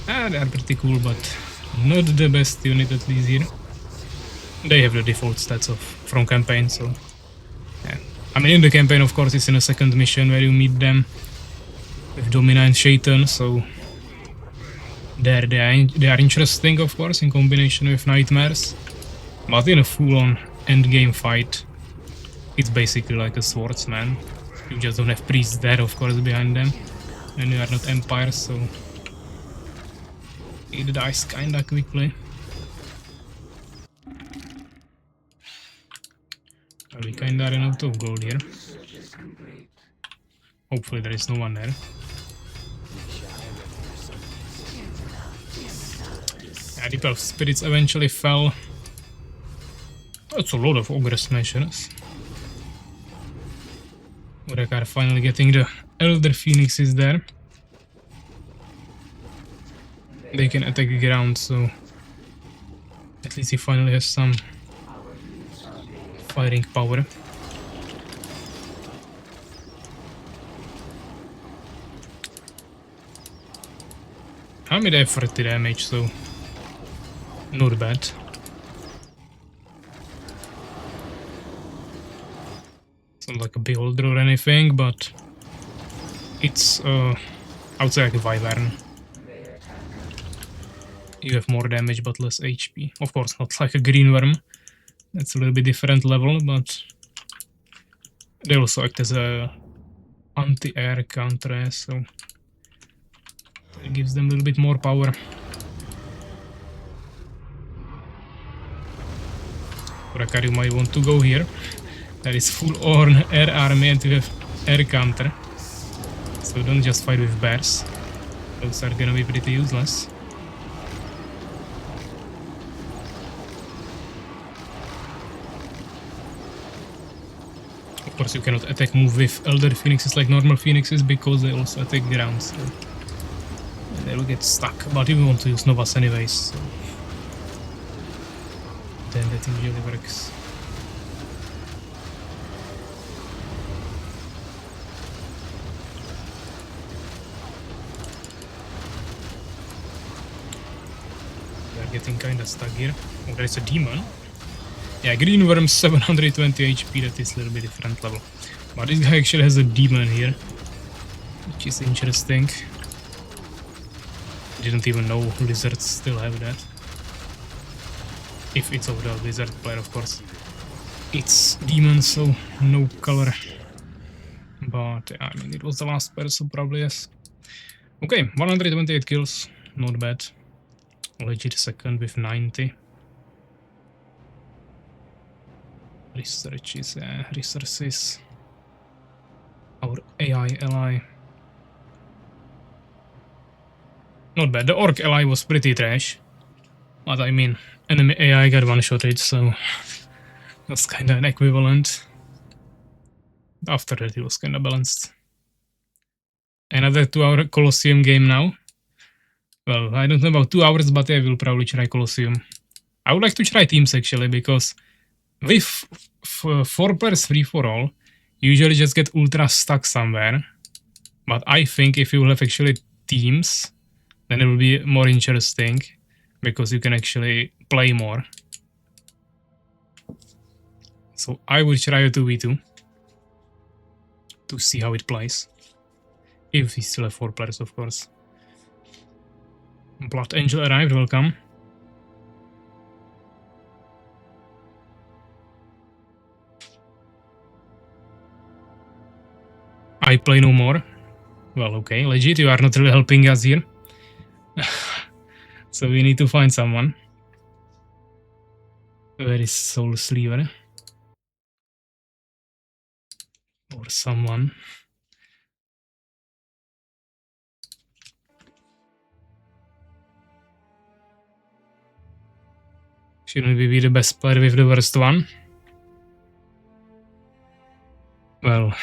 They are pretty cool, but not the best unit at least here. They have the default stats from campaign, so yeah. I mean, in the campaign, of course, it's in a second mission where you meet them with Domina and Shaitan, so they are interesting, of course, in combination with Nightmares. But in a full-on endgame fight, it's basically like a swordsman. You just don't have priests there, of course, behind them. And you are not empires, so it dies kinda quickly. Well, we kinda ran out of gold here. Hopefully there is no one there. Yeah, the 12 spirits eventually fell. That's a lot of ogre smashers. Urakar finally getting the Elder Phoenixes there. They can attack ground, so at least he finally has some firing power. I made 40 damage, so not bad. It's not like a beholder or anything, but it's I would say like a wyvern. You have more damage but less HP. Of course, not like a green worm. That's a little bit different level, but they also act as a anti-air counter, so it gives them a little bit more power. Urakar, you might want to go here. There is full-on air army and you have air counter. So don't just fight with bears. Those are gonna be pretty useless. Of course you cannot attack move with Elder Phoenixes like normal Phoenixes because they also attack ground, so they will get stuck. But you want to use Novas anyways, so then that usually works. We are getting kinda stuck here. Oh, there is a demon. Yeah, green worm 720 HP, that is a little bit different level. But this guy actually has a demon here, which is interesting. Didn't even know lizards still have that. If it's of the lizard player, of course. It's demon, so no color. But I mean, it was the last person, probably, yes. Okay, 128 kills, not bad. Legit second with 90. Resources. Our AI ally. Not bad. The orc ally was pretty trash. But I mean, enemy AI got one-shotted, so that's kinda an equivalent. After that, it was kinda balanced. Another 2-hour Colosseum game now. Well, I don't know about 2 hours, but I will probably try Colosseum. I would like to try teams actually, because with 4 players free-for-all, you usually just get ultra stuck somewhere. But I think if you will have actually teams, then it will be more interesting, because you can actually play more. So I would try a 2v2 to see how it plays. If we still have 4 players, of course. Blood Angel arrived, welcome. I play no more. Well, okay, legit, you are not really helping us here. So we need to find someone. Where is Soul Sleever? Or someone. Shouldn't we be the best player with the worst one? Well,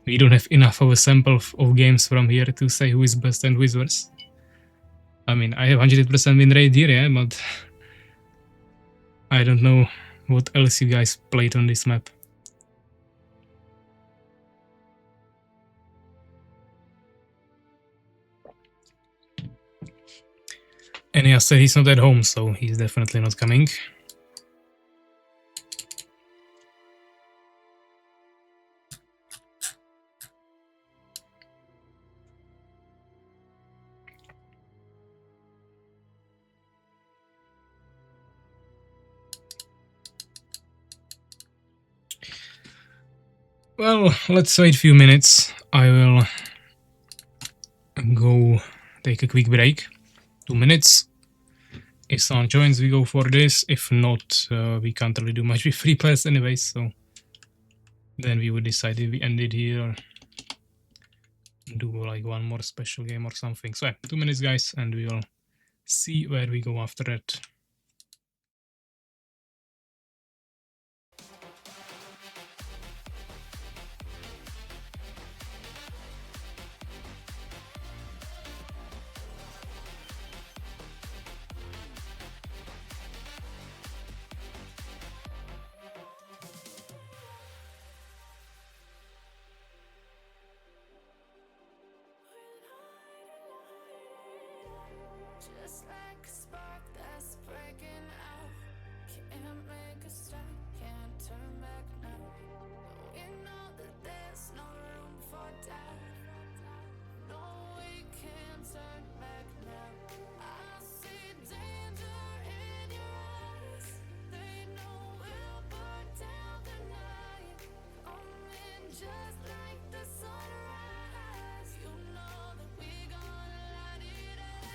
we don't have enough of a sample of games from here to say who is best and who is worst. I mean, I have 100% win rate here, yeah, but I don't know what else you guys played on this map. Enya said he's not at home, so he's definitely not coming. Well, let's wait a few minutes. I will go take a quick break. 2 minutes. If someone joins, we go for this. If not, we can't really do much with free players anyway, so then we would decide if we end it here or do like one more special game or something. So yeah, 2 minutes, guys, and we will see where we go after that. Just like a spark that's breaking out. Can't make a stop, can't turn back now. We know that there's no room for doubt. No, we can't turn back now. I see danger in your eyes. They know we'll burn down the night. Coming just like the sunrise. You know that we gonna light it up.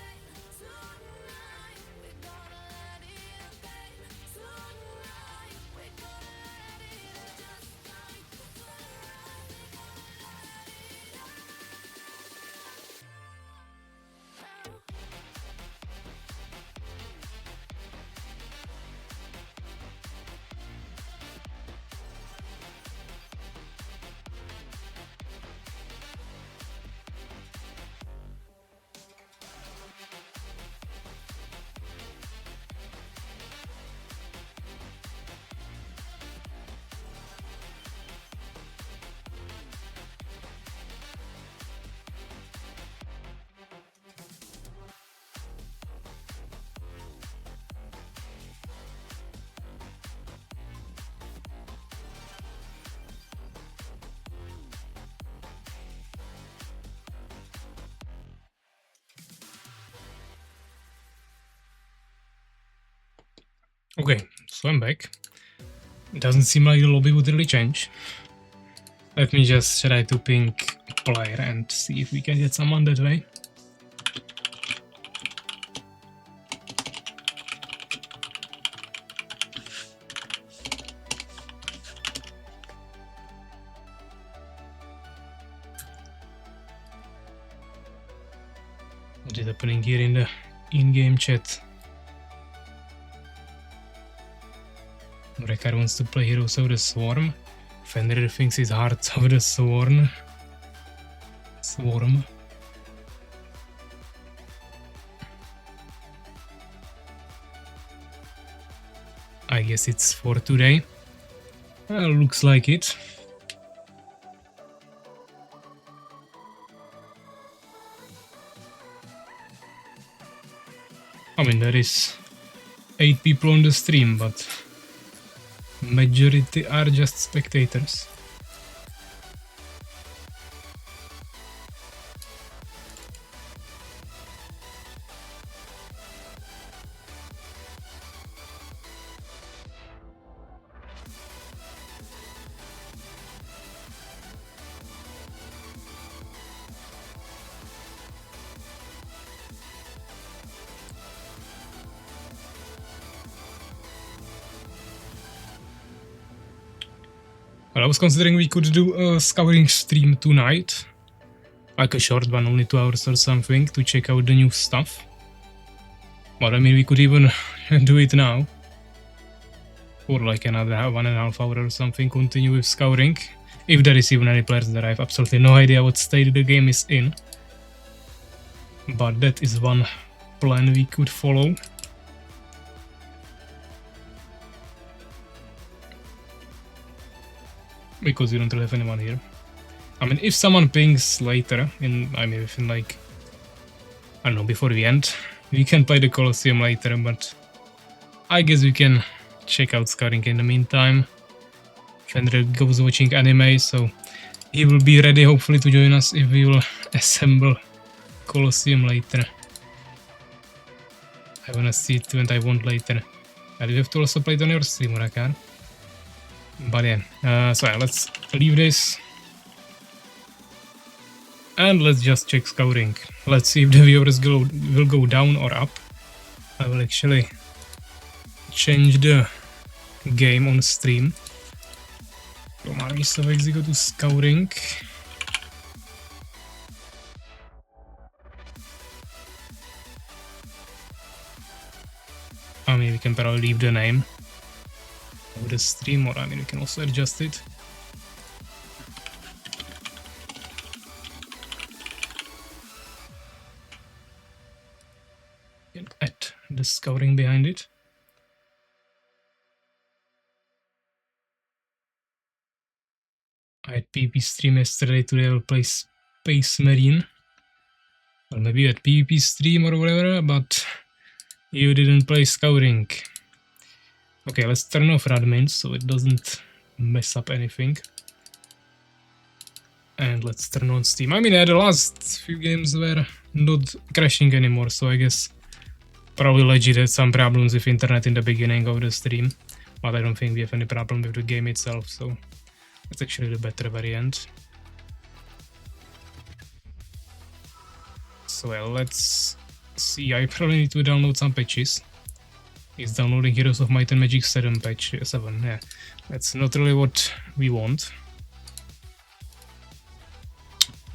Tonight, we're gonna let it up, babe. Tonight, we're gonna let it up. Just like the sunrise, we're gonna let it up. Okay, so I'm back. It doesn't seem like the lobby would really change. Let me just try to ping player and see if we can get someone that way. What is happening here in the in-game chat? Rekar wants to play Heroes of the Swarm. Fenrir thinks it's Hearts of the Swarm. I guess it's for today. Well, looks like it. I mean, there is 8 people on the stream, but majority are just spectators. Well, I was considering we could do a Scouring stream tonight. Like a short one, only 2 hours or something, to check out the new stuff. But I mean, we could even do it now. For like another 1.5 hours or something, continue with Scouring. If there is even any players there, I have absolutely no idea what state the game is in. But that is one plan we could follow. Because we don't really have anyone here. I mean, if someone pings later, within like, I don't know, before we end, we can play the Colosseum later, but I guess we can check out Scouring in the meantime. Fenrir goes watching anime, so he will be ready hopefully to join us if we will assemble Colosseum later. I wanna see it and I won't later. And you have to also play it on your stream, Rakar. But yeah, so yeah, let's leave this. And let's just check Scouring. Let's see if the viewers will go down or up. I will actually change the game on stream from Armies of Exigo to Scouring. I mean, we can probably leave the name of the stream, or I mean, we can also adjust it. You can add the Scouring behind it. I had PvP stream yesterday, today I will play Space Marine. Well, maybe you had PvP stream or whatever, but you didn't play Scouring. Okay, let's turn off admin so it doesn't mess up anything. And let's turn on Steam. I mean, the last few games were not crashing anymore, so I guess probably legit had some problems with internet in the beginning of the stream. But I don't think we have any problem with the game itself, so that's actually the better variant. So well, let's see. I probably need to download some patches. It's downloading Heroes of Might and Magic 7 patch 7. Yeah, that's not really what we want.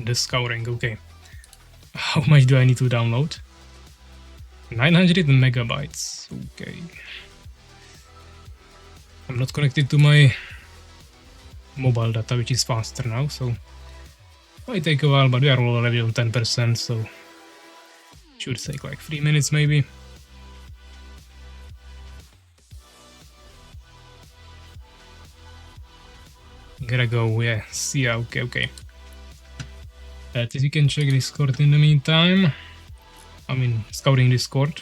The Scouring, okay. How much do I need to download? 900 megabytes. Okay. I'm not connected to my mobile data, which is faster now, so might take a while, but we are already on 10%, so should take like 3 minutes maybe. Gotta go, yeah, see ya, okay. That is, you can check Discord in the meantime. I mean, Scouting Discord.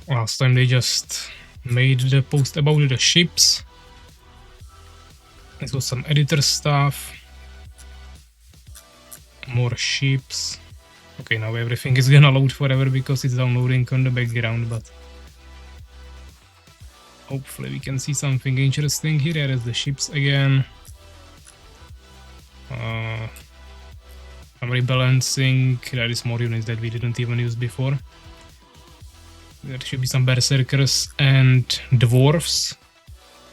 Last time they just made the post about the ships. This was some editor stuff. More ships. Okay, now everything is gonna load forever because it's downloading on the background, but hopefully we can see something interesting here. There is the ships again. I'm rebalancing. There is more units that we didn't even use before. There should be some berserkers and dwarves,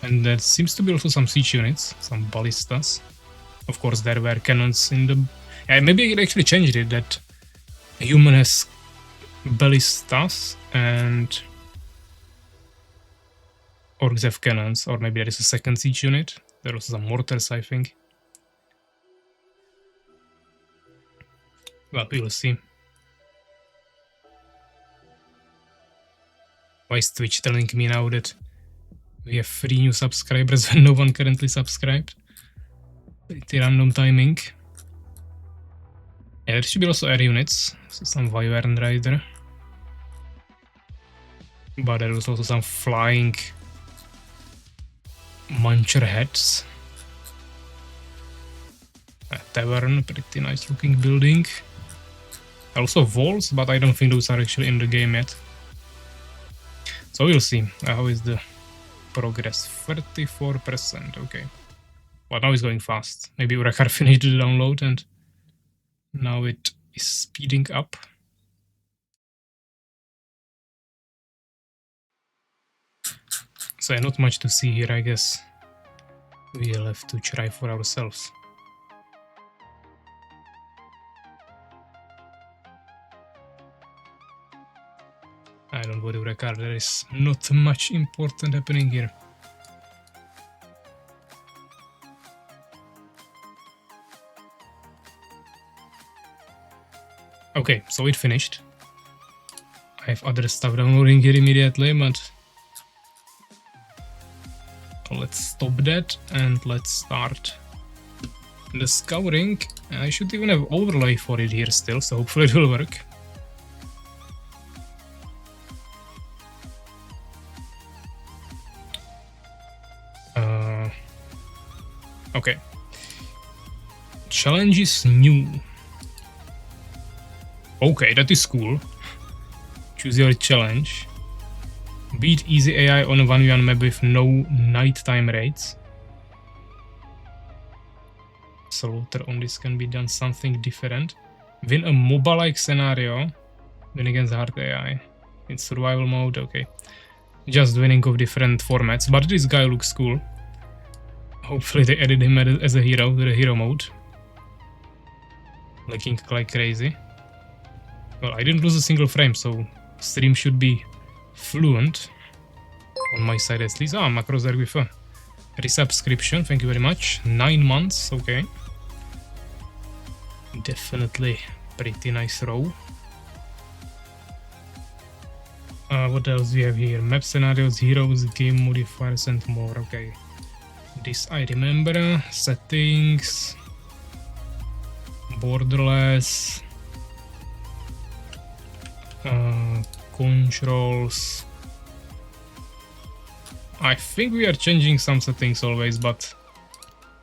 and there seems to be also some siege units, some ballistas. Of course, there were cannons in the. Maybe I actually changed it that a human has ballistas and orcs have cannons, or maybe there is a second siege unit. There are also some mortars, I think. Well, we will see. Why is Twitch telling me now that we have 3 new subscribers when no one currently subscribed? Pretty random timing. Yeah, there should be also air units, so some Wyvern Rider. But there was also some flying Muncher heads. A tavern, pretty nice looking building. Also walls, but I don't think those are actually in the game yet. So we'll see. How is the progress? 34%, okay. Well, now it's going fast. Maybe Urakar finished the download and now it is speeding up. So not much to see here, I guess. We'll have to try for ourselves. I don't worry, Urakar, there is not much important happening here. Okay, so it finished. I have other stuff downloading here immediately, but let's stop that and let's start the Scouring. I should even have overlay for it here still, so hopefully it will work. Okay. Challenge is new. Okay, that is cool. Choose your challenge. Beat easy AI on a 1v1 map with no nighttime raids. Slaughter on this can be done something different. Win a MOBA-like scenario. Win against hard AI. In survival mode, okay. Just winning of different formats, but this guy looks cool. Hopefully they added him as a hero to the hero mode. Looking like crazy. Well, I didn't lose a single frame, so stream should be fluent. On my side at least. Ah, macros there with a resubscription, thank you very much. 9 months, okay. Definitely pretty nice row. What else we have here? Map scenarios, heroes, game modifiers and more, okay. This I remember. Settings. Borderless. Controls. I think we are changing some settings always, but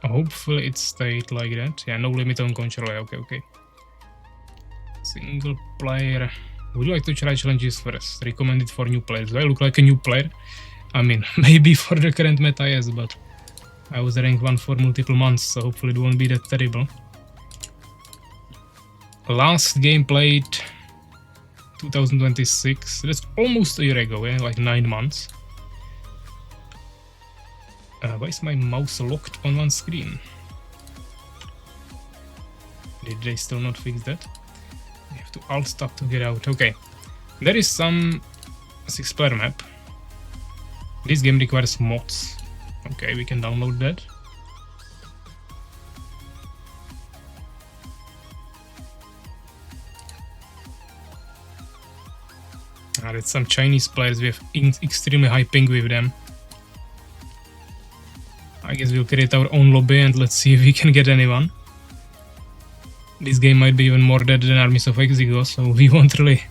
hopefully it stayed like that. Yeah, no limit on control. Okay. Single player. Would you like to try challenges first? Recommended for new players. Do I look like a new player? I mean, maybe for the current meta, yes, but I was rank 1 for multiple months, so hopefully it won't be that terrible. Last game played 2026. That's almost a year ago, like 9 months. Why is my mouse locked on one screen? Did they still not fix that? I have to alt tab to get out. Okay. There is some 6-player map. This game requires mods. Okay, we can download that. There's some Chinese players. We have extremely high ping with them. I guess we'll create our own lobby and let's see if we can get anyone. This game might be even more dead than Armies of Exigo, so we won't really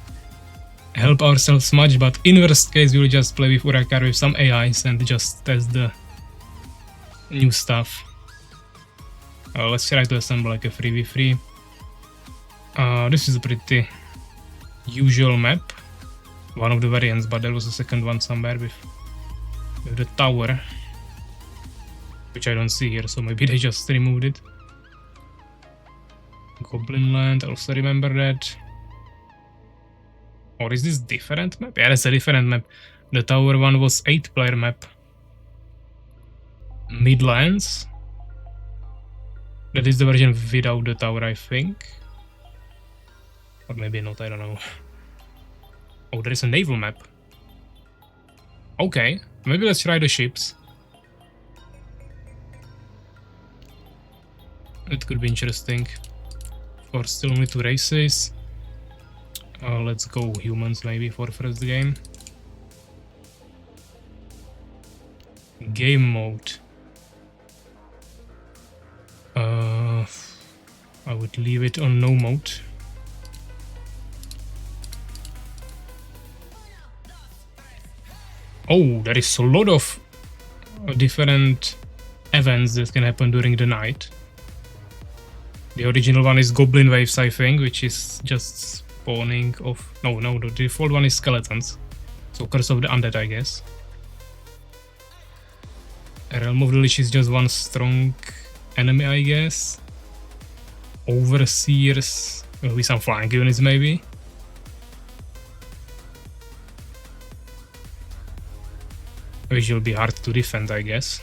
help ourselves much, but in worst case we'll just play with Urakar with some AIs and just test the new stuff. Let's try to assemble like a 3v3. This is a pretty usual map. One of the variants, but there was a second one somewhere with the tower, which I don't see here, so maybe they just removed it. Goblin Land, I also remember that. Or is this different map? Yeah, that's a different map. The tower one was 8-player map. Midlands. That is the version without the tower, I think. Or maybe not, I don't know. Oh, there is a naval map. Okay, maybe let's try the ships. It could be interesting. Or still only 2 races. Let's go humans maybe for first game. Game mode. I would leave it on no mode. Oh, there is a lot of different events that can happen during the night. The original one is Goblin Waves, I think, which is just spawning of... No, the default one is Skeletons. So Curse of the Undead, I guess. Realm of the Lich is just one strong enemy, I guess. Overseers with some flying units, maybe. Which will be hard to defend, I guess.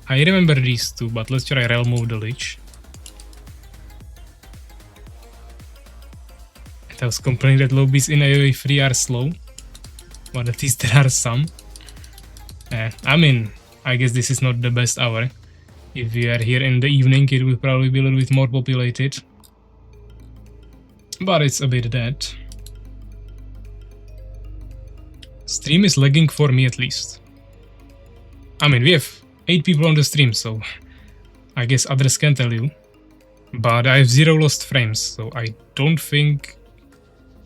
I remember these two, but let's try Realm of the Lich. And I was complaining that lobbies in AoE 3 are slow, but at least there are some. I mean, I guess this is not the best hour. If we are here in the evening, it will probably be a little bit more populated. But it's a bit dead. Stream is lagging for me at least. I mean, we have 8 people on the stream, so I guess others can tell you. But I have 0 lost frames, so I don't think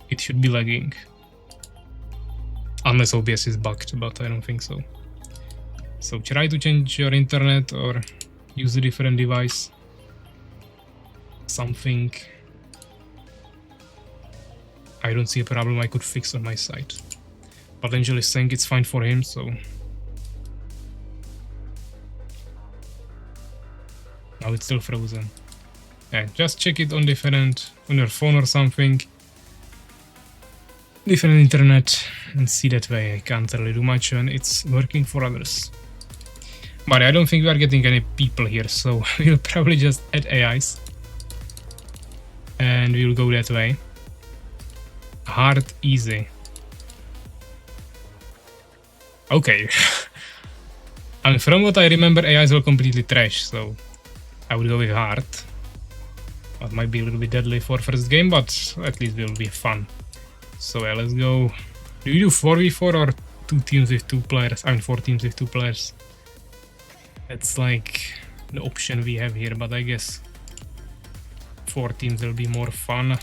it should be lagging. Unless OBS is bugged, but I don't think so. So try to change your internet or use a different device. Something. I don't see a problem I could fix on my side. But Angel is saying it's fine for him, so... Now it's still frozen. Yeah, just check it on on your phone or something. Different internet, and see that way. I can't really do much and it's working for others. But I don't think we are getting any people here, so we'll probably just add AIs. And we'll go that way. Hard, easy. Okay. I mean, from what I remember, AIs were completely trash, so I would go with hard. That might be a little bit deadly for first game, but at least it will be fun. So yeah, let's go. Do you do 4v4 or 2 teams with 2 players? I mean 4 teams with 2 players. That's like the option we have here, but I guess 4 teams will be more fun.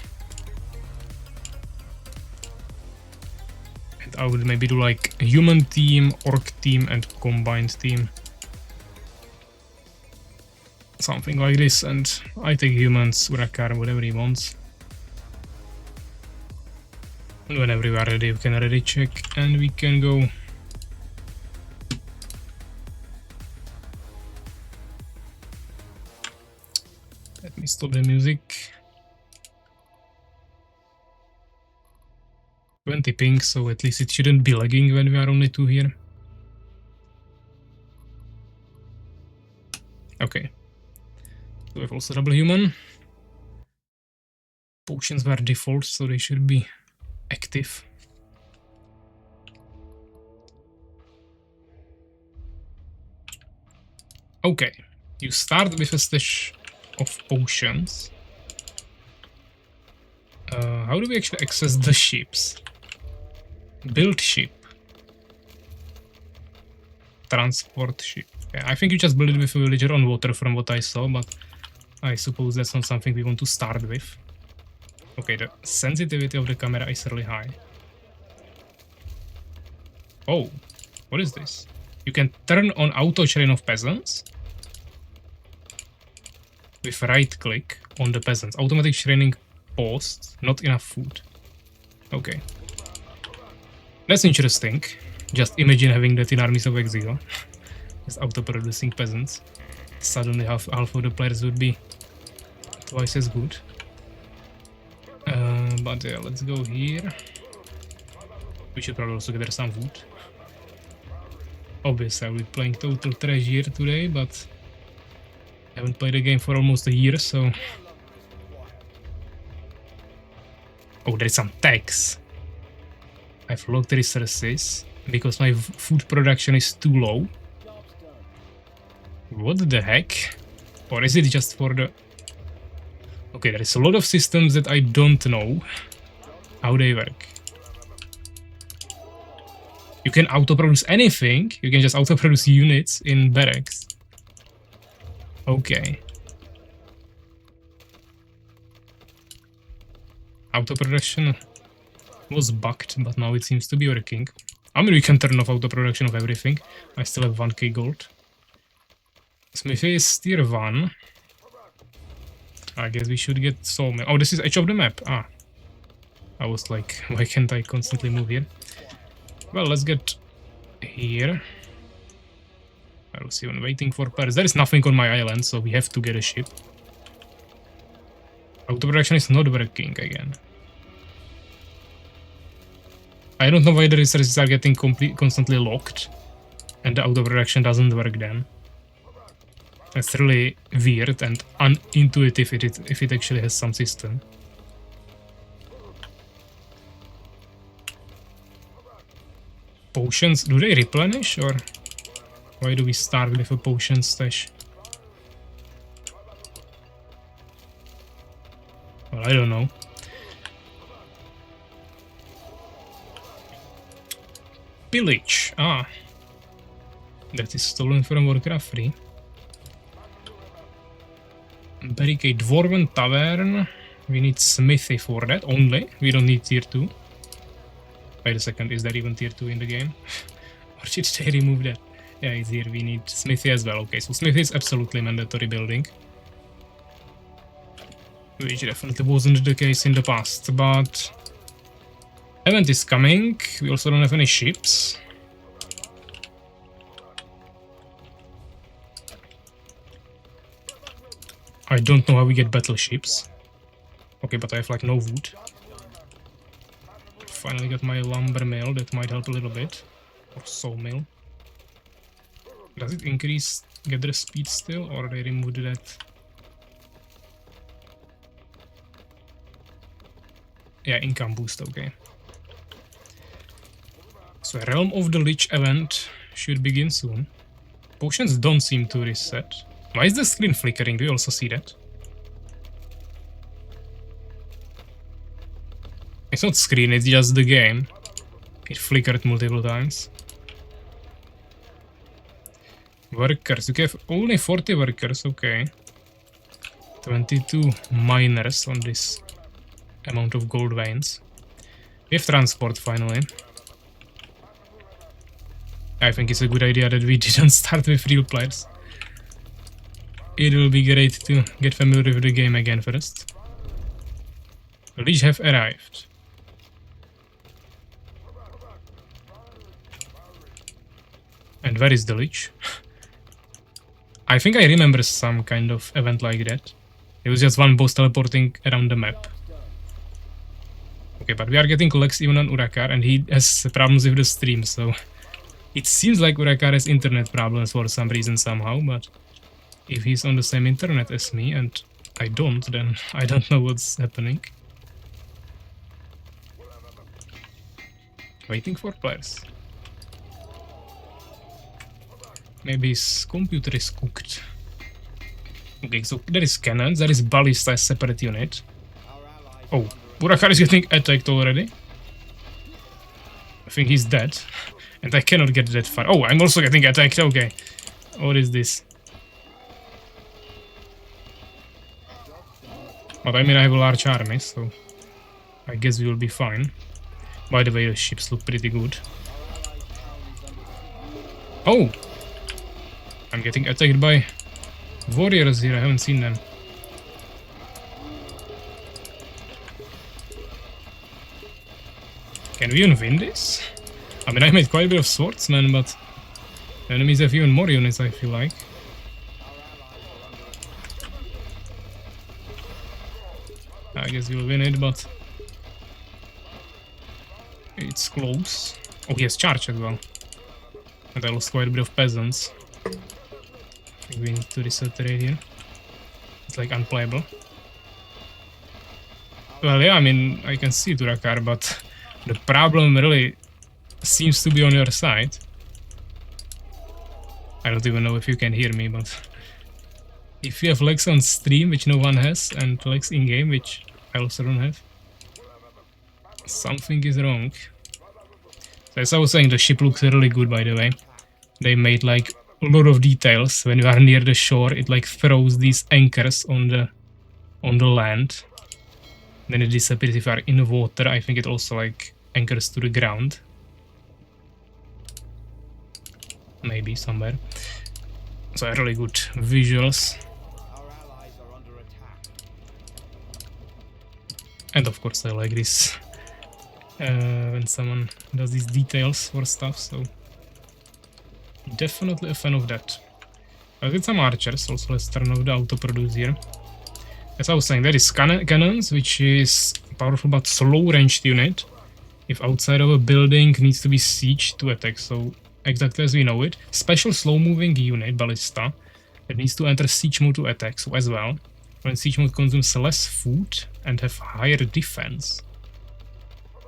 And I would maybe do like a human team, orc team and combined team. Something like this, and I take humans, Urakar, whatever he wants. And whenever we are ready, we can already check and we can go. Let me stop the music. 20 ping, so at least it shouldn't be lagging when we are only 2 here. Okay. So we have also double human. Potions were default, so they should be active. Okay, you start with a stash of potions. How do we actually access the ships? Build ship. Transport ship. Yeah, I think you just build it with a villager on water from what I saw, but I suppose that's not something we want to start with. Okay, the sensitivity of the camera is really high. Oh, what is this? You can turn on auto train of peasants with right click on the peasants. Automatic training paused, not enough food. Okay. That's interesting. Just imagine having that in Armies of Exigo. Just auto-producing peasants. Suddenly half of the players would be twice as good. But yeah, let's go here. We should probably also gather some wood. Obviously, I'll be playing total trash here today, but I haven't played the game for almost a year, so... Oh, there's some tax. I've locked resources because my food production is too low. What the heck? Or is it just for the... Okay, there is a lot of systems that I don't know how they work. You can auto-produce anything. You can just auto-produce units in barracks. Okay. Auto-production was bugged, but now it seems to be working. I mean, we can turn off auto-production of everything. I still have 1k gold. Smithy is tier 1. I guess we should get sawmill. Oh, this is edge of the map. Ah. I was like, why can't I constantly move here? Well, let's get here. I was even waiting for pairs. There is nothing on my island, so we have to get a ship. Auto-production is not working again. I don't know why the resources are getting constantly locked and the auto-production doesn't work then. That's really weird and unintuitive if it actually has some system. Potions, do they replenish or why do we start with a potion stash? Well, I don't know. Pillage, ah. That is stolen from Warcraft 3. Barricade Dwarven Tavern. We need Smithy for that only. We don't need tier 2. Wait a second, is there even tier 2 in the game? Or did they remove that? Yeah, it's here. We need Smithy as well. Okay, so Smithy is absolutely mandatory building. Which definitely wasn't the case in the past, but Event is coming. We also don't have any ships. I don't know how we get battleships. Okay, but I have like no wood. Finally got my lumber mill, that might help a little bit. Or sawmill. Does it increase gather speed still, or they removed that? Yeah, income boost, okay. So Realm of the Lich event should begin soon. Potions don't seem to reset. Why is the screen flickering? Do you also see that? It's not screen, it's just the game. It flickered multiple times. Workers, you have only 40 workers, okay. 22 miners on this amount of gold veins. We have transport finally. I think it's a good idea that we didn't start with real players. It will be great to get familiar with the game again first. The Lich have arrived. And where is the Lich? I think I remember some kind of event like that. It was just one boss teleporting around the map. Okay, but we are getting lags even on Urakar, and he has problems with the stream, so... It seems like Urakar has internet problems for some reason somehow, but... If he's on the same internet as me, and I don't, then I don't know what's happening. Waiting for players. Maybe his computer is cooked. Okay, so there is cannons, there is ballista as separate unit. Oh, Urakar is getting attacked already. I think he's dead. And I cannot get that far. Oh, I'm also getting attacked, okay. What is this? But I mean, I have a large army, so... I guess we will be fine. By the way, the ships look pretty good. Oh! I'm getting attacked by warriors here, I haven't seen them. Can we even win this? I mean, I made quite a bit of swordsmen, but enemies have even more units, I feel like. I guess we'll win it, but it's close. Oh, he has charge as well. And I lost quite a bit of peasants. I think we need to reset the raid here. It's like unplayable. Well, yeah, I mean, I can see Urakar, but the problem really seems to be on your side. I don't even know if you can hear me, but if you have lags on stream, which no one has, and lags in-game, which I also don't have, something is wrong. So as I was saying, the ship looks really good, by the way. They made like a lot of details. When you are near the shore, it like throws these anchors on the land. Then it disappears if you are in the water. I think it also like anchors to the ground. Maybe somewhere. So really good visuals. And of course I like this when someone does these details for stuff, so definitely a fan of that. I'll get some archers, also let's turn off the auto produce here. As I was saying, there is cannons, which is powerful but slow ranged unit. If outside of a building needs to be sieged to attack, so exactly as we know it. Special slow moving unit, ballista, that needs to enter siege mode to attack, so as well. When siege mode consumes less food and have higher defense.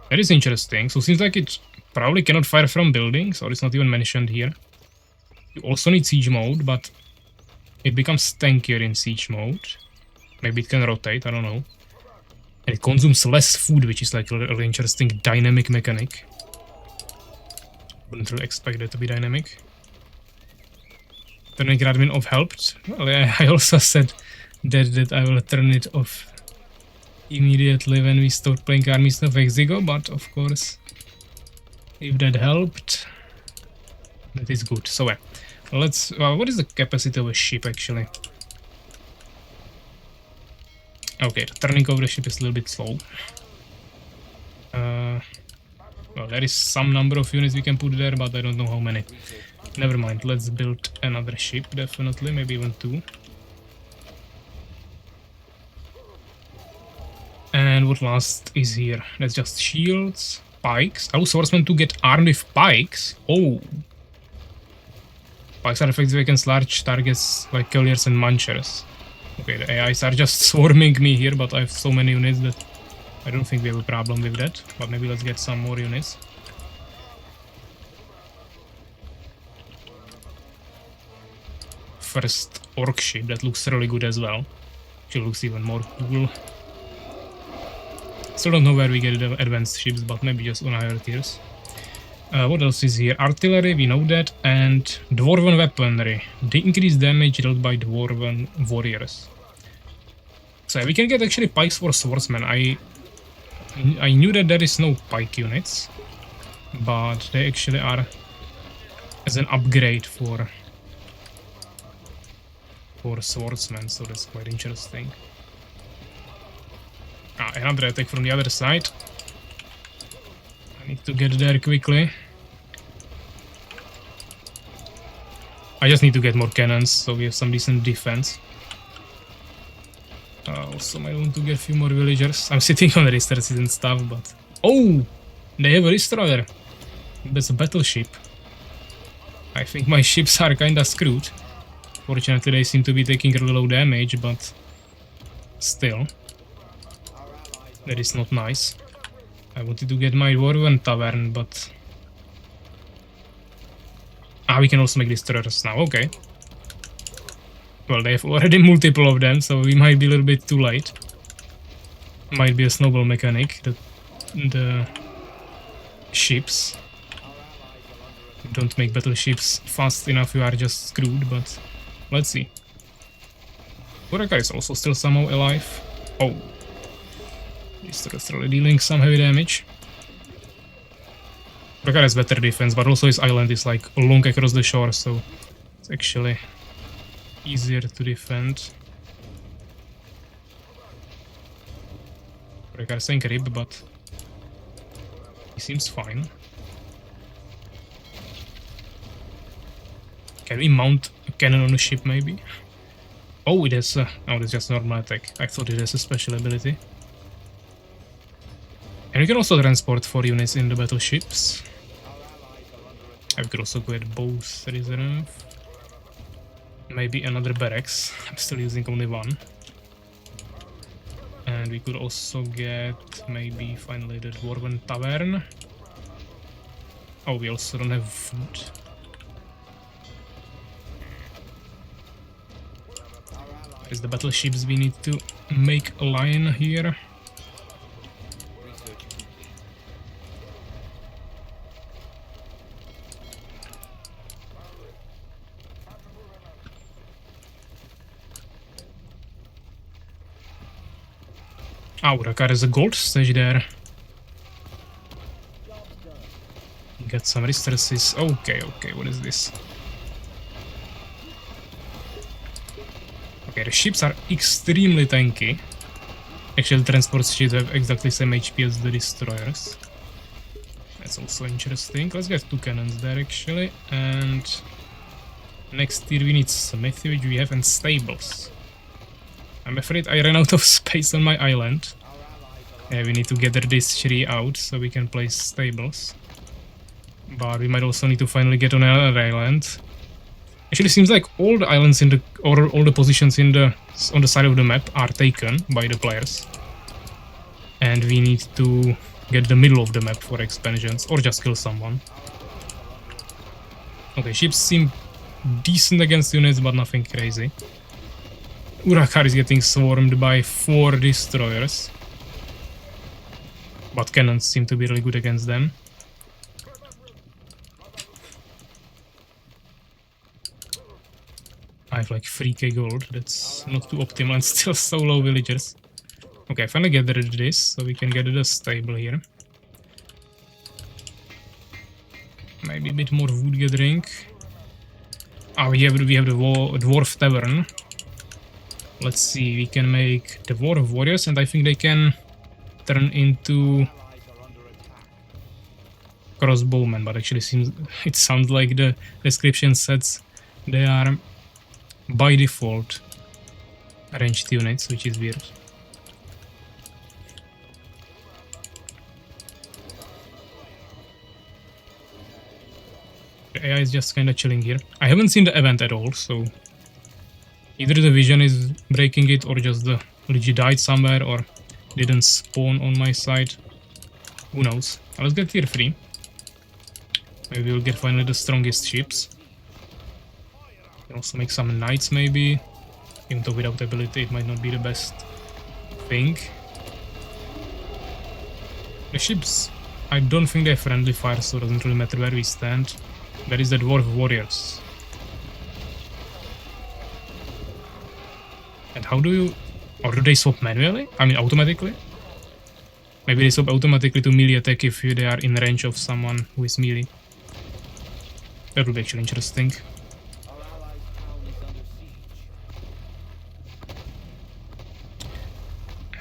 That is interesting, so seems like it probably cannot fire from buildings, or it's not even mentioned here. You also need siege mode, but it becomes tankier in siege mode. Maybe it can rotate, I don't know. And it consumes less food, which is like a really interesting dynamic mechanic. Wouldn't really expect that to be dynamic. Turning admin off helped. Well, I also said that I will turn it off immediately when we start playing Armies of Exigo, but of course, if that helped, that is good. So let's... what is the capacity of a ship actually? Okay, the turning of the ship is a little bit slow. Well, there is some number of units we can put there, but I don't know how many. Never mind, let's build another ship, definitely, maybe even 2. And what last is here? That's just shields, pikes. Oh, swordsmen to get armed with pikes. Oh. Pikes are effective against large targets like cavaliers and munchers. Okay, the AIs are just swarming me here, but I have so many units that I don't think we have a problem with that. But maybe let's get some more units. First orc ship, that looks really good as well. She looks even more cool. Still don't know where we get the advanced ships, but maybe just on higher tiers. What else is here? Artillery, we know that, and dwarven weaponry. The increased damage dealt by dwarven warriors. So we can get actually pikes for swordsmen. I knew that there is no pike units, but they actually are as an upgrade for swordsmen, so that's quite interesting. Another attack from the other side. I need to get there quickly. I just need to get more cannons, so we have some decent defense. Also, I want to get a few more villagers. I'm sitting on resources and stuff, but... Oh! They have a destroyer. That's a battleship. I think my ships are kinda screwed. Fortunately, they seem to be taking really low damage, but... Still. That is not nice. I wanted to get my dwarven tavern, but... we can also make destroyers now, okay. Well, they have already multiple of them, so we might be a little bit too late. Might be a snowball mechanic, that the ships don't make battleships fast enough, you are just screwed, but let's see. Uraka is also still somehow alive. Oh. Destroyer's really dealing some heavy damage. Uraka has better defense, but also his island is like long across the shore, so it's actually easier to defend. Uraka is saying rib, but he seems fine. Can we mount a cannon on a ship, maybe? Oh, it has... oh, it's just normal attack. I thought it has a special ability. And we can also transport 4 units in the battleships. I could also go at both reserve. Maybe another barracks. I'm still using only 1. And we could also get maybe finally the dwarven tavern. Oh, we also don't have food. There's the battleships we need to make a line here. Uraka has a gold stage there. Get some resources. Okay, what is this? Okay, the ships are extremely tanky. Actually, the transport ships have exactly the same HP as the destroyers. That's also interesting. Let's get 2 cannons there, actually. And next tier we need smithy, which we have, and stables. I'm afraid I ran out of space on my island. Yeah, we need to gather this tree out so we can place stables. But we might also need to finally get on another island. Actually, seems like all the islands in the or all the positions in the on the side of the map are taken by the players, and we need to get the middle of the map for expansions or just kill someone. Okay, ships seem decent against units, but nothing crazy. Uraka is getting swarmed by 4 destroyers, but cannons seem to be really good against them. I have like 3k gold, that's not too optimal, and still so low villagers. Okay, I finally gathered this, so we can get the stable here. Maybe a bit more wood gathering. We have the dwarf tavern. Let's see, we can make the dwarf warriors, and I think they can turn into crossbowmen, but actually it sounds like the description says they are by default ranged units, which is weird. The AI is just kinda chilling here. I haven't seen the event at all, so either the vision is breaking it or just the Ligi died somewhere or didn't spawn on my side. Who knows? Let's get tier 3. Maybe we'll get finally the strongest ships. Can also make some knights maybe. Even though without ability it might not be the best thing. The ships, I don't think they're friendly fire, so it doesn't really matter where we stand. There is the dwarf warriors. And how do you... or do they swap manually? I mean automatically? Maybe they swap automatically to melee attack if they are in range of someone who is melee. That would be actually interesting.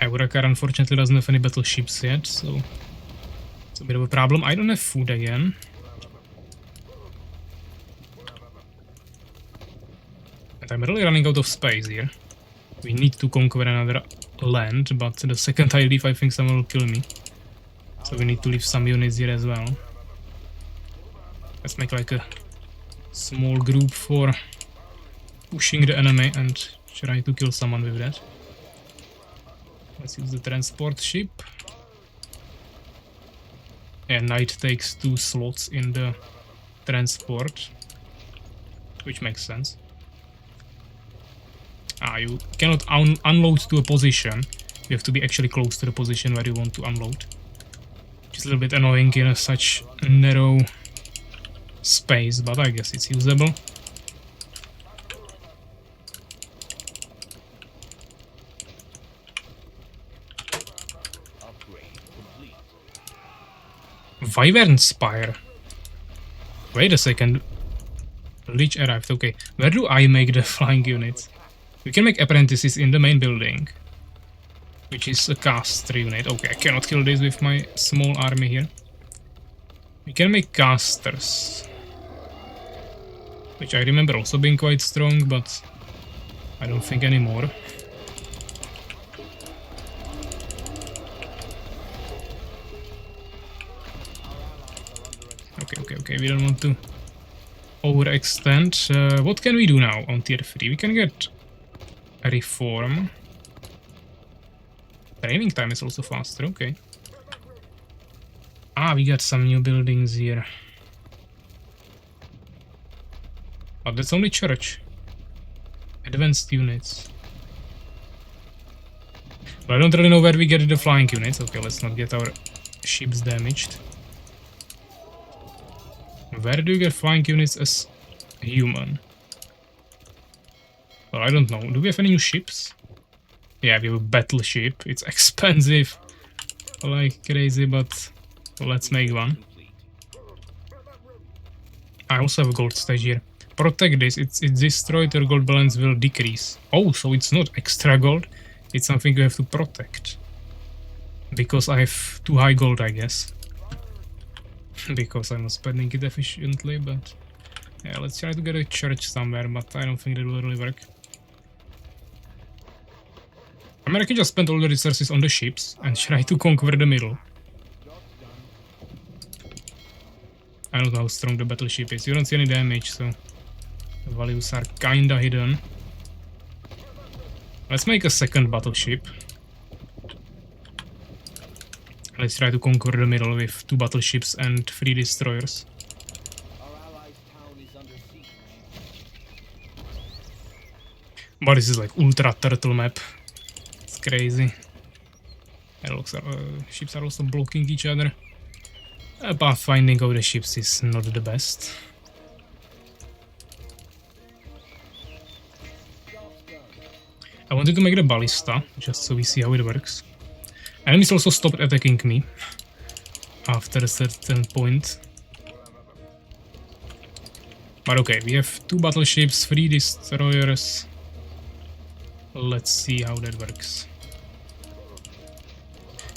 Urakar unfortunately doesn't have any battleships yet, so it's a bit of a problem. I don't have food again. And I'm really running out of space here. We need to conquer another land, but the second I leave I think someone will kill me. So we need to leave some units here as well. Let's make like a small group for pushing the enemy and try to kill someone with that. Let's use the transport ship. And knight takes 2 slots in the transport, which makes sense. You cannot unload to a position. You have to be actually close to the position where you want to unload. Which is a little bit annoying in such narrow space, but I guess it's usable. Wyvern Spire. Wait a second. Lich arrived. Okay, where do I make the flying units? We can make apprentices in the main building, which is a caster unit. Okay, I cannot kill this with my small army here. We can make casters, which I remember also being quite strong, but I don't think anymore. Okay, we don't want to overextend. What can we do now on tier 3? We can get a reform. Training time is also faster, okay. We got some new buildings here. But that's only church. Advanced units. But I don't really know where we get the flying units. Okay, let's not get our ships damaged. Where do you get flying units as human? Well, I don't know. Do we have any new ships? Yeah, we have a battleship. It's expensive like crazy, but let's make one. I also have a gold stage here. Protect this. It's destroyed, your gold balance will decrease. Oh, so it's not extra gold. It's something you have to protect. Because I have too high gold, I guess. Because I'm not spending it efficiently, but... yeah, let's try to get a church somewhere, but I don't think that will really work. I mean, I can just spend all the resources on the ships and try to conquer the middle. I don't know how strong the battleship is. You don't see any damage, so... the values are kinda hidden. Let's make a second battleship. Let's try to conquer the middle with 2 battleships and 3 destroyers. But this is like ultra turtle map. It's crazy. And ships are also blocking each other. Pathfinding of the ships is not the best. I wanted to make the ballista, just so we see how it works. Enemies also stopped attacking me after a certain point. But okay, we have 2 battleships, 3 destroyers. Let's see how that works.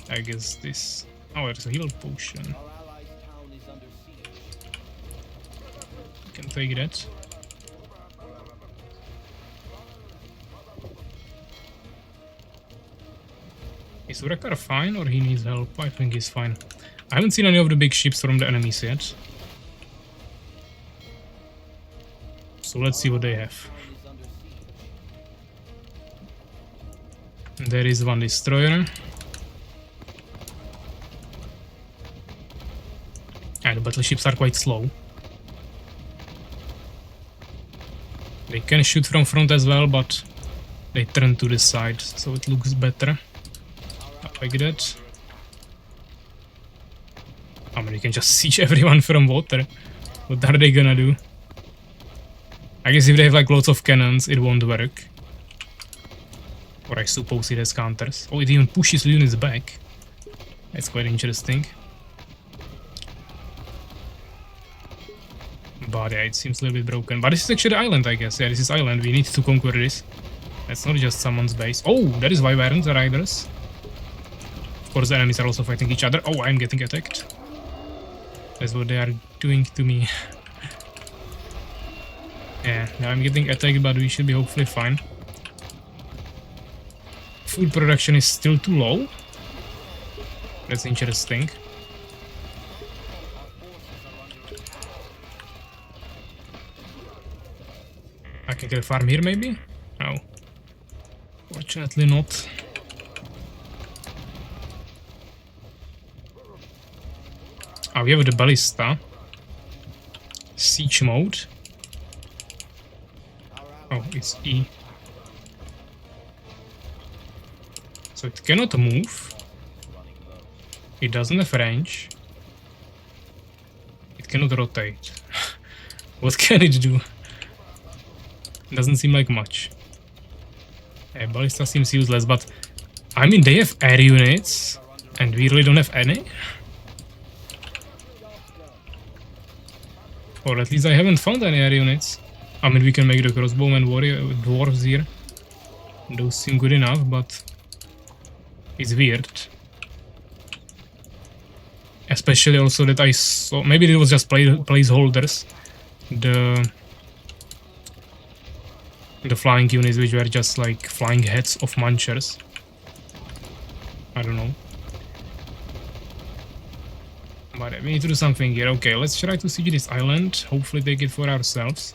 I guess this... oh, there's a heal potion. can take that. Is Urakar fine or he needs help? I think he's fine. I haven't seen any of the big ships from the enemies yet. So let's see what they have. There is one destroyer. And the battleships are quite slow. They can shoot from front as well, but they turn to the side, so it looks better. Like that. I mean, you can just siege everyone from water. What are they gonna do? I guess if they have like lots of cannons, it won't work. Or I suppose it has counters. Oh, it even pushes units back. That's quite interesting. But yeah, it seems a little bit broken. But this is actually the island, I guess. Yeah, this is island. We need to conquer this. That's not just someone's base. Oh, that is Wyverns, the riders. Of course, the enemies are also fighting each other. Oh, I'm getting attacked. That's what they are doing to me. Yeah, now I'm getting attacked, but we should be hopefully fine. Food production is still too low. That's interesting. I can get a farm here, maybe? No. Fortunately not. Oh, we have the ballista. Siege mode. Oh, it's E. So it cannot move. It doesn't have range. It cannot rotate. What can it do? Doesn't seem like much. Yeah, ballista seems useless, but I mean, they have air units, and we really don't have any. Or at least I haven't found any air units. I mean, we can make the crossbowmen warrior dwarves here. Those seem good enough, but it's weird. Especially also that I saw, maybe it was just placeholders. The flying units, which were just like flying heads of munchers. I don't know. But we need to do something here. Okay, let's try to siege this island. Hopefully take it for ourselves.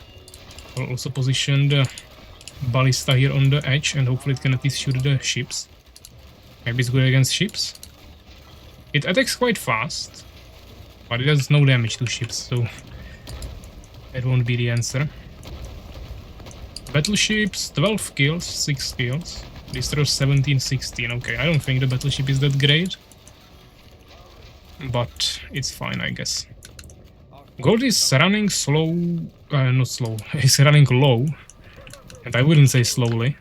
We'll also position the ballista here on the edge, and hopefully it can at least shoot the ships. Maybe it's good against ships. It attacks quite fast, but it does no damage to ships, so that won't be the answer. Battleships, 12 kills, 6 kills. Destroyer 17, 16. Okay, I don't think the battleship is that great. But it's fine, I guess. Gold is running slow, not slow, it's running low. And I wouldn't say slowly.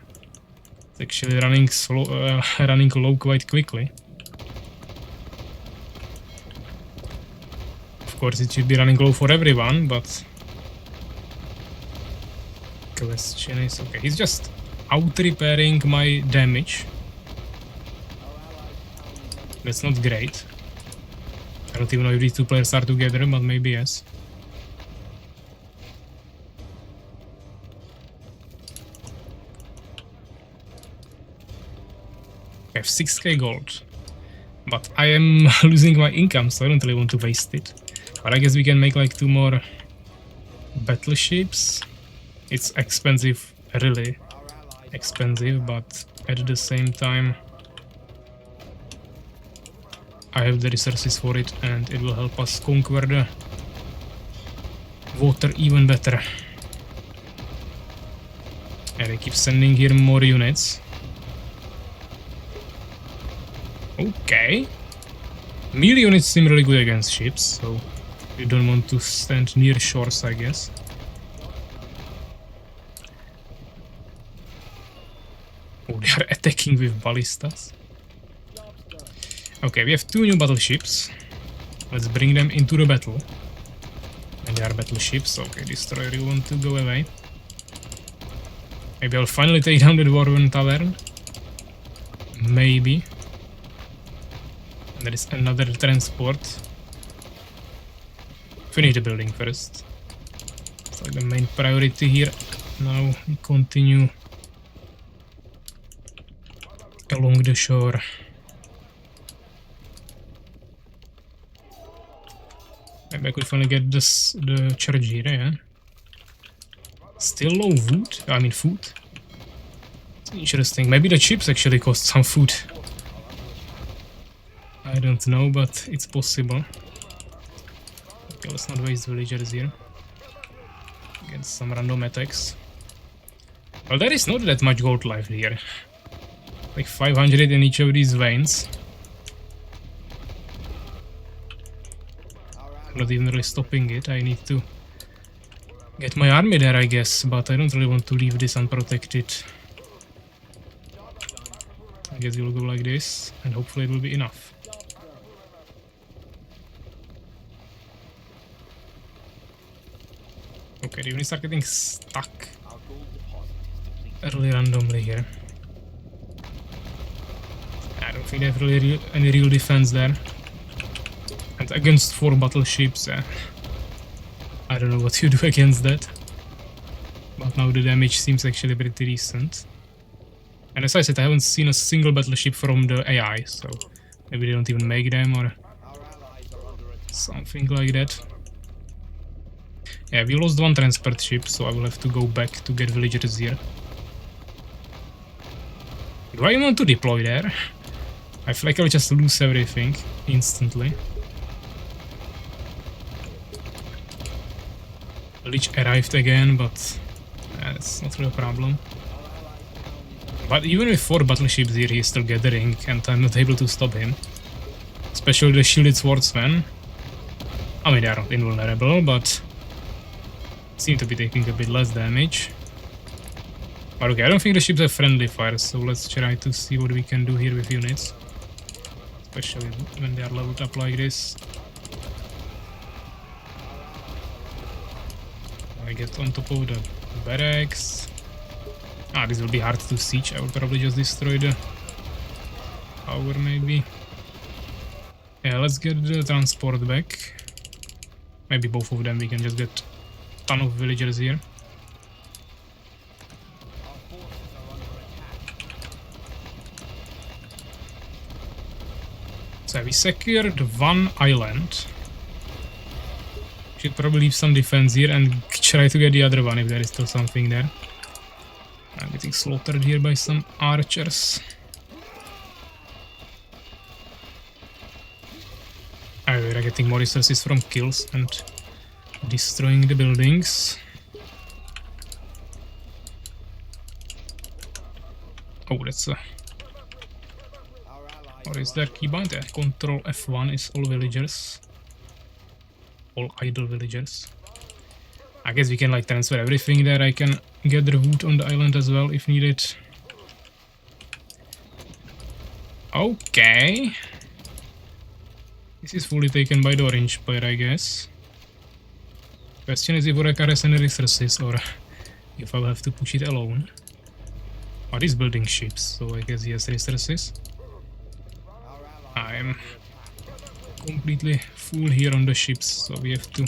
It's actually running slow, running low quite quickly. Of course, it should be running low for everyone, but question is, okay, he's just out-repairing my damage. That's not great. I don't even know if these two players are together, but maybe yes. I have 6k gold. But I am losing my income, so I don't really want to waste it. But I guess we can make like 2 more battleships. It's expensive, really expensive, but at the same time I have the resources for it, and it will help us conquer the water even better. And I keep sending here more units. Okay. Melee units seem really good against ships, so you don't want to stand near shores, I guess. Oh, they are attacking with ballistas. Okay, we have 2 new battleships. Let's bring them into the battle. And they are battleships. Okay, destroyer, you want to go away. Maybe I'll finally take down the Dwarven Tavern. Maybe. And there is another transport. Finish the building first. like the main priority here. Now we continue along the shore. Maybe I could finally get the charge here, yeah. Still low wood, I mean food. It's interesting. Maybe the chips actually cost some food. I don't know, but it's possible. Okay, let's not waste villagers here. Get some random attacks. Well, there is not that much gold life here. Like 500 in each of these veins. I'm not even really stopping it. I need to get my army there, I guess, but I don't really want to leave this unprotected. I guess we'll go like this, and hopefully it will be enough. Okay, they only start getting stuck early randomly here. I don't think they have really any real defense there. And against 4 battleships, I don't know what you do against that. But now the damage seems actually pretty decent. And as I said, I haven't seen a single battleship from the AI, so maybe they don't even make them or something like that. Yeah, we lost 1 transport ship, so I will have to go back to get villagers here. Do I want to deploy there? I feel like I'll just lose everything instantly. Lich arrived again, but that's not really a problem. But even with 4 battleships here, he's still gathering, and I'm not able to stop him. Especially the shielded swordsmen. I mean, they are not invulnerable, but seem to be taking a bit less damage. But okay, I don't think the ships have friendly fire, so let's try to see what we can do here with units. Especially when they are leveled up like this. I get on top of the barracks. Ah, this will be hard to siege. I will probably just destroy the tower, maybe. Yeah, let's get the transport back. Maybe both of them, we can just get a ton of villagers here. So we secured 1 island. Should probably leave some defense here and try to get the other one if there is still something there. I'm getting slaughtered here by some archers. Oh, we're getting more resources from kills and destroying the buildings. Oh, that's a... What is there? Keybind? Yeah, Control F1 is all villagers. All idle villagers. I guess we can like transfer everything there. I can gather wood on the island as well if needed. Okay. This is fully taken by the orange player, I guess. Question is if Urakar has any resources or if I will have to push it alone. Oh, he's building ships, so I guess he has resources. I'm completely full here on the ships, so we have to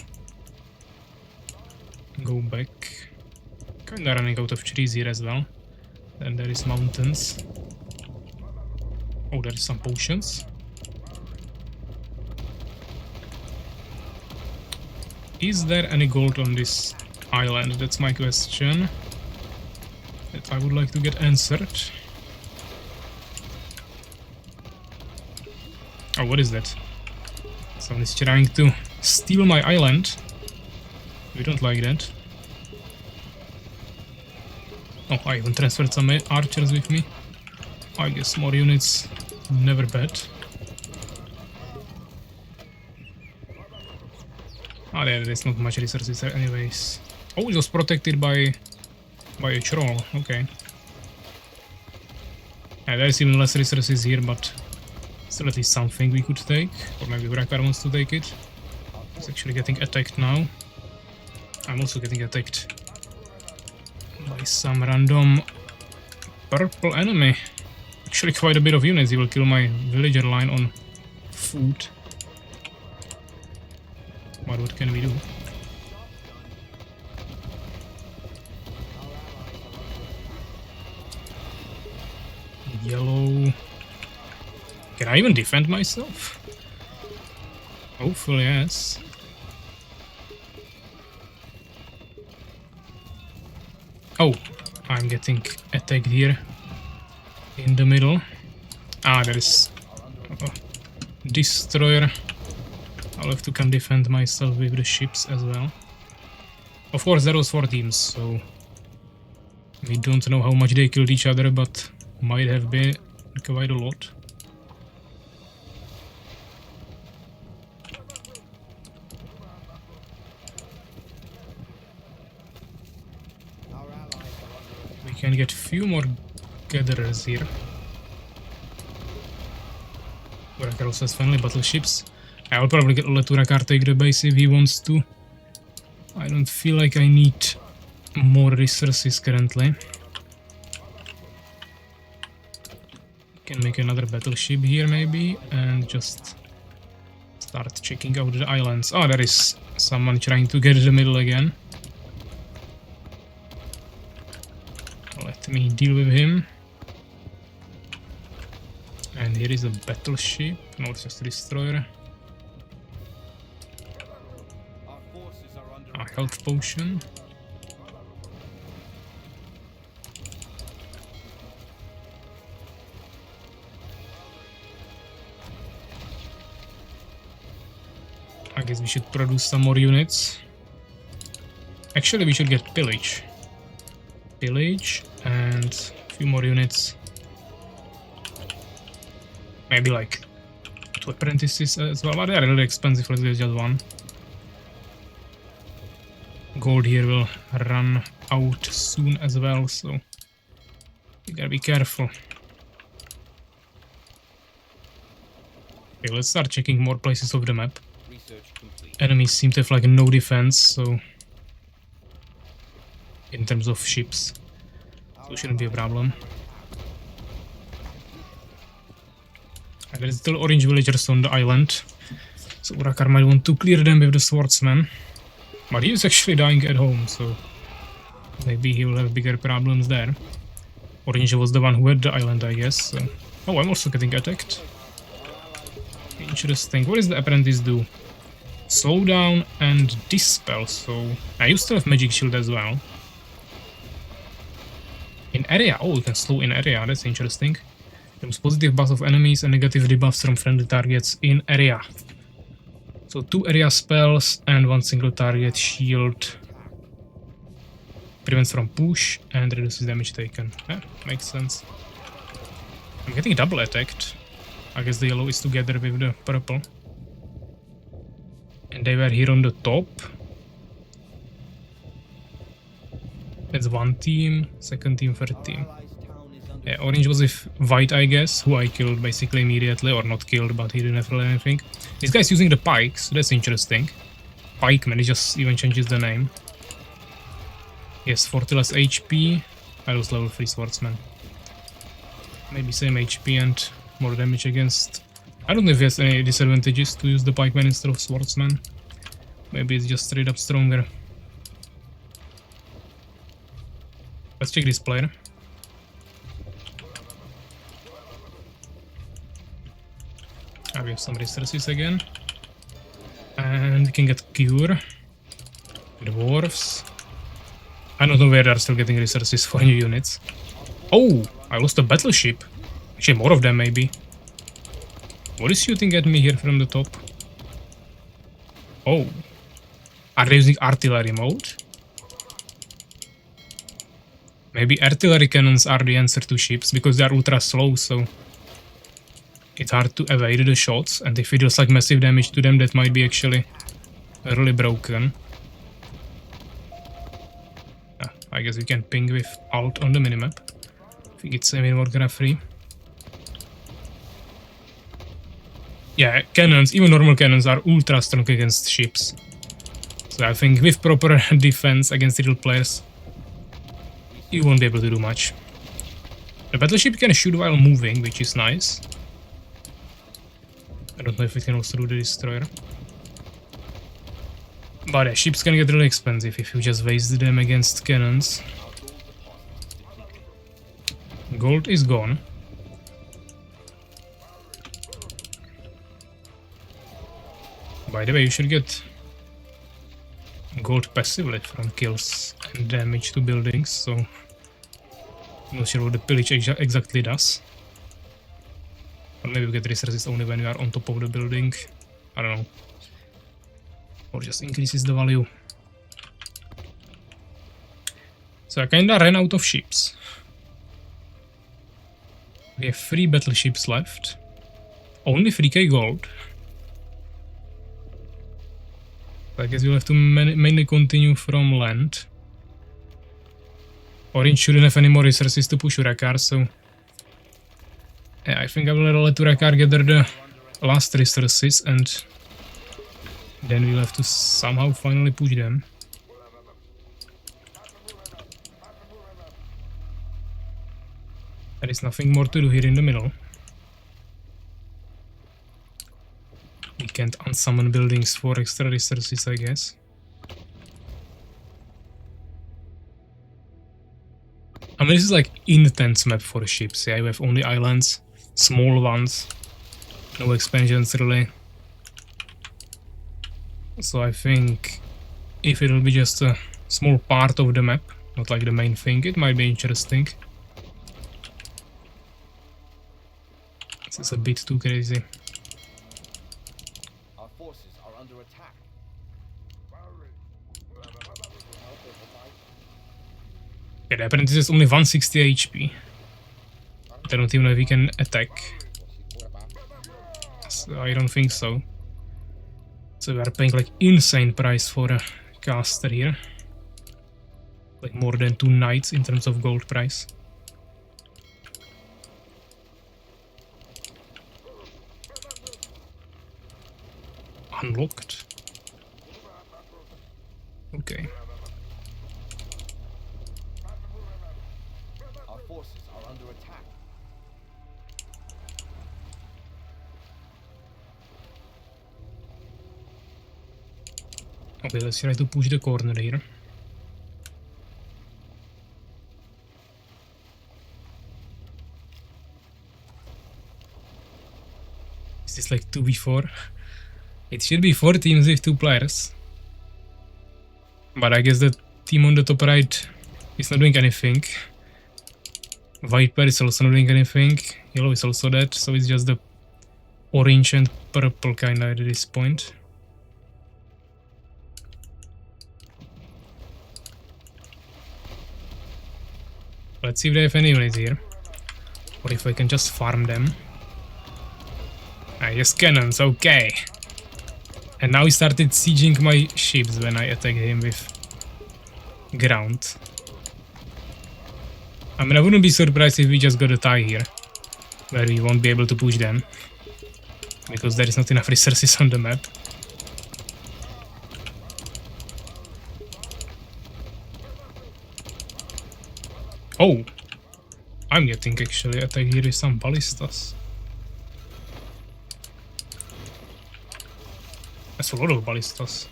go back. Kinda running out of trees here as well. Then there is mountains. Oh, there is some potions. Is there any gold on this island? That's my question that I would like to get answered. Oh, what is that? Someone is trying to steal my island. We don't like that. Oh, I even transferred some archers with me. I guess more units, never bad. Ah, there's not much resources there anyways. Oh, it was protected by a troll, okay. Yeah, there's even less resources here, but still at least something we could take. Or maybe Urakar wants to take it. He's actually getting attacked now. I'm also getting attacked by some random purple enemy. Actually quite a bit of units. He will kill my villager line on foot. But what can we do? Yellow. Can I even defend myself? Hopefully, yes. Oh, I'm getting attacked here. In the middle. Ah, there is a destroyer. I'll have to can defend myself with the ships as well. Of course, there was 4 teams, so we don't know how much they killed each other, but might have been quite a lot. We can get few more gatherers here. Urakar also has finally battleships. I'll probably let Urakar take the base if he wants to. I don't feel like I need more resources currently. Can make another battleship here maybe and just start checking out the islands. Oh, there is someone trying to get the middle again. Let me deal with him. And here is a battleship. No, it's just a destroyer. A health potion. I guess we should produce some more units. Actually, we should get pillage. Pillage and a few more units. Maybe like 2 apprentices as well, but they are really expensive. Let's get just 1. Gold here will run out soon as well, so you gotta be careful. Okay, let's start checking more places of the map. Enemies seem to have like no defense, so in terms of ships, so it shouldn't be a problem. And there's still orange villagers on the island, so Urakar might want to clear them with the swordsman. But he is actually dying at home, so maybe he will have bigger problems there. Orange was the one who had the island, I guess. So. Oh, I'm also getting attacked. Interesting. What does the apprentice do? Slow down and dispel, so... you still have magic shield as well. In area? Oh, you can slow in area, that's interesting. Removes positive buffs of enemies and negative debuffs from friendly targets in area. So 2 area spells and 1 single target shield. Prevents from push and reduces damage taken. Yeah, makes sense. I'm getting double attacked. I guess the yellow is together with the purple. And they were here on the top. That's 1 team, 2nd team, 3rd team. Yeah, orange was with white, I guess, who I killed basically immediately, or not killed, but he didn't have really anything. This guy's using the pike, so that's interesting. Pikeman, he just even changes the name. Yes, 40 less HP. I was level 3 swordsman. Maybe same HP and more damage against... I don't know if he has any disadvantages to use the pikeman instead of swordsman. Maybe it's just straight up stronger. Let's check this player. We have some resources again. And we can get cure. Dwarves. I don't know where they're still getting resources for new units. Oh! I lost a battleship. Actually, more of them maybe. What is shooting at me here from the top? Oh. Are they using artillery mode? Maybe artillery cannons are the answer to ships, because they are ultra slow, so... it's hard to evade the shots, and if it does like massive damage to them, that might be actually really broken. I guess we can ping with Alt on the minimap. I think it's even more free. Yeah, cannons, even normal cannons, are ultra strong against ships. So I think with proper defense against little players, you won't be able to do much. The battleship can shoot while moving, which is nice. I don't know if it can also do the destroyer. But yeah, ships can get really expensive if you just waste them against cannons. Gold is gone. By the way, you should get gold passively from kills and damage to buildings, so I'm not sure what the pillage exactly does. Or maybe we get resources only when we are on top of the building. I don't know. Or just increases the value. So I kinda ran out of ships. We have 3 battleships left. Only 3k gold. I guess we'll have to mainly continue from land. Orange shouldn't have any more resources to push Urakar, so... Yeah, I think I will let Urakar gather the last resources and... then we'll have to somehow finally push them. There is nothing more to do here in the middle. We can't unsummon buildings for extra resources, I guess. I mean, this is like intense map for ships. Yeah, you have only islands, small ones, no expansions really. So I think if it'll be just a small part of the map, not like the main thing, it might be interesting. This is a bit too crazy. Our forces are under attack. Okay, the apprentice is only 160 HP. I don't even know if he can attack. So I don't think so. So we are paying like insane price for a caster here. Like more than 2 knights in terms of gold price. Unlocked. Okay. Our forces are under attack. Okay, let's try to push the corner here. Is this like 2v4? It should be 4 teams with 2 players. But I guess the team on the top right is not doing anything. Viper is also not doing anything. Yellow is also dead, so it's just the orange and purple kinda at this point. Let's see if they have any units here. Or if I can just farm them. Ah, yes, cannons, okay. And now he started sieging my ships when I attacked him with ground. I mean, I wouldn't be surprised if we just got a tie here. Where we won't be able to push them. Because there is not enough resources on the map. Oh! I'm getting actually attacked here with some ballistas. That's a lot of ballistas.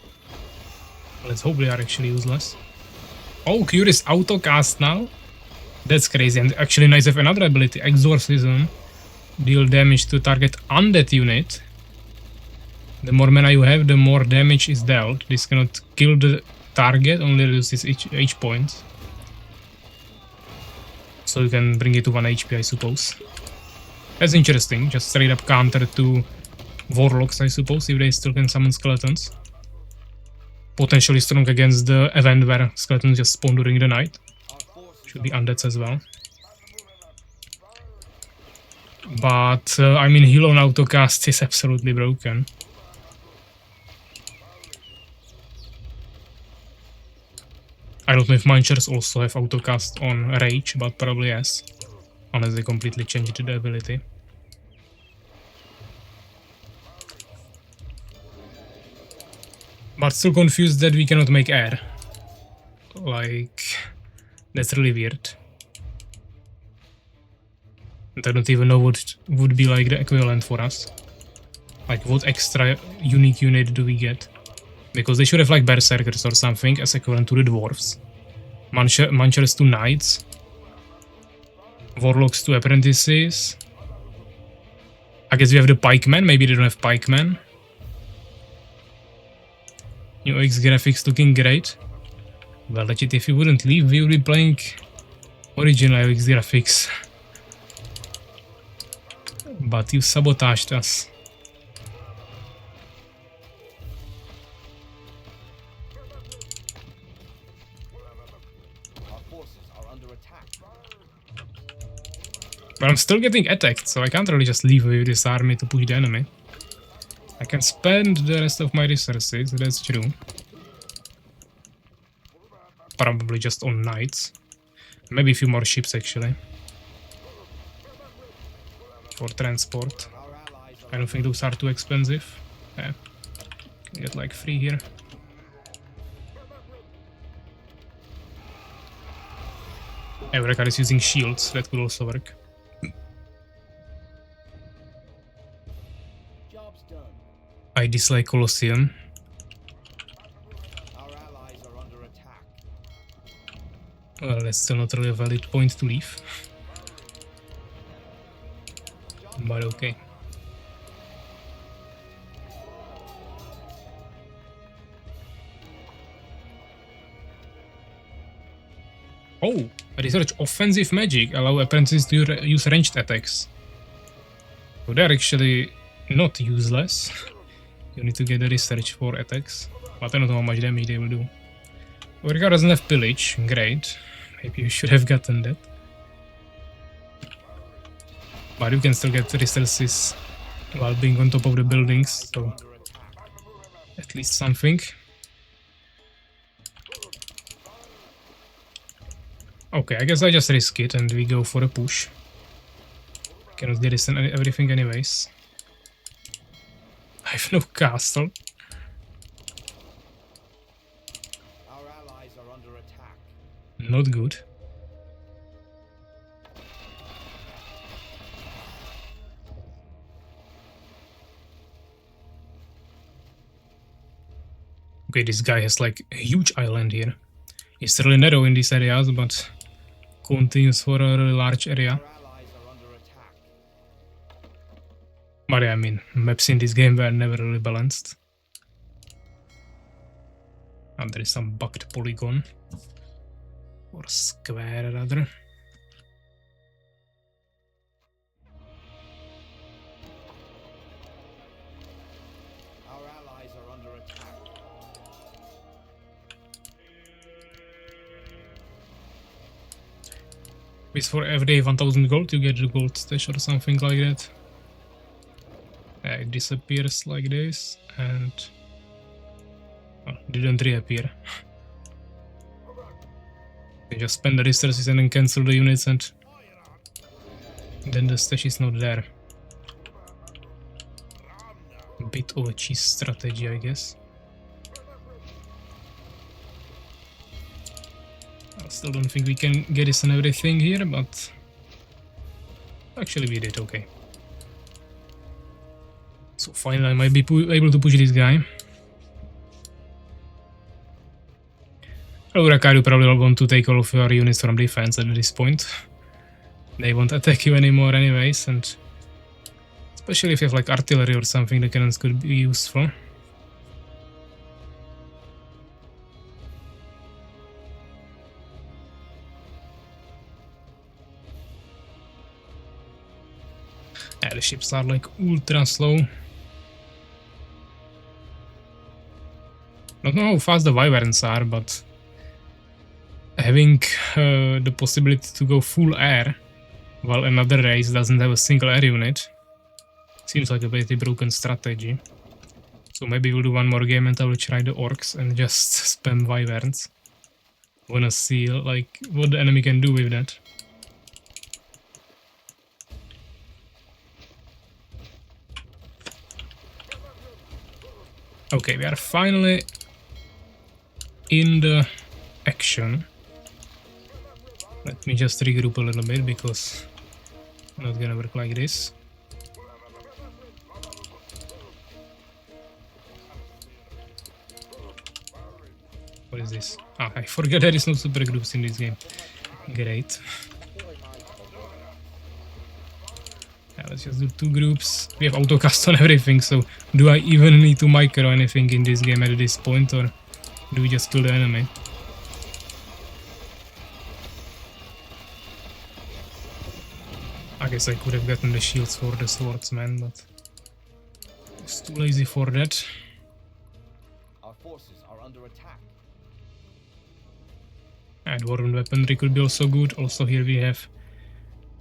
Let's hope they are actually useless. Oh, Curious autocast now? That's crazy. And actually nice have another ability, Exorcism. Deal damage to target undead unit. The more mana you have, the more damage is dealt. This cannot kill the target, only reduces each point. So you can bring it to 1 HP, I suppose. That's interesting. Just straight up counter to Warlocks, I suppose, if they still can summon skeletons. Potentially strong against the event where skeletons just spawn during the night. Should be undeads as well. But, I mean, heal on autocast is absolutely broken. I don't know if Munchers also have autocast on Rage, but probably yes. Unless they completely changed the ability. But still confused that we cannot make air. Like, that's really weird. And I don't even know what would be like the equivalent for us. Like, what extra unique unit do we get? Because they should have like Berserkers or something as equivalent to the Dwarves. Munchers to Knights. Warlocks to Apprentices. I guess we have the Pikemen, maybe they don't have Pikemen. OX graphics looking great. Well, legit, if you wouldn't leave, we would be playing original OX graphics. But you sabotaged us. Our forces are under attack. But I'm still getting attacked, so I can't really just leave with this army to push the enemy. I can spend the rest of my resources, that's true. Probably just on knights. Maybe a few more ships actually. For transport. I don't think those are too expensive. Yeah. Can get like 3 here. Eureka is using shields, that could also work. Job's done. I dislike Colosseum. Our allies are under attack. Well, that's still not really a valid point to leave. But okay. Oh, research offensive magic allow apprentices to use ranged attacks. So they're actually not useless. You need to get the research for attacks, but I don't know how much damage they will do. Orica doesn't have pillage, great. Maybe you should have gotten that. But you can still get resources while being on top of the buildings, so at least something. Okay, I guess I just risk it and we go for a push. Cannot get this and everything anyways. I have no castle. Our allies are under attack. Not good. Okay, this guy has like a huge island here. It's really narrow in these areas, but continues for a really large area. Our allies are under attack. But yeah, I mean, maps in this game were never really balanced. And there is some bugged polygon. Or square rather. Our allies are under attack. With for every 1000 gold you get the gold stash or something like that. Yeah, it disappears like this and didn't reappear. You just spend the resources and then cancel the units and then the stash is not there. A bit of a cheese strategy, I guess. I still don't think we can get this and everything here, but actually we did okay. So finally I might be able to push this guy. Urakaru probably will want to take all of your units from defense at this point. They won't attack you anymore anyways, and especially if you have like artillery or something, the cannons could be useful. Yeah, the ships are like ultra slow. Don't know how fast the wyverns are, but having the possibility to go full air while another race doesn't have a single air unit seems like a pretty broken strategy. So maybe we'll do one more game and I will try the orcs and just spam wyverns. Wanna see like what the enemy can do with that. Okay, we are finally in the action. Let me just regroup a little bit because it's not gonna work like this. What is this? Ah, I forget there is no super groups in this game. Great. Yeah, let's just do 2 groups. We have autocast on everything, so do I even need to micro anything in this game at this point, or Do we just kill the enemy? I guess I could have gotten the shields for the swordsman, but I was too lazy for that. Our forces are under attack. And dwarven weaponry could be also good. Also here we have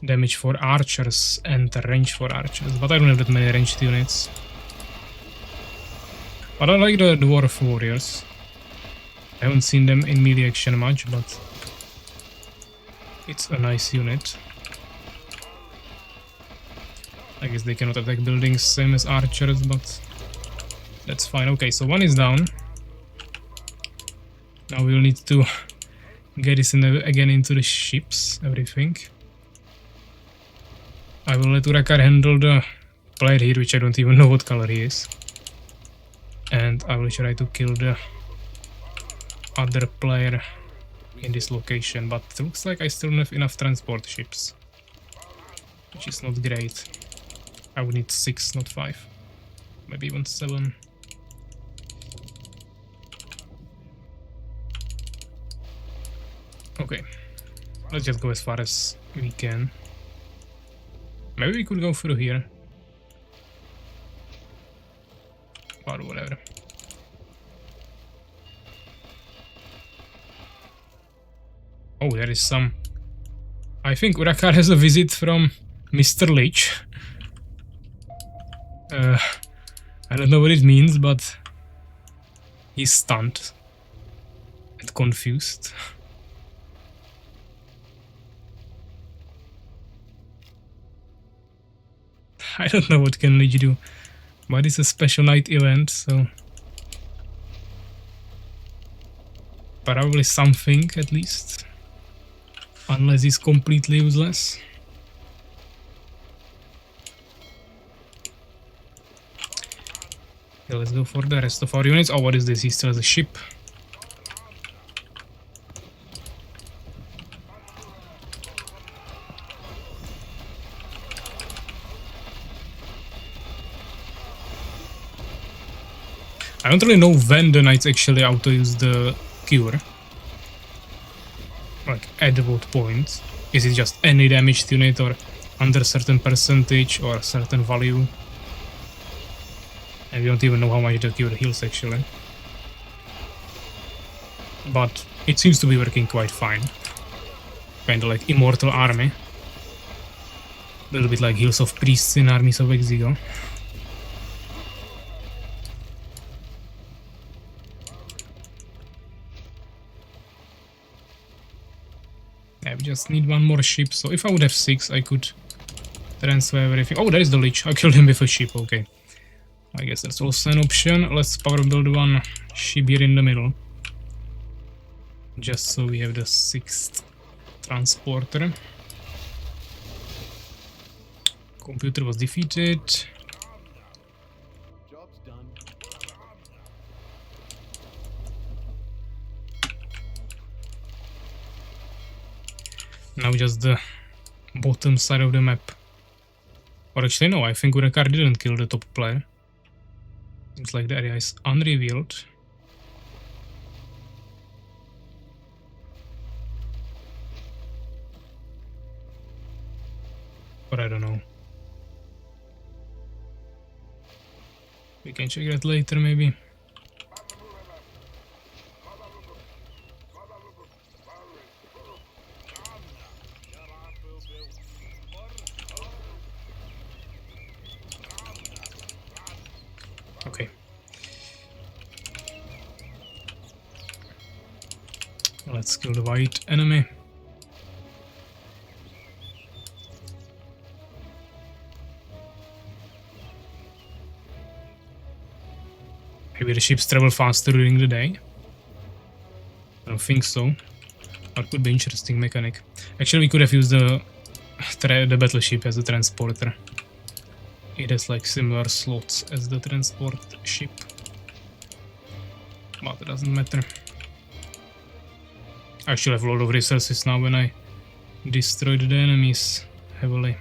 damage for archers and range for archers, but I don't have that many ranged units. But I like the dwarf warriors. I haven't seen them in melee action much, but it's a nice unit. I guess they cannot attack buildings same as archers, but that's fine. Okay, so one is down. Now we'll need to get this again into the ships, everything. I will let Urakar handle the player here, which I don't even know what color he is. And I will try to kill the other player in this location, but it looks like I still don't have enough transport ships, which is not great. I would need 6, not 5. Maybe even 7. Okay, let's just go as far as we can. Maybe we could go through here. Or whatever. Oh, there is some... I think Urakar has a visit from Mr. Lich. I don't know what it means, but he's stunned and confused. I don't know what can Lich do, but it's a special night event, so probably something at least, unless he's completely useless. Okay, let's go for the rest of our units. Oh, what is this? He still has a ship. I don't really know when the knights actually auto-use the cure. Like, at what point. Is it just any damaged unit or under a certain percentage or a certain value? And we don't even know how much the cure heals actually. But it seems to be working quite fine. Kinda like Immortal Army. A little bit like Heals of Priests in Armies of Exigo. Yeah, we just need one more ship, so if I would have 6, I could transfer everything. Oh, there is the Lich. I killed him with a ship, okay. I guess that's also an option. Let's power build one ship here in the middle. Just so we have the 6th transporter. Computer was defeated. Job's done. Now just the bottom side of the map. Or actually no, I think Urakar didn't kill the top player. Seems like the area is unrevealed. But I don't know. We can check that later maybe. Okay. Let's kill the white enemy. Maybe the ships travel faster during the day. I don't think so. That could be an interesting mechanic. Actually, we could have used the battleship as a transporter. It has like similar slots as the transport ship. But it doesn't matter. I should have a lot of resources now when I destroyed the enemies heavily.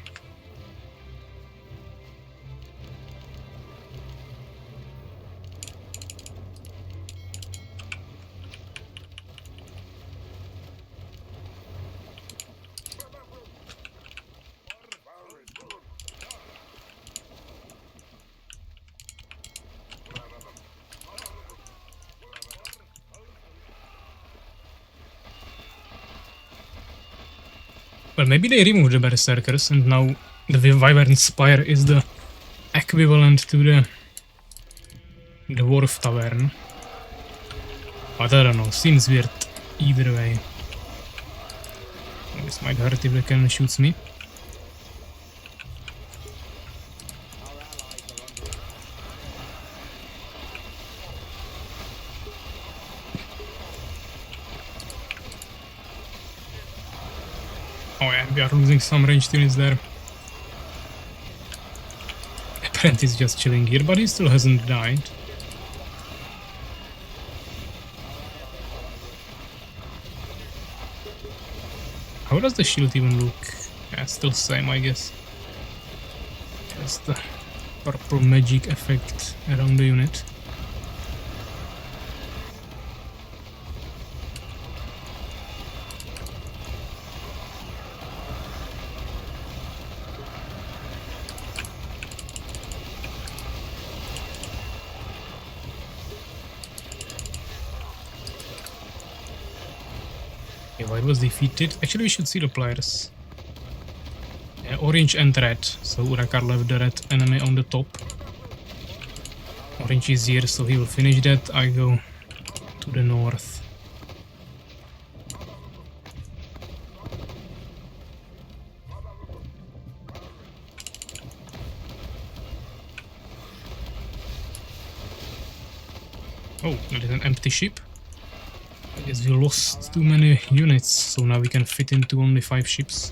Well, maybe they removed the Berserkers and now the Wyvern Spire is the equivalent to the Dwarf Tavern. But I don't know, seems weird either way. This might hurt if the cannon shoots me. Oh yeah, we are losing some ranged units there. Apparently he's just chilling here, but he still hasn't died. How does the shield even look? Yeah, still same, I guess. Just the purple magic effect around the unit. White was defeated. Actually, we should see the players. Yeah, orange and red. So Urakar left the red enemy on the top. Orange is here, so he will finish that. I go to the north. Oh, that is an empty ship. I guess we lost too many units, so now we can fit into only 5 ships.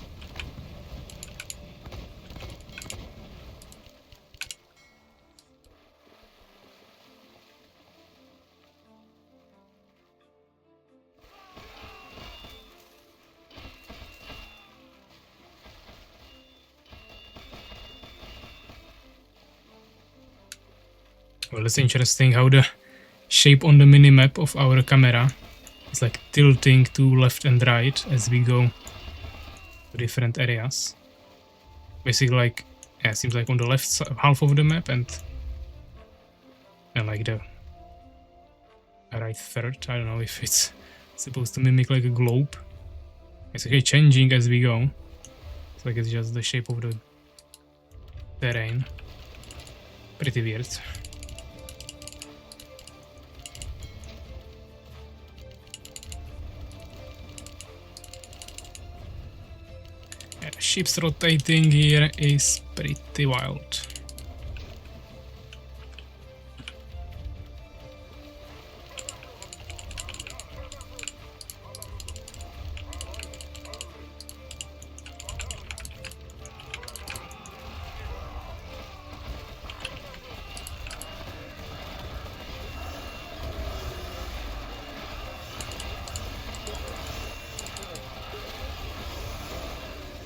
Well, it's interesting how the shape on the minimap of our camera is like tilting to left and right as we go to different areas. Basically, like, yeah, it seems like on the left half of the map and like the right third. I don't know if it's supposed to mimic like a globe. It's actually changing as we go. It's like it's just the shape of the terrain. Pretty weird. Ships rotating here is pretty wild.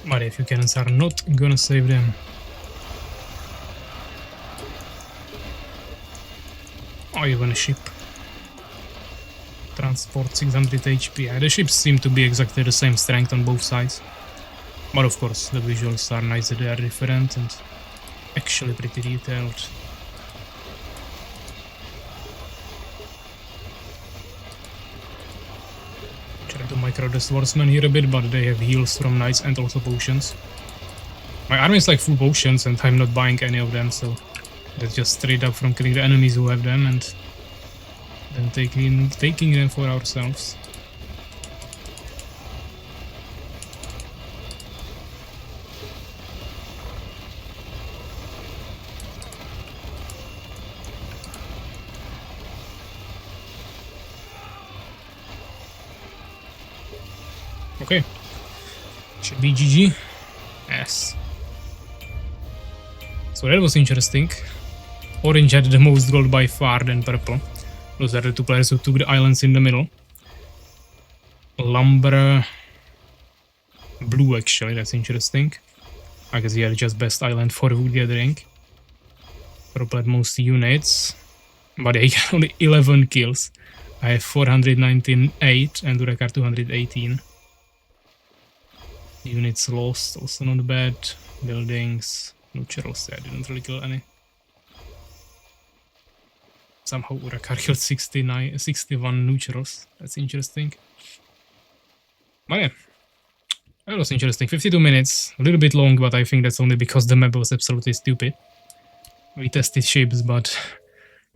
But if your cannons are not gonna save them. Oh, even a ship. Transport 600 HP. Yeah, the ships seem to be exactly the same strength on both sides. But of course, the visuals are nice, they are different and actually pretty detailed. Try to micro the swordsman here a bit, but they have heals from knights and also potions. My army is like full potions and I'm not buying any of them, so that's just straight up from killing the enemies who have them and then taking them for ourselves. Okay, should be GG. Yes. So that was interesting. Orange had the most gold by far than purple. Those are the two players who took the islands in the middle. Lumber blue, actually, that's interesting. I guess he had just best island for wood gathering. Purple had most units, but he got only 11 kills. I have 498 and Urekar 218. Units lost, also not bad. Buildings, neutrals, I didn't really kill any. Somehow Urakar killed 61 neutrals, that's interesting. But yeah, That was interesting. 52 minutes, a little bit long, but I think that's only because the map was absolutely stupid. We tested ships, but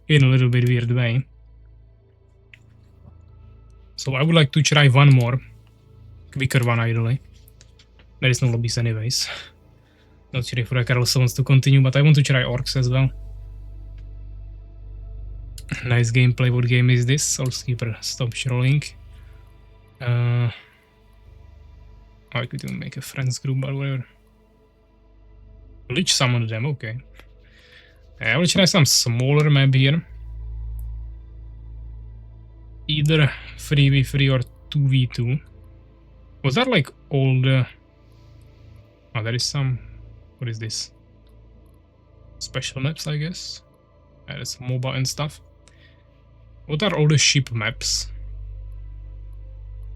in a little bit weird way. So I would like to try one more. Quicker one, ideally. There is no lobbies anyways. Not sure if Urakar also wants to continue, but I want to try orcs as well. Nice gameplay. What game is this? Soulskeeper, stop trolling. I could even make a friends group or whatever. Lich summoned them, okay. I will try some smaller map here. Either 3v3 or 2v2. Was that like all the... Oh, there is some... What is this? Special maps, I guess. There's MOBA and stuff. What are all the ship maps?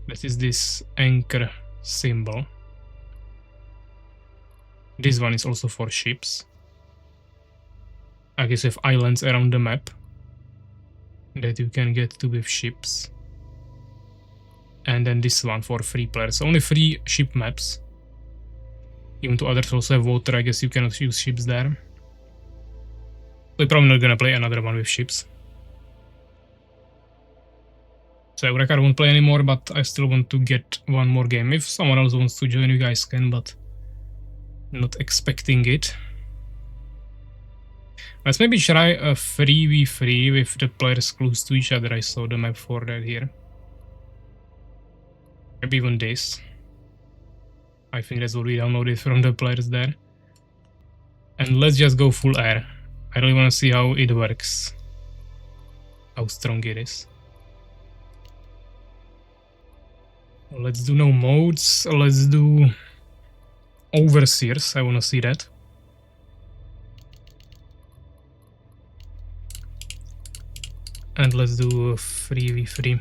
That is this anchor symbol. This one is also for ships. I guess you have islands around the map that you can get to with ships. And then this one for free players. Only 3 ship maps. Even though others also have water, I guess you cannot use ships there. We're probably not gonna play another one with ships. So Urakar won't play anymore, but I still want to get one more game. If someone else wants to join, you guys can, but not expecting it. Let's maybe try a 3v3 with the players close to each other. I saw the map for that here. Maybe even this. I think that's what we downloaded from the players there. And let's just go full air. I really want to see how it works. How strong it is. Let's do no modes. Let's do overseers. I want to see that. And let's do a 3v3.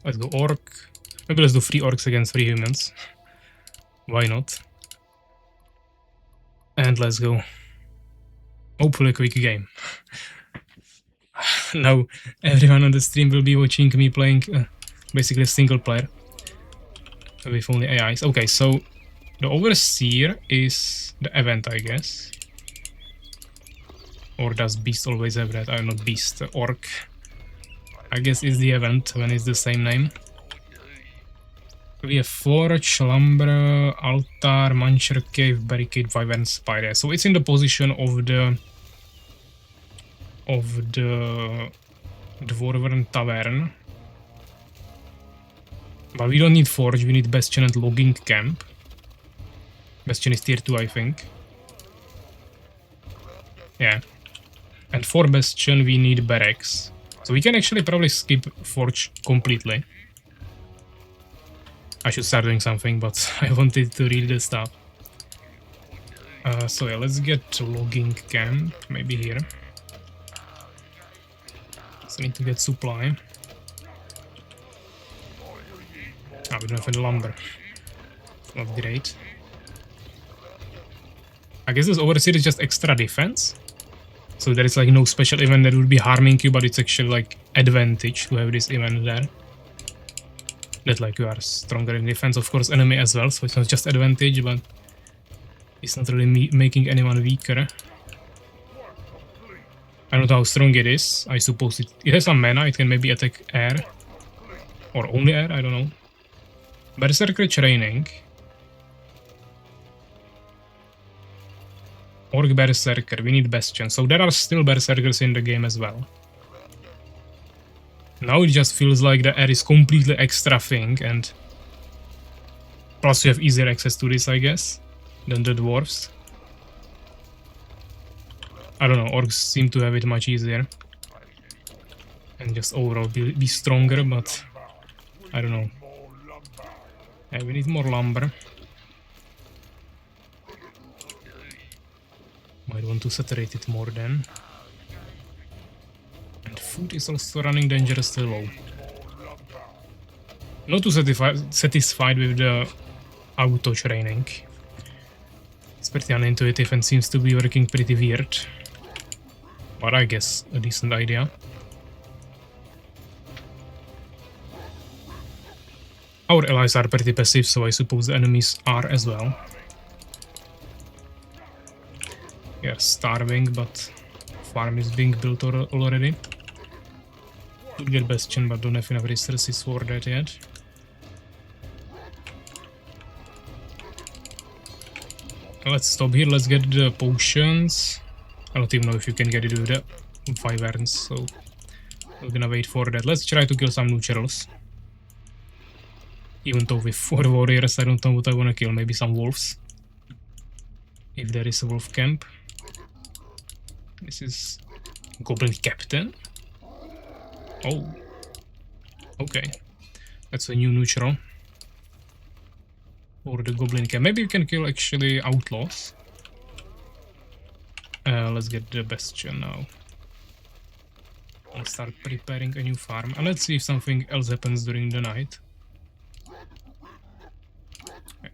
Let's go orc. Maybe let's do 3 orcs against 3 humans. Why not? And let's go. Hopefully a quick game. Now everyone on the stream will be watching me playing basically single player. With only AIs. Okay, so the Overseer is the event, I guess. Or does Beast always have that? I'm not Beast, Orc. I guess is the event when it's the same name. We have Forge, Slumber, Altar, Muncher Cave, Barricade, Wyvern, Spire. So it's in the position of the Dwarven Tavern. But we don't need Forge, we need Bastion and Logging Camp. Bastion is tier 2, I think. Yeah. And for Bastion we need Barracks. So we can actually probably skip Forge completely. I should start doing something, but I wanted to read the stuff. So yeah, let's get Logging Camp, maybe here. So I need to get supply. Ah, we don't have any lumber. Not great. I guess this Overseer is just extra defense. So there is like no special event that would be harming you, but it's actually like advantage to have this event there. That like you are stronger in defense, of course enemy as well, so it's not just advantage, but it's not really making anyone weaker. I don't know how strong it is. I suppose it has some mana, it can maybe attack air. Or only air, I don't know. Berserker training. Orc Berserker, we need Bastion. So there are still Berserkers in the game as well. Now it just feels like the air is completely extra thing, and plus you have easier access to this, I guess, than the dwarves. I don't know, orcs seem to have it much easier. And just overall be stronger, but I don't know. Yeah, we need more lumber. Might want to saturate it more then. And food is also running dangerously low. Not too satisfied with the auto training. It's pretty unintuitive and seems to be working pretty weird. But I guess a decent idea. Our allies are pretty passive, so I suppose the enemies are as well. We are starving, but farm is being built already. Could get Bastion, but don't have enough resources for that yet. Let's stop here, let's get the potions. I don't even know if you can get it with the wyverns, so we're gonna wait for that. Let's try to kill some neutrals. Even though with 4 warriors, I don't know what I wanna kill. Maybe some wolves. If there is a wolf camp. This is Goblin Captain. Oh. Okay. That's a new neutral. Or the Goblin camp. Maybe you can kill actually outlaws. Let's get the Bastion now. I'll start preparing a new farm. And let's see if something else happens during the night.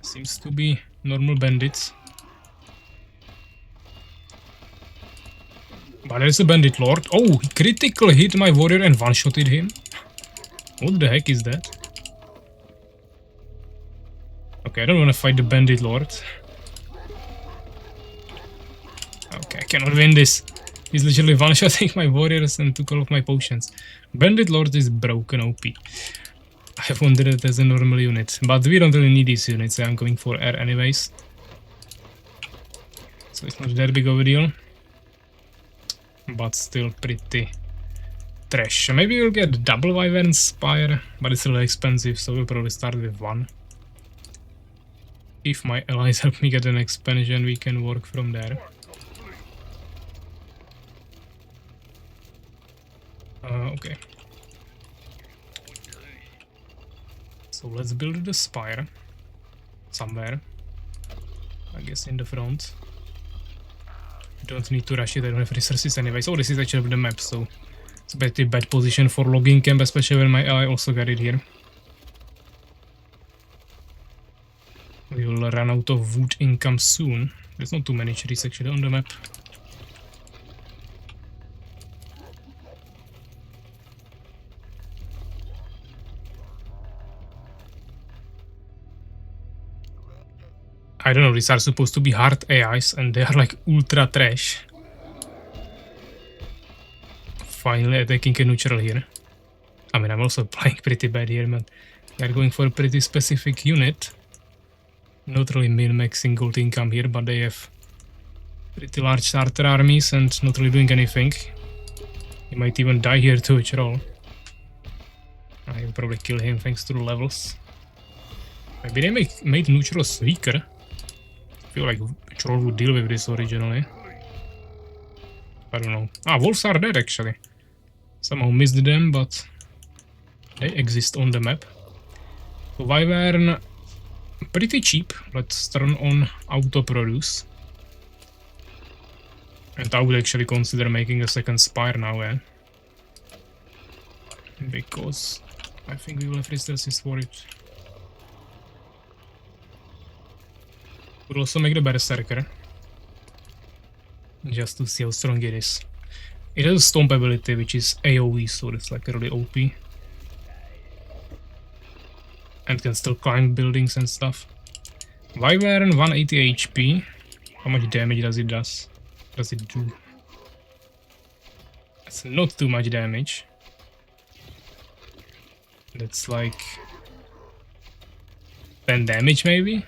Seems to be normal bandits. But there's a bandit lord. Oh, he critical hit my warrior and one-shotted him. What the heck is that? Okay, I don't want to fight the bandit lord. Okay, I cannot win this. He's literally one-shotting my warriors and took all of my potions. Bandit lord is broken OP. I have wanted it as a normal unit, but we don't really need these units, so I'm going for air anyways. So it's not that big of a deal. But still pretty trash. Maybe we'll get double wyvern spire, but it's really expensive, so we'll probably start with 1. If my allies help me get an expansion, we can work from there. Okay. So let's build the spire somewhere. I guess in the front. Don't need to rush it, I don't have resources anyway. So this is actually the map, so it's a pretty bad position for logging camp, especially when my ally also got it here. We will run out of wood income soon. There's not too many trees actually on the map. I don't know, these are supposed to be hard AIs and they are like ultra trash. Finally attacking a neutral here. I mean, I'm also playing pretty bad here, but they're going for a pretty specific unit. Not really min-maxing gold income here, but they have pretty large starter armies and not really doing anything. He might even die here to a troll. I will probably kill him thanks to the levels. Maybe they made neutrals weaker. I feel like troll would deal with this originally. I don't know. Ah, wolves are dead actually. Somehow missed them, but they exist on the map. So wyvern, pretty cheap. Let's turn on auto produce. And I would actually consider making a second spire now, because I think we will have resources for it. We'll also make the berserker. Just to see how strong it is. It has a stomp ability which is AoE, so it's like really OP. And can still climb buildings and stuff. Wyvern 180 HP. How much damage does it do? It's not too much damage. That's like 10 damage maybe?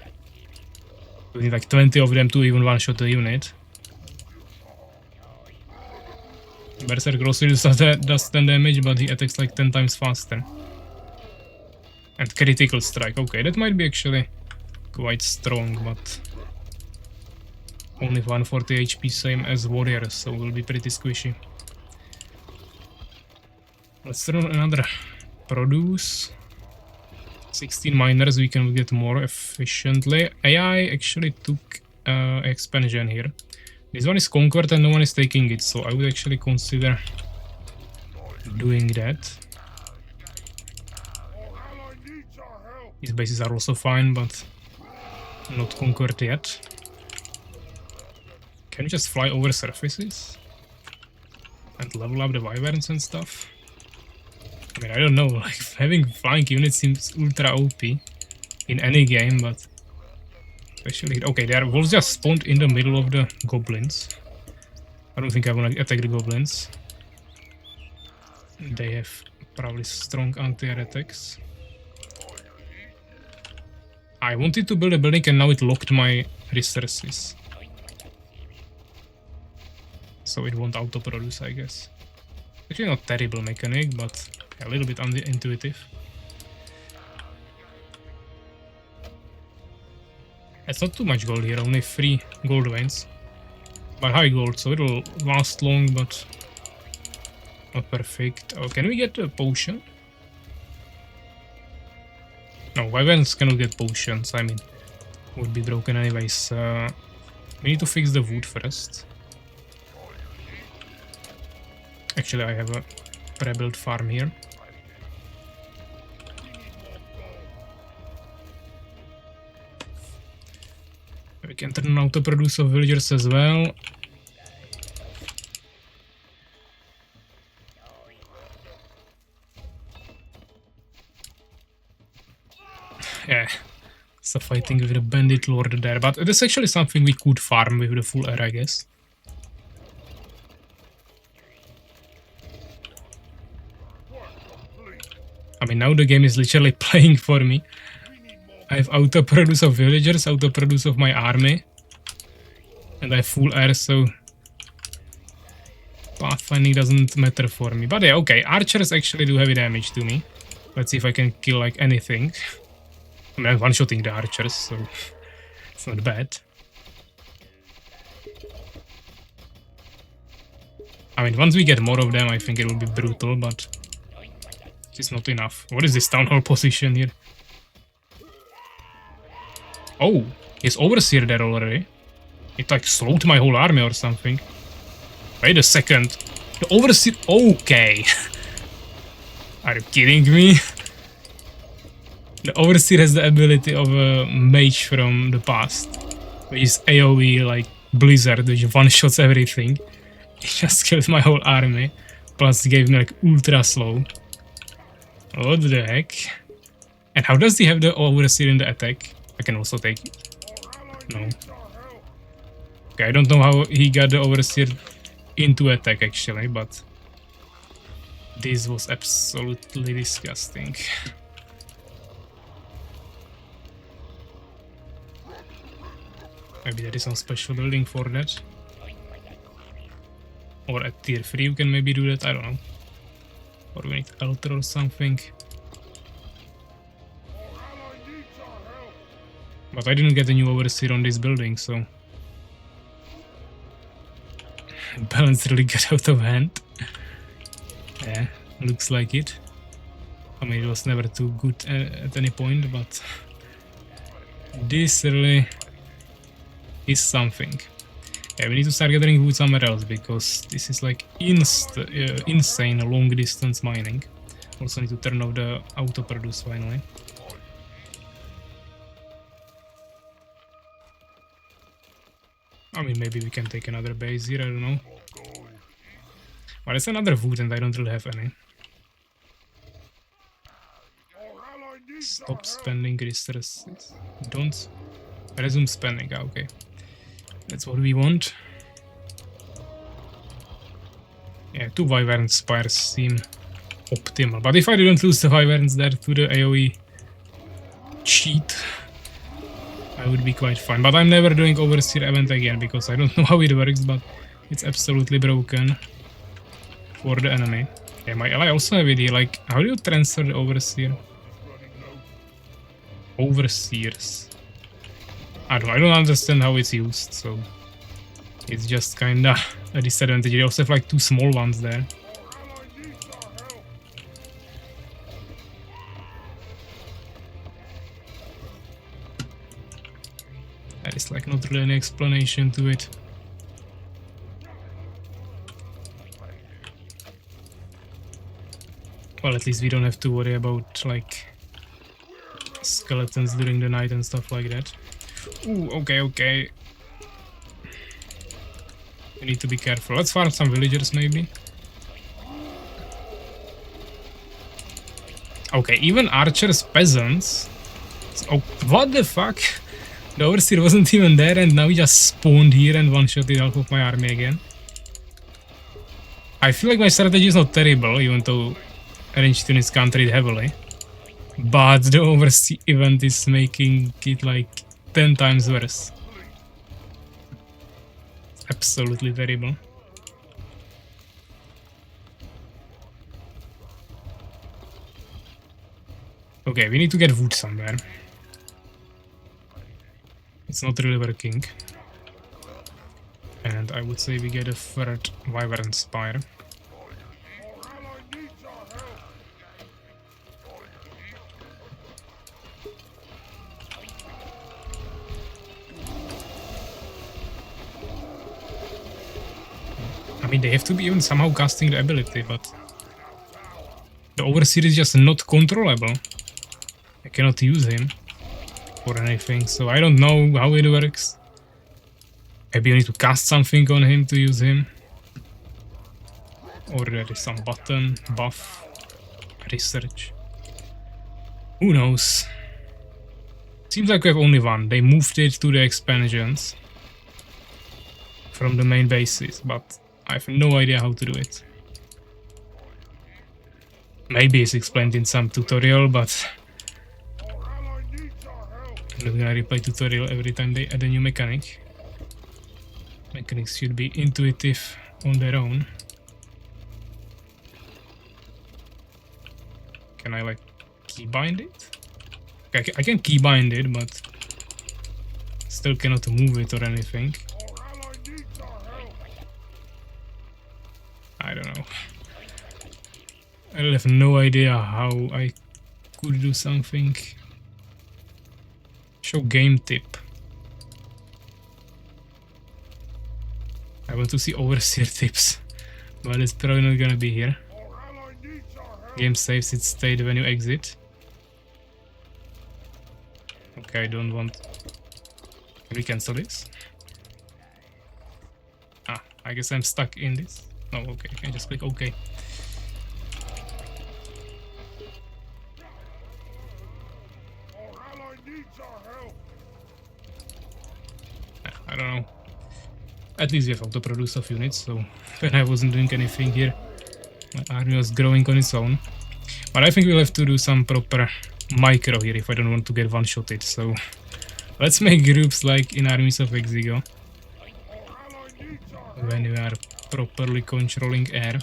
We need like 20 of them to even one-shot the unit. Berserker also does 10 damage, but he attacks like 10 times faster. And critical strike. Okay, that might be actually quite strong, but only 140 HP, same as warriors, so will be pretty squishy. Let's run another produce. 16 miners, we can get more efficiently. AI actually took expansion here. This one is conquered and no one is taking it, so I would actually consider doing that. These bases are also fine, but not conquered yet. Can you just fly over surfaces? And level up the wyverns and stuff? I mean, I don't know, like, having flying units seems ultra OP in any game, but especially... Okay, their wolves just spawned in the middle of the goblins. I don't think I want to attack the goblins. They have probably strong anti-air attacks. I wanted to build a building and now it locked my resources. So it won't auto-produce, I guess. Actually not terrible mechanic, but a little bit intuitive. It's not too much gold here, only 3 gold veins. But high gold, so it'll last long, but not perfect. Oh, can we get a potion? No, wyverns cannot get potions, I mean, would be broken anyways. We need to fix the wood first. Actually, I have a pre-built farm here. We can turn on auto-produce of villagers as well. Yeah, so fighting with a bandit lord there, but it is actually something we could farm with the full air, I guess. I mean, now the game is literally playing for me. I have auto-produce of villagers, auto-produce of my army. And I have full air, so pathfinding doesn't matter for me. But yeah, okay, archers actually do heavy damage to me. Let's see if I can kill like anything. I mean, I'm one-shotting the archers, so it's not bad. I mean, once we get more of them, I think it will be brutal, but it's not enough. What is this town hall position here? Oh, he's overseer there already. It like slowed my whole army or something. Wait a second. The overseer... Okay. Are you kidding me? The overseer has the ability of a mage from the past. Which is AoE like Blizzard, which one-shots everything. He just killed my whole army. Plus gave me like ultra slow. What the heck? And how does he have the overseer in the attack? I can also take it. No. Okay, I don't know how he got the overseer into attack actually, but this was absolutely disgusting. Maybe there is some special building for that. Or at tier 3 you can maybe do that, I don't know. Or we need altar or something. But I didn't get a new overseer on this building, so... Balance really got out of hand. Yeah, looks like it. I mean, it was never too good at any point, but... This really is something. Yeah, we need to start gathering wood somewhere else, because this is like insane long distance mining. Also need to turn off the auto-produce finally. I mean, maybe we can take another base here, I don't know. Well, it's another wood and I don't really have any. Stop spending resources. Don't resume spending, okay. That's what we want. Yeah, 2 wyvern spires seem optimal. But if I didn't lose the wyverns there to the AoE cheat, I would be quite fine. But I'm never doing overseer event again because I don't know how it works, but it's absolutely broken for the enemy. Yeah, my ally also have it here. Like, how do you transfer the overseer? Overseers. I don't understand how it's used, so it's just kinda a disadvantage. You also have like 2 small ones there. There is like not really an explanation to it. Well, at least we don't have to worry about like skeletons during the night and stuff like that. Ooh, okay. We need to be careful. Let's farm some villagers maybe. Okay, even archers, peasants. Oh, what the fuck? The overseer wasn't even there and now he just spawned here and one-shotted half of my army again. I feel like my strategy is not terrible, even though ranged units can't trade heavily. But the overseer event is making it like 10 times worse. It's absolutely terrible. Okay, we need to get wood somewhere. It's not really working. And I would say we get a third Wyvern Spire. I mean, they have to be even somehow casting the ability, but the Overseer is just not controllable. I cannot use him for anything, so I don't know how it works. Maybe you need to cast something on him to use him. Or there is some button, buff, research. Who knows? Seems like we have only one. They moved it to the expansions from the main bases, but I have no idea how to do it. Maybe it's explained in some tutorial, but I'm not gonna replay tutorial every time they add a new mechanic. Mechanics should be intuitive on their own. Can I like keybind it? I can keybind it, but still cannot move it or anything. I don't know. I have no idea how I could do something. Show game tip. I want to see Overseer tips, but it's probably not gonna be here. Game saves its state when you exit. Okay, I don't want... Can we cancel this? Ah, I guess I'm stuck in this. Oh, okay, I can just click OK. I don't know. At least we have auto-produce of units, so when I wasn't doing anything here, my army was growing on its own. But I think we'll have to do some proper micro here if I don't want to get one-shotted, so let's make groups like in Armies of Exigo, when we are properly controlling air.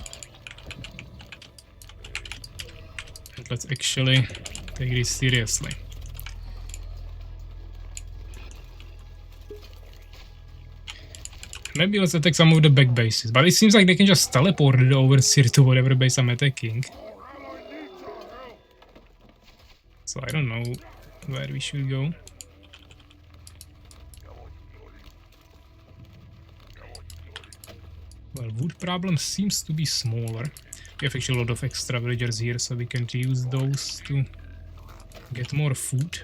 And let's actually take this seriously. Maybe let's attack some of the back bases, but it seems like they can just teleport the Overseer to whatever base I'm attacking. So I don't know where we should go. Well, wood problem seems to be smaller. We have actually a lot of extra villagers here, so we can use those to get more food.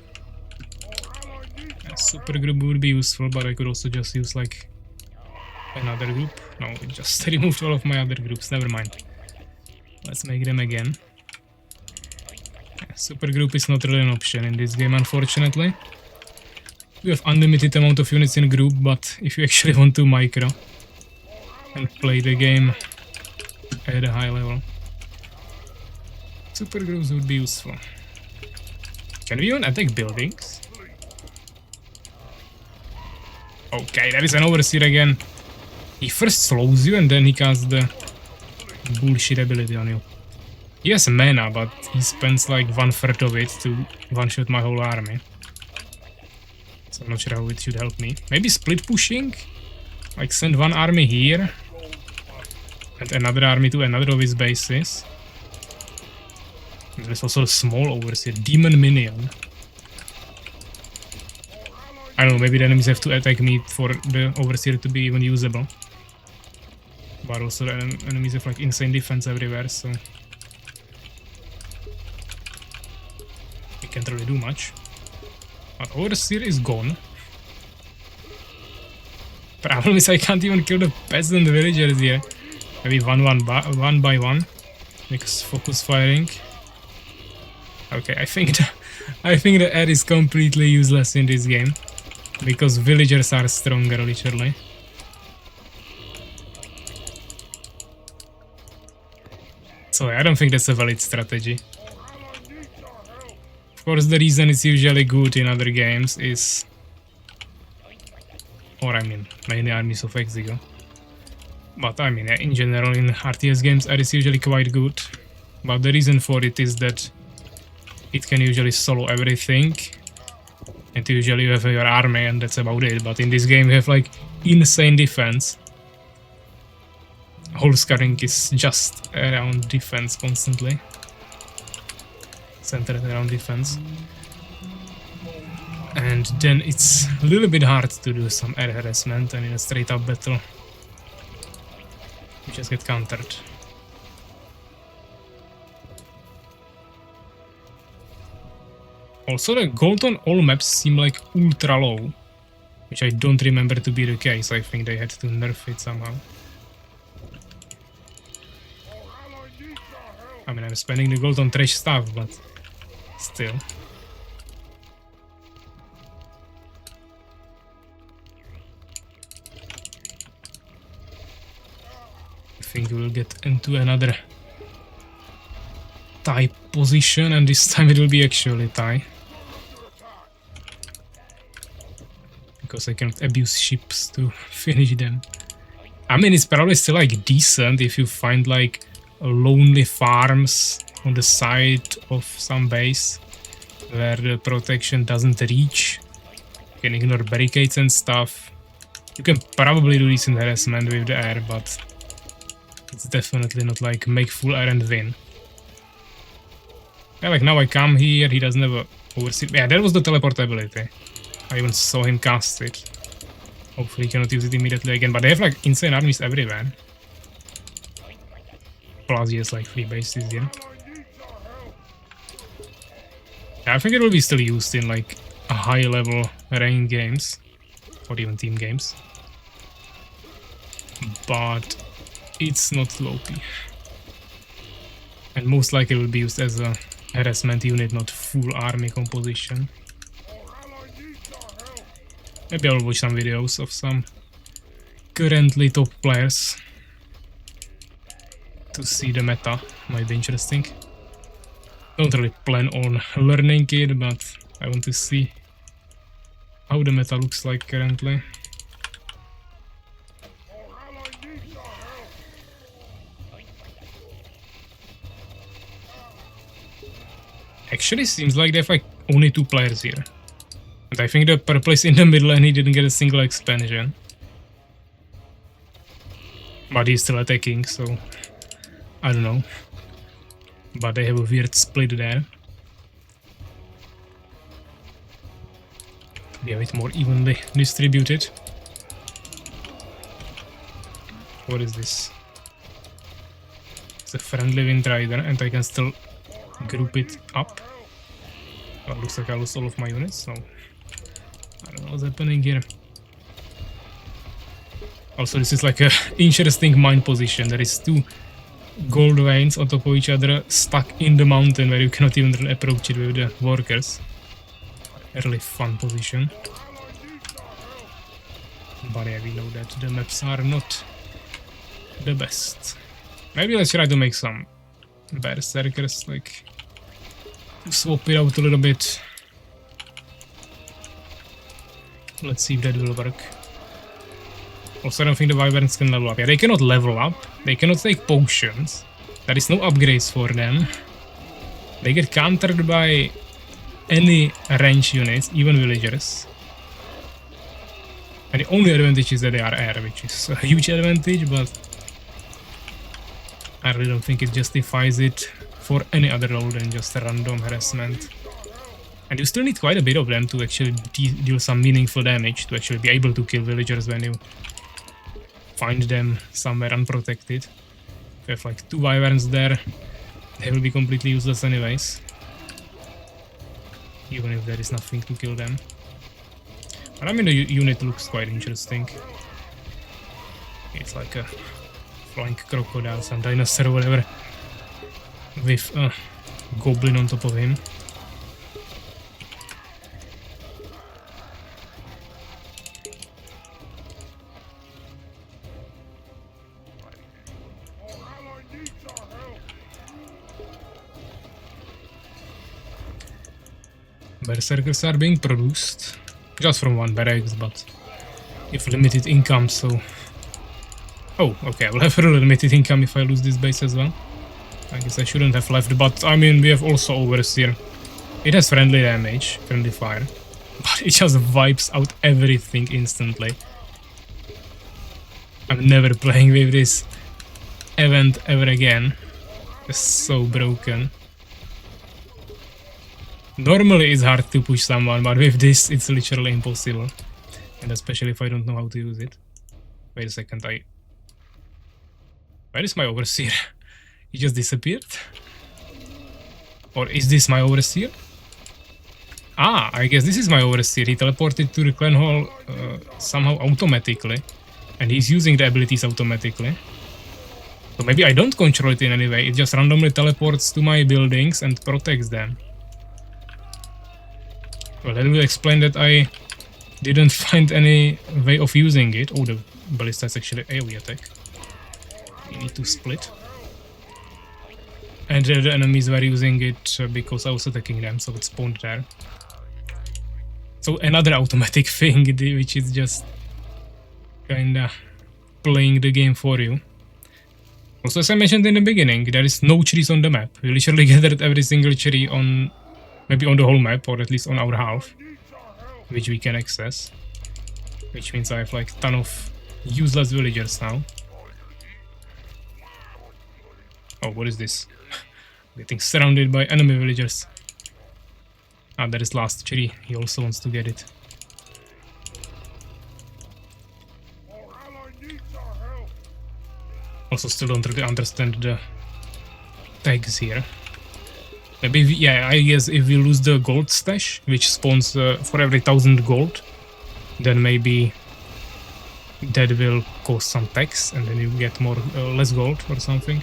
A super group would be useful, but I could also just use like another group. No, it just removed all of my other groups, never mind. Let's make them again. Super group is not really an option in this game, unfortunately. We have unlimited amount of units in group, but if you actually want to micro and play the game at a high level, super groups would be useful. Can we even attack buildings? Okay, there is an Overseer again. He first slows you and then he casts the bullshit ability on you. He has mana, but he spends like 1/3 of it to one-shot my whole army. So I'm not sure how it should help me. Maybe split pushing? Like send one army here and another army to another of his bases. And there's also a small Overseer, Demon Minion. I don't know, maybe the enemies have to attack me for the Overseer to be even usable. But also the enemies have like insane defense everywhere, so we can't really do much. But Overseer is gone. Problem is I can't even kill the peasant villagers here. Maybe one by one. Because focus firing. Okay, I think the air is completely useless in this game because villagers are stronger, literally. So I don't think that's a valid strategy. Of course, the reason it's usually good in other games is, or I mean, mainly Armies of Exigo. But I mean, in general, in RTS games, air is usually quite good. But the reason for it is that it can usually solo everything. And usually you have your army and that's about it. But in this game you have like insane defense. Whole Scouring is just around defense constantly. Centered around defense. And then it's a little bit hard to do some air harassment, and in a straight up battle you just get countered. Also, the gold on all maps seem like ultra low, which I don't remember to be the case. I think they had to nerf it somehow. I mean, I'm spending the gold on trash stuff, but still. I think we'll get into another tie position, and this time it will be actually tie. Because I cannot abuse ships to finish them. I mean, it's probably still like decent if you find like lonely farms on the side of some base where the protection doesn't reach. You can ignore barricades and stuff. You can probably do decent harassment with the air, but it's definitely not like make full air and win. Yeah, like now I come here, he doesn't have a oversee. Yeah, that was the teleportability. I even saw him cast it. Hopefully he cannot use it immediately again, but they have like insane armies everywhere. Plus he has like 3 bases here. Yeah, I think it will be still used in like a high level rank games. Or even team games. But it's not OP. And most likely it will be used as a harassment unit, not full army composition. Maybe I'll watch some videos of some currently top players to see the meta. Might be interesting. Don't really plan on learning it, but I want to see how the meta looks like currently. Actually seems like they have like only 2 players here. And I think the purple is in the middle and he didn't get a single expansion. But he's still attacking, so I don't know. But they have a weird split there. Be a bit more evenly distributed. What is this? It's a friendly wind rider and I can still group it up. Well, looks like I lost all of my units, so I don't know what's happening here. Also, this is like a interesting mine position. There is 2 gold veins on top of each other stuck in the mountain where you cannot even really approach it with the workers. A really fun position. But yeah, we know that the maps are not the best. Maybe let's try to make some berserkers, like to swap it out a little bit. Let's see if that will work. Also, I don't think the wyverns can level up. Yeah, they cannot level up. They cannot take potions. There is no upgrades for them. They get countered by any range units, even villagers. And the only advantage is that they are air, which is a huge advantage, but I really don't think it justifies it for any other role than just a random harassment. And you still need quite a bit of them to actually deal some meaningful damage, to actually be able to kill villagers when you find them somewhere unprotected. If you have like 2 wyverns there, they will be completely useless anyways. Even if there is nothing to kill them. But I mean, the unit looks quite interesting. It's like a flying crocodile, some dinosaur or whatever, with a goblin on top of him. Berserkers are being produced. Just from one barracks, but with limited income, so... Oh, okay, I will have really limited income if I lose this base as well. I guess I shouldn't have left, but I mean, we have also Overseer. It has friendly damage, friendly fire, but it just wipes out everything instantly. I'm never playing with this event ever again. It's so broken. Normally it's hard to push someone, but with this it's literally impossible. And especially if I don't know how to use it. Wait a second, Where is my Overseer? He just disappeared? Or is this my Overseer? Ah, I guess this is my Overseer. He teleported to the clan hall somehow automatically. And he's using the abilities automatically. So maybe I don't control it in any way. It just randomly teleports to my buildings and protects them. Well, that will explain that I didn't find any way of using it. Oh, the ballista is actually AoE attack. You need to split. And the enemies were using it because I was attacking them, so it spawned there. So another automatic thing, which is just kinda playing the game for you. Also, as I mentioned in the beginning, there is no trees on the map. We literally gathered every single tree on, maybe on the whole map, or at least on our half, which we can access. Which means I have like a ton of useless villagers now. Oh, what is this? Getting surrounded by enemy villagers. Ah, there is last tree. He also wants to get it. Also still don't really understand the tags here. Maybe, yeah, I guess if we lose the gold stash, which spawns for every 1000 gold, then maybe that will cause some tax and then you get more less gold or something.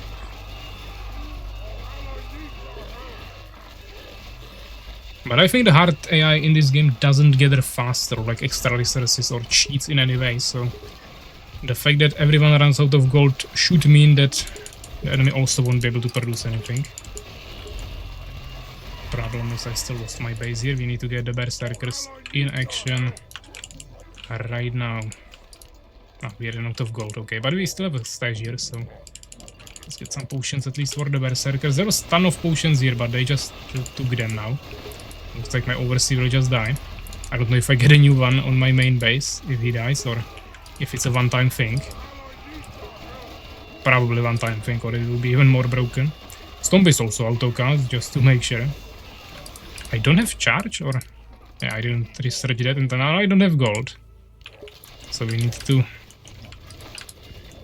But I think the hard AI in this game doesn't gather faster, like extra resources or cheats in any way, so the fact that everyone runs out of gold should mean that the enemy also won't be able to produce anything. Problem is I still lost my base here. We need to get the berserkers in action right now. Ah, we are out of gold, okay, but we still have a stash here, so let's get some potions at least for the berserkers. There was a ton of potions here, but they just took them now. Looks like my Overseer will just die. I don't know if I get a new one on my main base, if he dies, or if it's a one-time thing. Probably one-time thing, or it will be even more broken. Stomp is also auto-cast, just to make sure. I don't have charge, or... Yeah, I didn't research that, and now I don't have gold. So we need to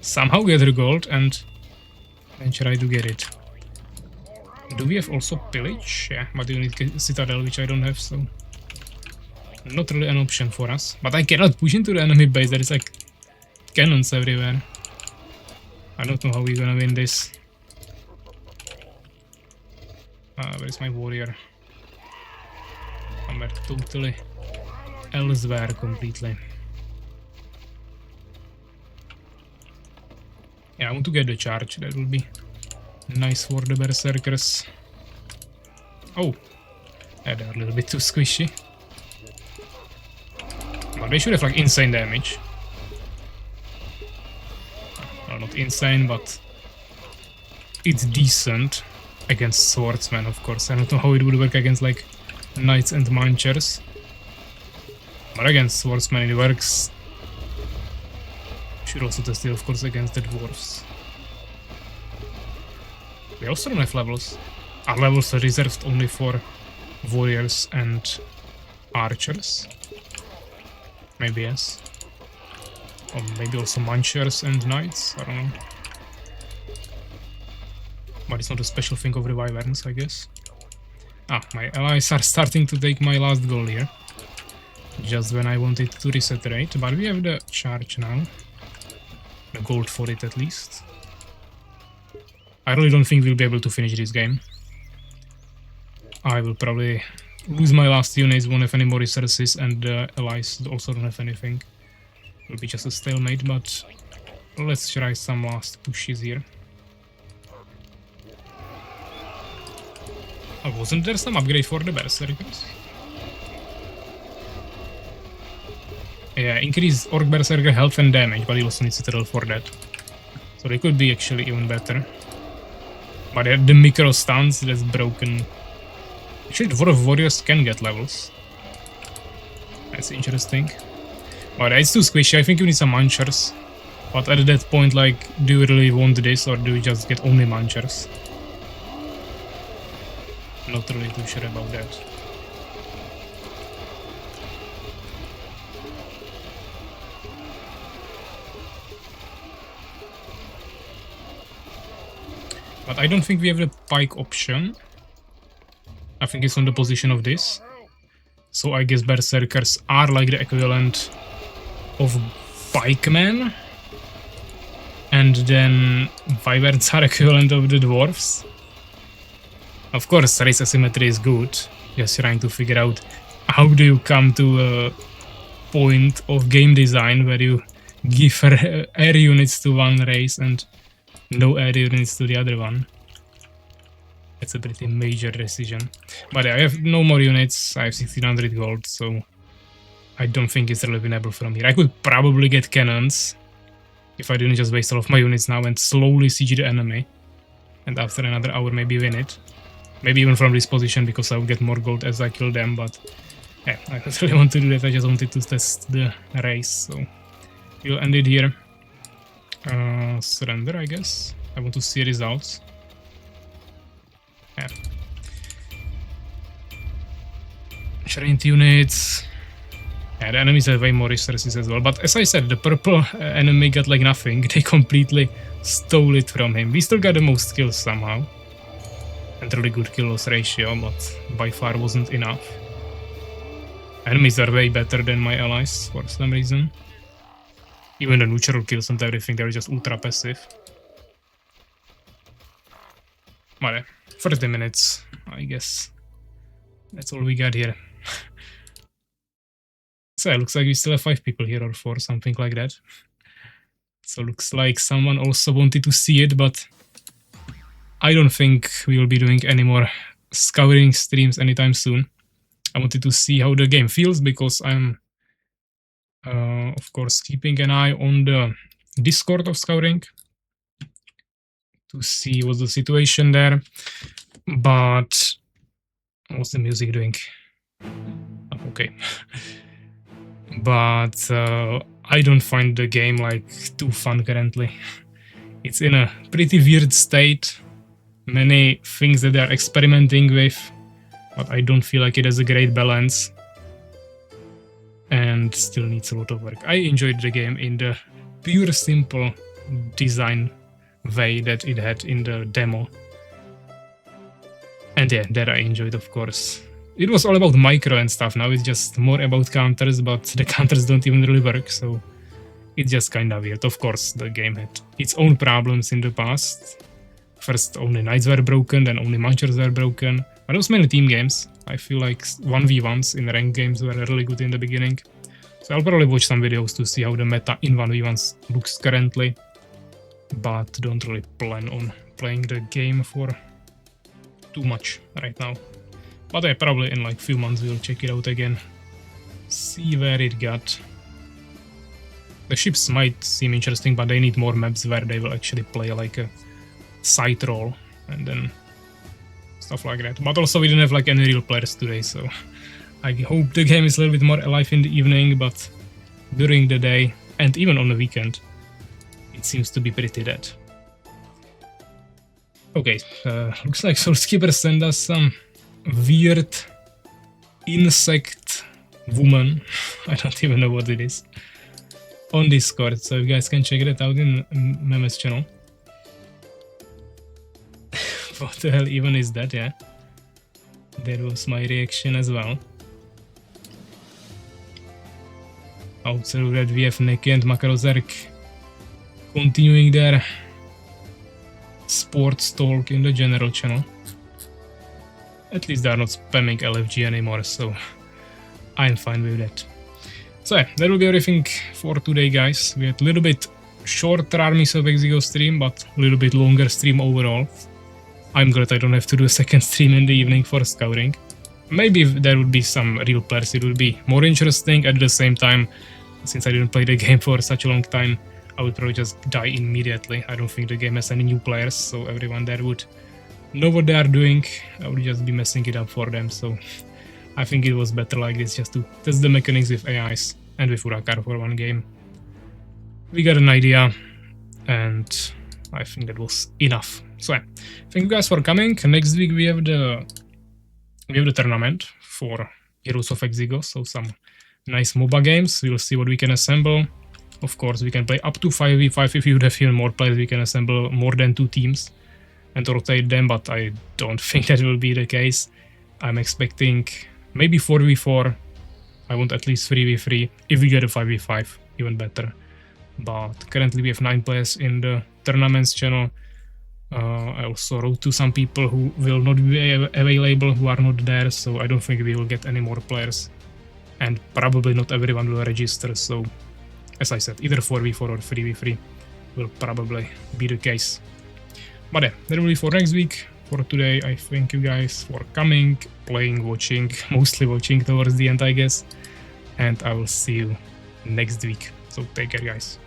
somehow gather gold and try to get it. Do we have also pillage? Yeah, but you need citadel, which I don't have, so... Not really an option for us. But I cannot push into the enemy base, there is like cannons everywhere. I don't know how we're gonna win this. Where is my warrior? Somewhere totally elsewhere completely. Yeah, I want to get the charge, that will be nice for the berserkers. Oh! Yeah, they're a little bit too squishy. But they should have like insane damage. Well, not insane, but it's decent against swordsmen, of course. I don't know how it would work against like knights and munchers, but against swordsmen it works. Should also test it, of course, against the dwarves. We also don't have levels. Our levels are reserved only for warriors and archers. Maybe yes. Or maybe also munchers and knights, I don't know. But it's not a special thing of reviverns, I guess. Ah, my allies are starting to take my last goal here. Just when I wanted to reset rate, but we have the charge now. The gold for it at least. I really don't think we'll be able to finish this game. I will probably lose my last units, won't have any more resources, and the allies also don't have anything. Will be just a stalemate, but let's try some last pushes here. Oh, wasn't there some upgrade for the berserkers? Yeah, increase Orc Berserker health and damage, but he also needs Citadel for that. So they could be actually even better. But the micro stance, that's broken. Actually, the Dwarf Warriors can get levels. That's interesting. But it's too squishy. I think you need some Munchers. But at that point, like, do you really want this, or do you just get only Munchers? Not really too sure about that. But I don't think we have the pike option. I think it's on the position of this. So I guess Berserkers are like the equivalent of pikemen. And then Wyverns are equivalent of the dwarves. Of course, race asymmetry is good. Just trying to figure out how do you come to a point of game design where you give air units to one race and no air units to the other one. It's a pretty major decision. But I have no more units, I have 1600 gold, so I don't think it's really winnable from here. I could probably get cannons if I didn't just waste all of my units now and slowly siege the enemy. And after another hour maybe win it. Maybe even from this position because I will get more gold as I kill them, but yeah, I don't really want to do that, I just wanted to test the race, so we'll end it here. Surrender, I guess. I want to see results. Yeah. Trained units. Yeah, the enemies have way more resources as well. But as I said, the purple enemy got like nothing. They completely stole it from him. We still got the most kills somehow. And really good kill-loss ratio, but by far wasn't enough. Enemies are way better than my allies for some reason. Even the neutral kills and everything, they're just ultra passive. But 30 minutes, I guess. That's all we got here. So it looks like we still have 5 people here, or 4, something like that. So looks like someone also wanted to see it, but I don't think we will be doing any more Scouring streams anytime soon. I wanted to see how the game feels, because I'm of course keeping an eye on the Discord of Scouring to see what's the situation there. But what's the music doing? Oh, okay. But I don't find the game like too fun currently. It's in a pretty weird state. Many things that they are experimenting with, but I don't feel like it has a great balance. And still needs a lot of work. I enjoyed the game in the pure simple design way that it had in the demo. And yeah, that I enjoyed, of course. It was all about micro and stuff. Now it's just more about counters, but the counters don't even really work, so it's just kinda weird. Of course, the game had its own problems in the past. First, only knights were broken, then only munchers were broken. But it was mainly team games. I feel like 1v1s in ranked games were really good in the beginning. So I'll probably watch some videos to see how the meta in 1v1s looks currently. But don't really plan on playing the game for too much right now. But yeah, probably in like few months we'll check it out again. See where it got. The ships might seem interesting, but they need more maps where they will actually play like a side role and then stuff like that. But also we didn't have like any real players today, so I hope the game is a little bit more alive in the evening, but during the day and even on the weekend it seems to be pretty dead. Okay, looks like Soulskeeper sent us some weird insect woman. I don't even know what it is. On Discord, so you guys can check it out in Meme's channel. What the hell even is that, yeah? That was my reaction as well. Outside of that we have Neki and Makarozerk continuing their sports talk in the general channel. At least they are not spamming LFG anymore, so I'm fine with that. So yeah, that will be everything for today, guys. We had a little bit shorter Armies of Exigo stream, but a little bit longer stream overall. I'm glad I don't have to do a second stream in the evening for Scouring. Maybe if there would be some real players, it would be more interesting. At the same time, since I didn't play the game for such a long time, I would probably just die immediately. I don't think the game has any new players, so everyone there would know what they are doing. I would just be messing it up for them, so I think it was better like this, just to test the mechanics with AIs and with Urakar for one game. We got an idea, and I think that was enough. So yeah, thank you guys for coming. Next week we have the tournament for Heroes of Exigo, so some nice MOBA games. We'll see what we can assemble. Of course, we can play up to 5v5. If you would have even more players, we can assemble more than 2 teams and rotate them, but I don't think that will be the case. I'm expecting maybe 4v4. I want at least 3v3. If we get a 5v5, even better. But currently we have 9 players in the tournaments channel. I also wrote to some people who will not be available, who are not there, so I don't think we will get any more players. And probably not everyone will register, so as I said, either 4v4 or 3v3 will probably be the case. But yeah, that will be for next week. For today, I thank you guys for coming, playing, watching, mostly watching towards the end, I guess. And I will see you next week. So take care, guys.